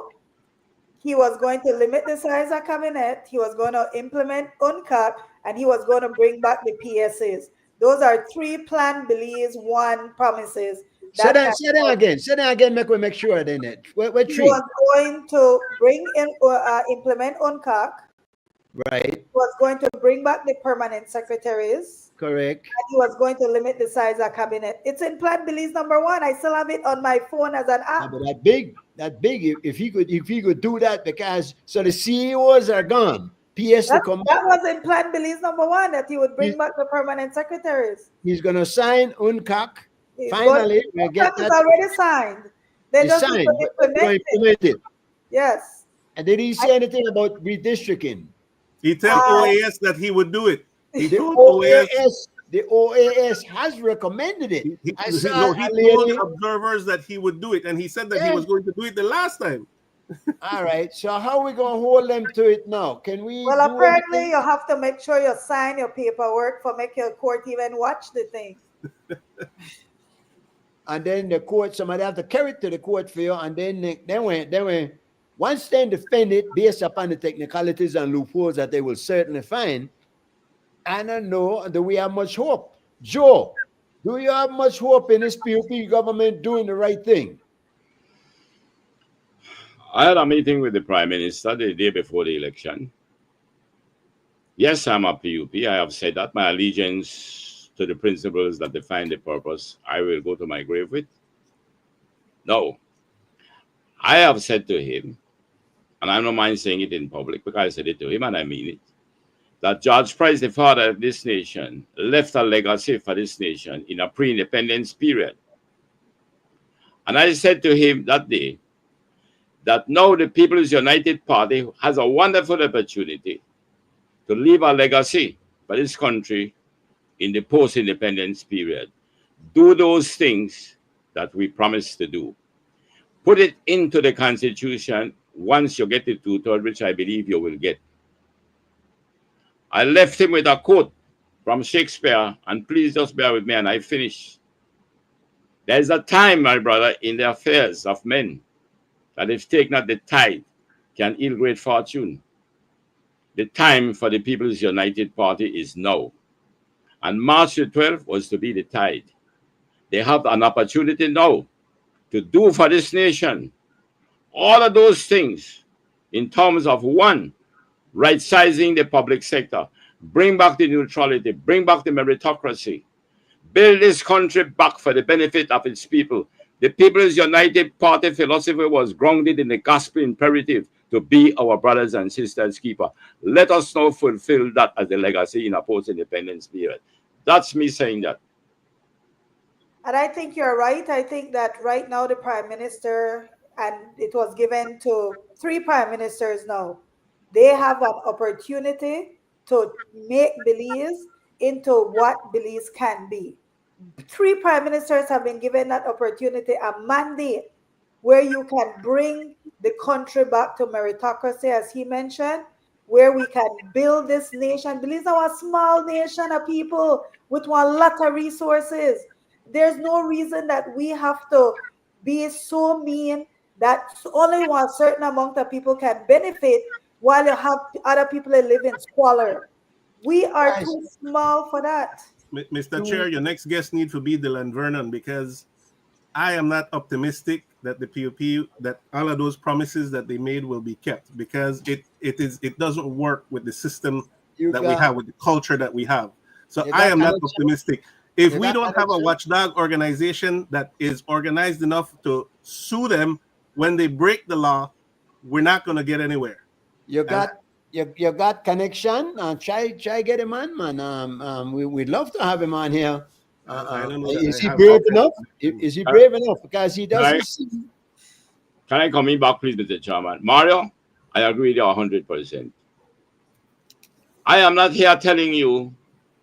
He was going to limit the size of cabinet. He was going to implement UNCAC, and he was going to bring back the PSAs. Those are 3 Plan Belize 1 promises. Say that again. Make sure then it. We're 3. He was going to bring in implement UNCAC. Right. He was going to bring back the permanent secretaries. Correct. And he was going to limit the size of cabinet. It's in Plan Belize number 1. I still have it on my phone as an app. Yeah, but that big. If he could do that, because so the CEOs are gone. That was in Plan Belize number 1, that he would bring back the permanent secretaries. He's going to sign UNCAC. Finally, we get that. Already signed. They just signed, implement it. Yes. And did he say anything about redistricting? He told OAS that he would do it. The OAS has recommended it. He told observers that he would do it, and he said that he was going to do it the last time. All right. So how are we going to hold them to it now? Can we? Well, apparently you have to make sure you sign your paperwork for make your court even watch the thing. And then the court, somebody have to carry it to the court for you, and then once they defend it based upon the technicalities and loopholes that they will certainly find, I don't know, do we have much hope? Joe, do you have much hope in this PUP government doing the right thing? I had a meeting with the Prime Minister the day before the election. Yes, I'm a PUP. I have said that my allegiance to the principles that define the purpose I will go to my grave with. No. I have said to him, and I don't mind saying it in public because I said it to him and I mean it, that George Price, the father of this nation, left a legacy for this nation in a pre-independence period. And I said to him that day that now the People's United Party has a wonderful opportunity to leave a legacy for this country in the post-independence period. Do those things that we promised to do. Put it into the Constitution once you get the 2/3, which I believe you will get. I left him with a quote from Shakespeare, and please just bear with me and I finish. There's a time, my brother, in the affairs of men that if take not the tide, can ill great fortune. The time for the People's United Party is now. And March the 12th was to be the tide. They have an opportunity now to do for this nation all of those things in terms of, 1, right-sizing the public sector, bring back the neutrality, bring back the meritocracy, build this country back for the benefit of its people. The People's United Party philosophy was grounded in the gospel imperative to be our brothers and sisters' keeper. Let us now fulfill that as a legacy in a post-independence period. That's me saying that. And I think you're right. I think that right now the Prime Minister, and it was given to 3 Prime Ministers now, they have an opportunity to make Belize into what Belize can be. 3 Prime Ministers have been given that opportunity, a mandate where you can bring the country back to meritocracy, as he mentioned, where we can build this nation. Believe our small nation of people with one lot of resources. There's no reason that we have to be so mean that only one certain amount of people can benefit while you have other people that live in squalor. We are Guys, too small for that. Mr. Chair, your next guest need to be Dylan Vernon, because I am not optimistic that the POP, that all of those promises that they made will be kept, because it doesn't work with the system you that we got, have, with the culture that we have. So you I got am not connection? optimistic. If You we got don't have a connection? watchdog organization that is organized enough to sue them when they break the law, we're not going to get anywhere. You And got you got connection. Try get him on, man. We'd love to have him on here. I don't know that Is I he have. brave enough? Is he brave enough? Because he Can I, doesn't see. can I come in back, please, Mr. Chairman? Mario, I agree with you 100%. I am not here telling you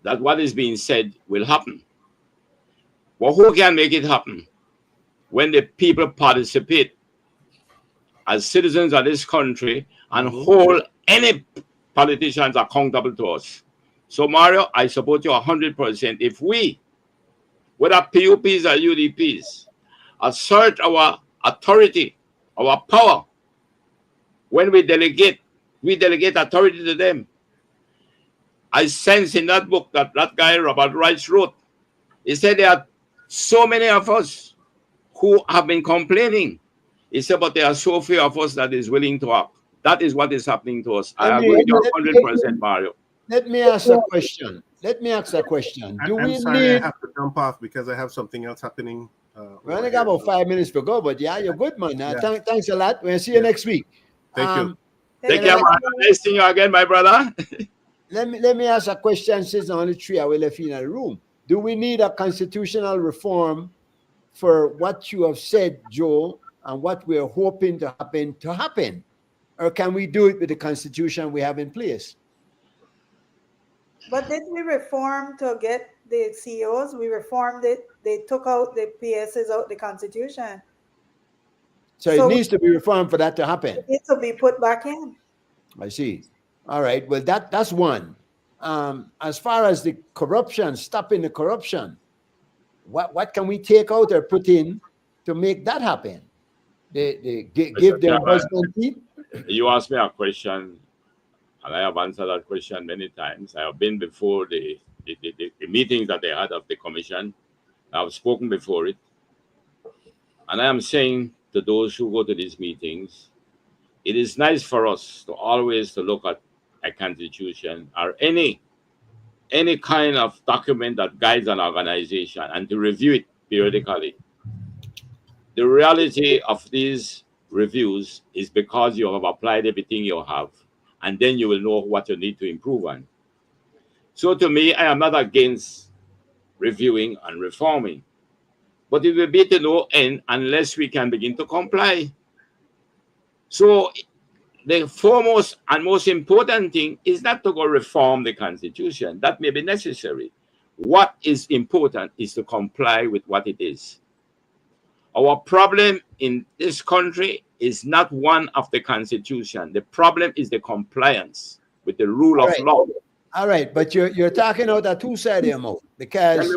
that what is being said will happen. But who can make it happen? When the people participate as citizens of this country and hold any politicians accountable to us. So, Mario, I support you 100%. If we, whether PUPs or UDPs, assert our authority, our power, when we delegate authority to them. I sense in that book that guy, Robert Rice, wrote. He said there are so many of us who have been complaining. He said, but there are so few of us that is willing to act. That is what is happening to us. I agree with you 100%, Mario. Let me ask a question. Do I'm we sorry, I need? have to jump off because I have something else happening. We only got about 5 minutes to go, but yeah, you're good, man. Yeah. Thanks a lot. We'll see you next week. Thank you. Take care, man. Nice seeing you again, my brother. Let me ask a question since only three I will left in the room. Do we need a constitutional reform for what you have said, Joe, and what we're hoping to happen? Or can we do it with the constitution we have in place? But didn't we reform to get the CEOs? We reformed it. They took out the PSs out the constitution. So it needs to be reformed for that to happen. It needs to be put back in. I see. All right. Well, that's one. As far as the corruption, stopping the corruption, what can we take out or put in to make that happen? They give their husband teeth. You asked me a question, and I have answered that question many times. I have been before the meetings that they had of the commission. I have spoken before it. And I am saying to those who go to these meetings, it is nice for us to always to look at a constitution or any kind of document that guides an organization and to review it periodically. The reality of these reviews is because you have applied everything you have, and then you will know what you need to improve on. So to me, I am not against reviewing and reforming, but it will be to no end unless we can begin to comply. So the foremost and most important thing is not to go reform the Constitution. That may be necessary. What is important is to comply with what it is. Our problem in this country is not one of the Constitution. The problem is the compliance with the rule of law. All right, but you're talking out a two-sided mode, because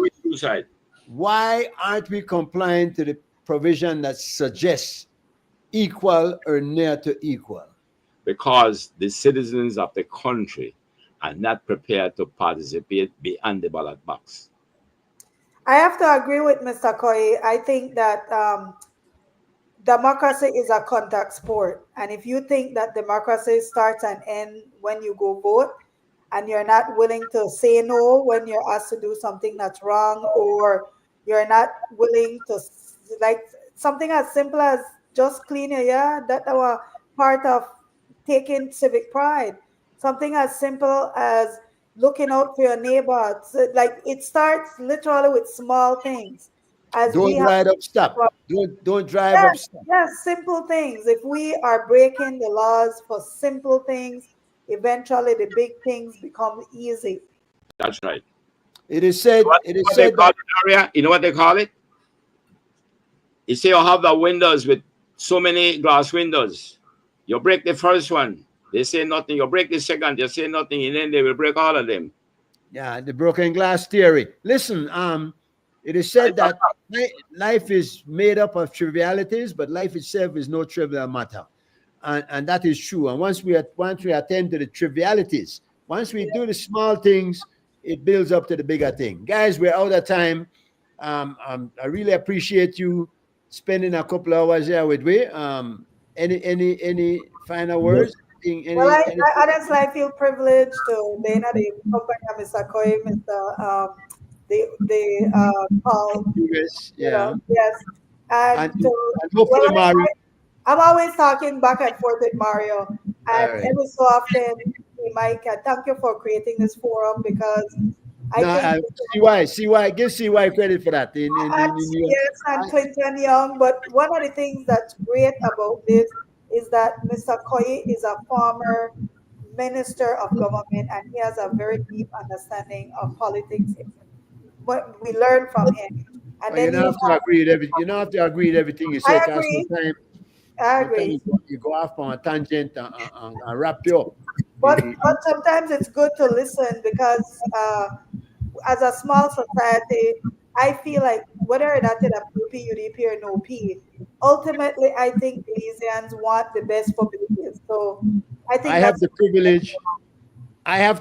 why aren't we complying to the provision that suggests equal or near to equal? Because the citizens of the country are not prepared to participate beyond the ballot box. I have to agree with Mr. Koi. I think that democracy is a contact sport. And if you think that democracy starts and ends when you go vote, and you're not willing to say no when you're asked to do something that's wrong, or you're not willing to, like, something as simple as just clean your yard, that's our part of taking civic pride. Something as simple as looking out for your neighbor. So, like, it starts literally with small things. As don't drive up, stop. Don't drive up, stop. Yes, simple things. If we are breaking the laws for simple things, eventually the big things become easy. That's right. It is said. You know what they call it? You say you have the windows with so many glass windows. You break the first one, they say nothing. You break the second, they say nothing, and then they will break all of them. Yeah, the broken glass theory. Listen, it is said that life is made up of trivialities, but life itself is no trivial matter, and that is true. And once we attend to the trivialities, once we do the small things, it builds up to the bigger thing. Guys, we're out of time. I really appreciate you spending a couple of hours here with me. Any final words? Well, I honestly I feel privileged to be in the company of Mr. Koi, Mr. Paul. Yes, yeah. Yes. And hopefully, Mario. I'm always talking back and forth with Mario. And right. every so often, Mike, thank you for creating this forum because I think CY, give CY credit for that. Yes, and Clinton Young. But one of the things that's great about this is that Mr. Koyi is a former minister of government and he has a very deep understanding of politics. But we learn from him. And then you don't have to agree with everything. You don't have to agree with everything you say. I agree. I agree. You go off on a tangent and wrap you up. But sometimes it's good to listen because as a small society, I feel like whether or not it's a PP, UDP, or no P, ultimately I think Belizeans want the best for Belize. So I think I have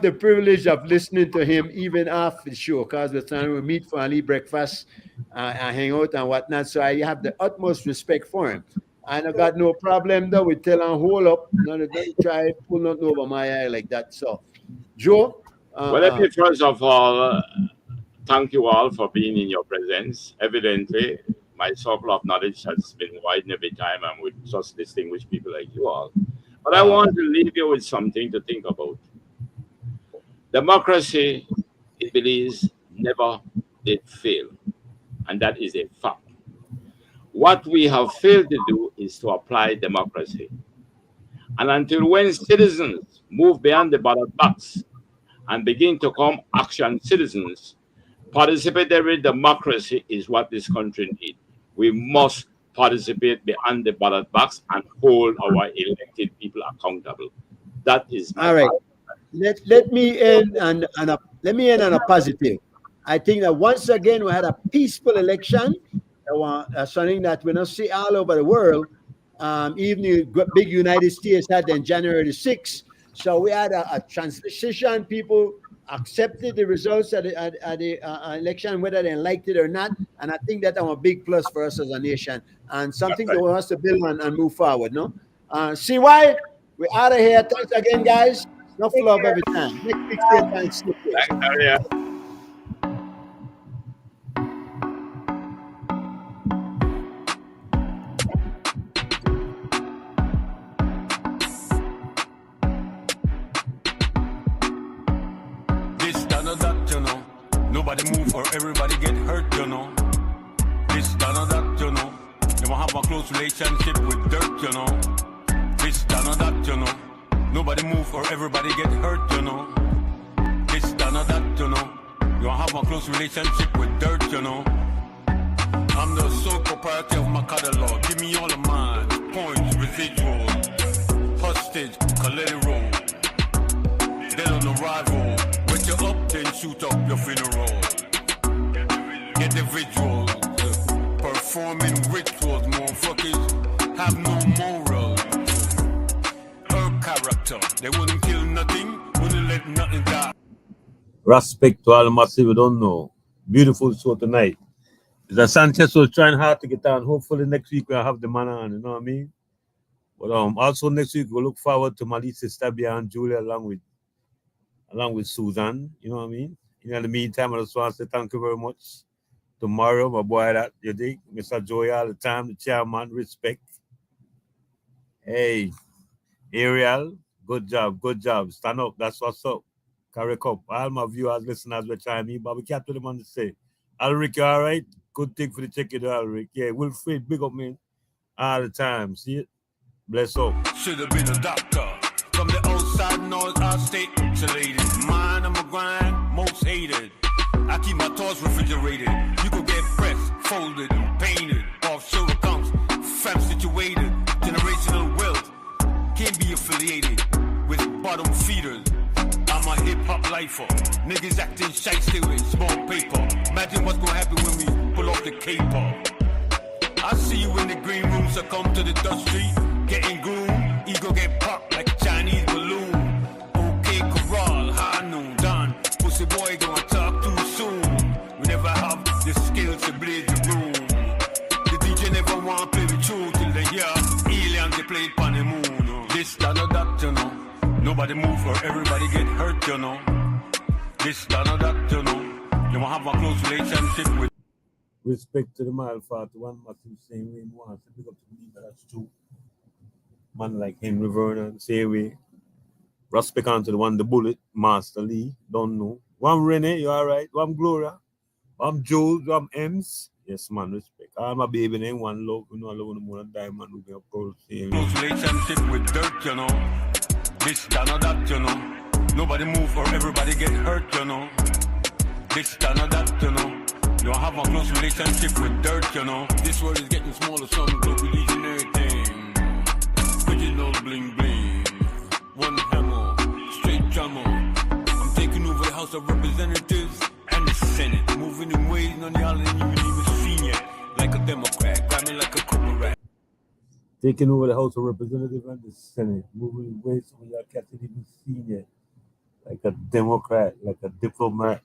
the privilege of listening to him even after the show because we're trying to meet for early breakfast and hang out and whatnot. So I have the utmost respect for him. And I got no problem though with telling hold up, not try pull nothing over my eye like that. So, Joe. Let me first of all thank you all for being in your presence. Evidently, my circle of knowledge has been widened every time I'm with such distinguished people like you all. But I want to leave you with something to think about. Democracy in Belize never did fail, and that is a fact. What we have failed to do is to apply democracy. And until when citizens move beyond the ballot box and begin to become action citizens, participatory democracy is what this country needs. We must participate beyond the ballot box and hold our elected people accountable. That is my all right. Let me end on a positive. I think that once again we had a peaceful election. Something that we don't see all over the world. Even the big United States had on January the 6th. So we had a transition. People accepted the results of the election, whether they liked it or not. And I think that's a big plus for us as a nation and something that we have to build on and move forward. No, CY, we're out of here. Thanks again, guys. No love every time. Next week, same time. Thanks, Maria. Nobody move or everybody get hurt, you know. This, that, or that, you know. They won't have a close relationship with dirt, you know. This, that, or that, you know. Nobody move or everybody get hurt, you know. This, that, or that, you know. You won't have a close relationship with dirt, you know. I'm the sole proprietor of my catalog. Give me all of mine. Points, residual, hostage, collateral. Dead on arrival. Wake you up, then shoot up your funeral. Get the visuals, performing rituals, motherfuckers have no morals. Her character, they wouldn't kill nothing, wouldn't let nothing die. Respect to all the massive, we don't know. Beautiful show tonight. The Sanchez was trying hard to get on. Hopefully next week we'll have the man on, you know what I mean? But also next week we'll look forward to Malisa Stabia and Julia along with Susan, you know what I mean? In the meantime, I just want to say thank you very much to Mario, my boy that you dig, Mr. Joey all the time, the chairman, respect. Hey, Ariel, good job. Stand up, that's what's up. Carry up. All my viewers, listeners were trying me, but we can't tell them on to say. Alric, you all right? Good thing for the ticket, Alric. Yeah, Wilfred, big up, man. All the time. See it? Bless up. Should have been a doctor. From the outside, north, I stay insulated. Mine, I'm a grind, most hated. I keep my thoughts refrigerated. You could get pressed, folded, and painted. Offshore accounts, fam situated. Generational wealth can't be affiliated with bottom feeders. I'm a hip hop lifer. Niggas acting shy, stay with small paper. Imagine what's gonna happen when we pull off the caper. I see you in the green room, succumb to the dust street, getting gloom. Ego get popped like a Chinese balloon. Okay, corral, high noon, done. Pussy boy gonna talk too soon. We never have the skills to bleed the room. The DJ never wanna play the tune till they hear aliens they play it on the moon. This, that, or that, you know. Nobody move or everybody get hurt, you know. This, that, or that, you know. You wanna have a close relationship with. Respect to the mile 41, Matthew, same way, wants to pick up to believe that's true. Man like Henry Vernon, same way. Respect on to the one, the bullet, Master Lee, don't know. One Rene, you alright? One Gloria, one Jules, one Ems. Yes, man, respect. All my baby name, one love, you know, I love the more diamond, we be close relationship with dirt, you know. This, that, or that, you know. Nobody move or everybody get hurt, you know. This, that, or that, you know. You don't have a close relationship with dirt, you know. This world is getting smaller, some global and everything. Original bling bling. One hammer, straight drummer. I'm taking over the House of Representatives and the Senate. Moving in ways none of y'all ain't even seen yet. Like a Democrat, grabbing like a couple rat. Taking over the House of Representatives and the Senate. Moving in ways some of y'all can't even seen yet. Like a Democrat, like a diplomat.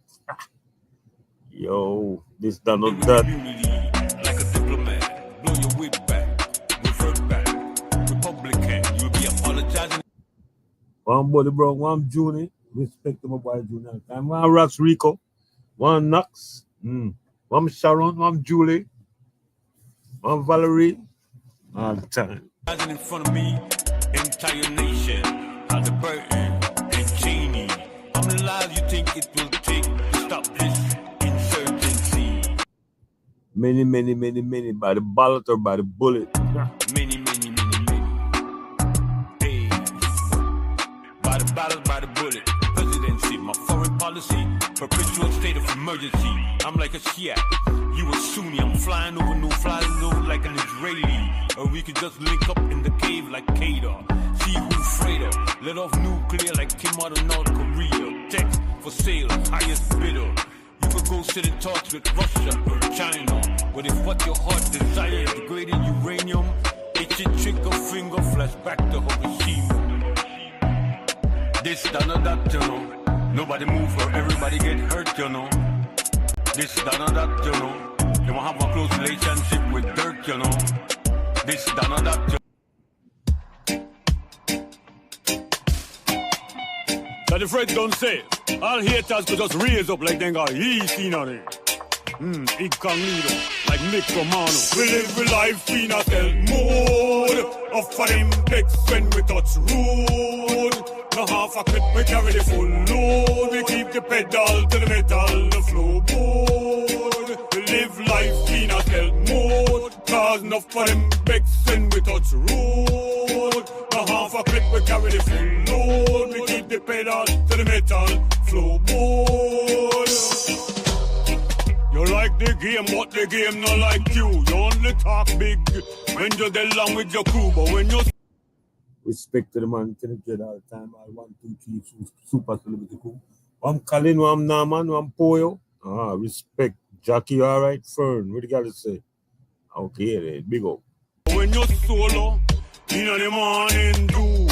Yo, this done not that. Like a diplomat, blow your whip back, revert back. Republican, you'll be apologizing. One Buddy Brown, one Junior, respect to my boy Junior. And one Rox Rico, one Knox, one Sharon, one Julie, one Valerie, all the time. In front of me, entire nation, Halliburton and Cheney. How many lives you think it will take to stop this? Many, by the ballot or by the bullet. Many. Hey. By the ballot, by the bullet. Presidency, my foreign policy, perpetual state of emergency. I'm like a Shia, you a Sunni. I'm flying over, no flying over like an Israeli. Or we could just link up in the cave like Kader. See who's freighter. Let off nuclear like Kim out of North Korea. Text for sale, highest bidder. You could go sit in talks with Russia or China. But if what your heart desires is degraded uranium, it's your trigger finger flash back to Hiroshima. This, that, or that, you know. Nobody move or everybody get hurt, you know. This, that, or that, you know. You wanna have a close relationship with dirt, you know. This, that, or that, you know. That the Fred don't say. All haters could just raise up like they got easy on it. Incognito, like Nick Romano. We live with life in a stealth mode. Off for them decks when we touch road. No half a clip, we carry the full load. We keep the pedal to the metal, the flow board. We live life in a stealth mode. Cause enough for them decks when we touch road. No half a clip, we carry the full load. We keep the pedal to the metal, flow board. You like the game, but the game not like you. You only talk big when you're along with your crew, but when you're... Respect to the man, to the dread all the time. I 1, 2, 3, super celebrity crew. I'm Colin, I'm Norman, I'm Poyo. Respect. Jackie, all right? Fern, what you got to say? Okay, then, big up. When you're solo, in the morning, do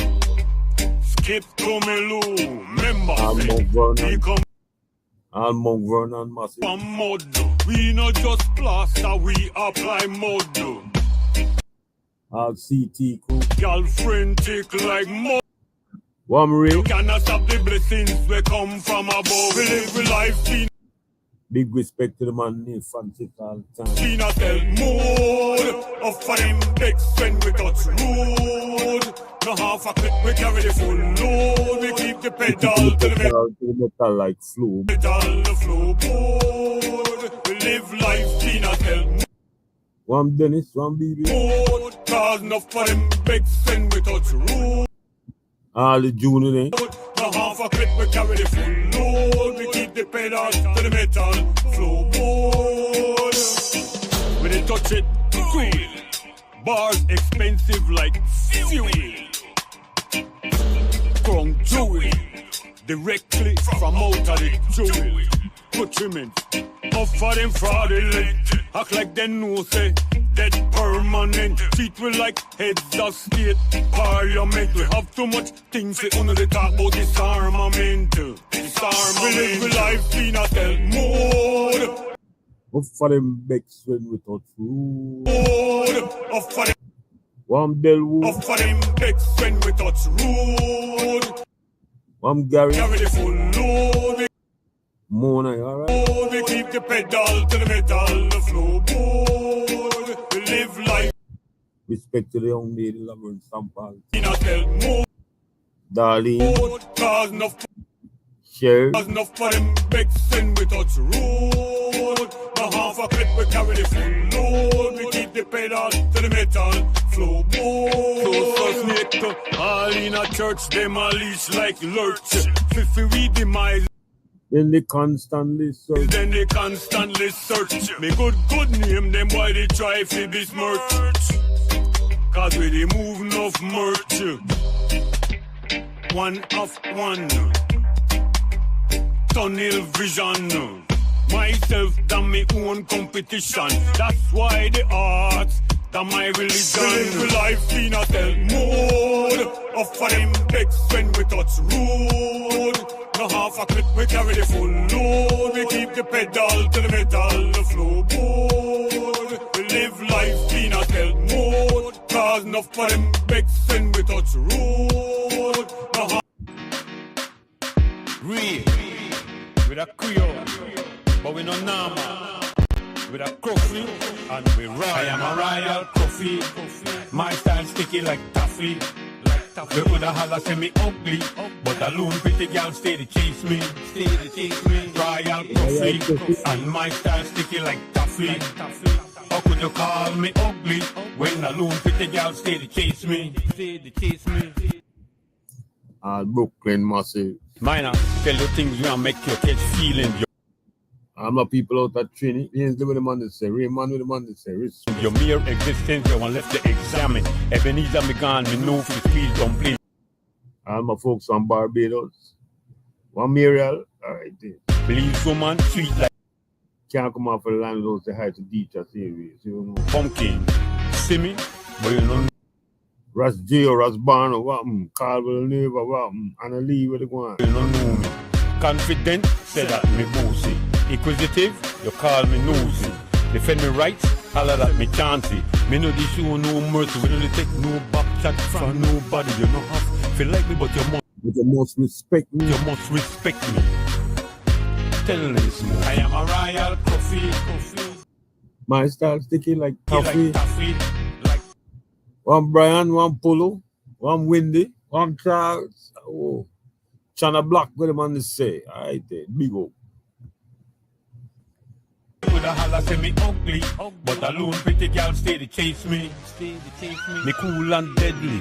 skip to me, Lou. Remember, All Mount Vernon massive. We not just plaster, we apply mud. All CT crew. Girlfriend tick like mud. One Ray. You cannot stop the blessings we come from above. We live with life in. Big respect to the man named Francis all the time. In a tell mode. Of for them decks when we touch road. No half a clip, we carry the full load. We keep the pedal to the metal like flow. Pedal the flow board. We live life in a tell mode. One Dennis, one BB. Cause enough for them decks when we touch road. All the junior then. No half a clip, we carry the full load. We keep the pedal to the metal flow board. We didn't touch it, cool. Bars expensive like fuel. Crown jewel. Directly from out of the jewel. Countrymen, offer them fraudulent. Act like they know say dead permanent. Treat we like heads of state parliament. We have too much things we only talk about disarmament. Disarmament. We live with life in a stealth mode. Offer them becks when we touch road. Offer them, One Bellwood. offer them becks when we touch road. One Gary. Carry the full load. Mona, you alright? We keep the pedal to the metal, the floorboard. We live life Respect to the young lady, Laverne Sampal. in a stealth mode. Darlene. Cause enough, Sherry. cause enough for them becks and we touch road. Now half a clip we carry the full load. We keep the pedal to the metal, floorboard. Close snake to all in a church, them a leash like lurch. Fifty we demise. Then they constantly search. Then they constantly search. Me good name them why they try for this merch. Cause we they move enough merch. One of one. Tunnel vision. Myself than me own competition. That's why the arts that my religion. We live life in a stealth mode. Offer them becks when we touch road. No half a clip, we carry the full load. We keep the pedal to the metal, the floorboard. We live life in a stealth mode. Cause enough for them becks when we touch road. No half Reid with a Creole, but we no normal. With a coffee and we royal. I am a royal coffee. My style sticky like taffy. They coulda holla say me ugly, but a loon pretty girl steady chase me. Royal coffee and my style sticky like taffy. How could you call me ugly when a loon pretty girl steady chase me? Brooklyn massive. Minor, tell you things you and make you catch feeling. I'm a people out at Trinity. Ainsley with the man that say, Raymond with the man that say, Your mere existence, you want left to examine. Ebenezer me gone, me know for the speed don't play. all my folks from Barbados. One Muriel, all right then. Please, woman, sweet like Can't come out for the landlord to hide to Deecher series, you know. pumpkin. See me? But you know, Ras J or Ras Barno, what? Carl Villanova, what? Anna Lee, where they going? you don't know me. Confident, say that me bossy. Inquisitive, you call me nosy. Defend me rights, holler at me chancy. Me know this show no mercy. We don't take no back chat from nobody. You know how feel like me, but You must respect me. you must respect me. Tell this more. I am a royal coffee. My style sticky like Like coffee. toffee. Like One Brian, one Polo, one Windy, one Charles. Oh, China Black, what the man to say? All right then, big up. with a holla say me ugly, but a lone pretty girl steady chase me. Me cool and deadly.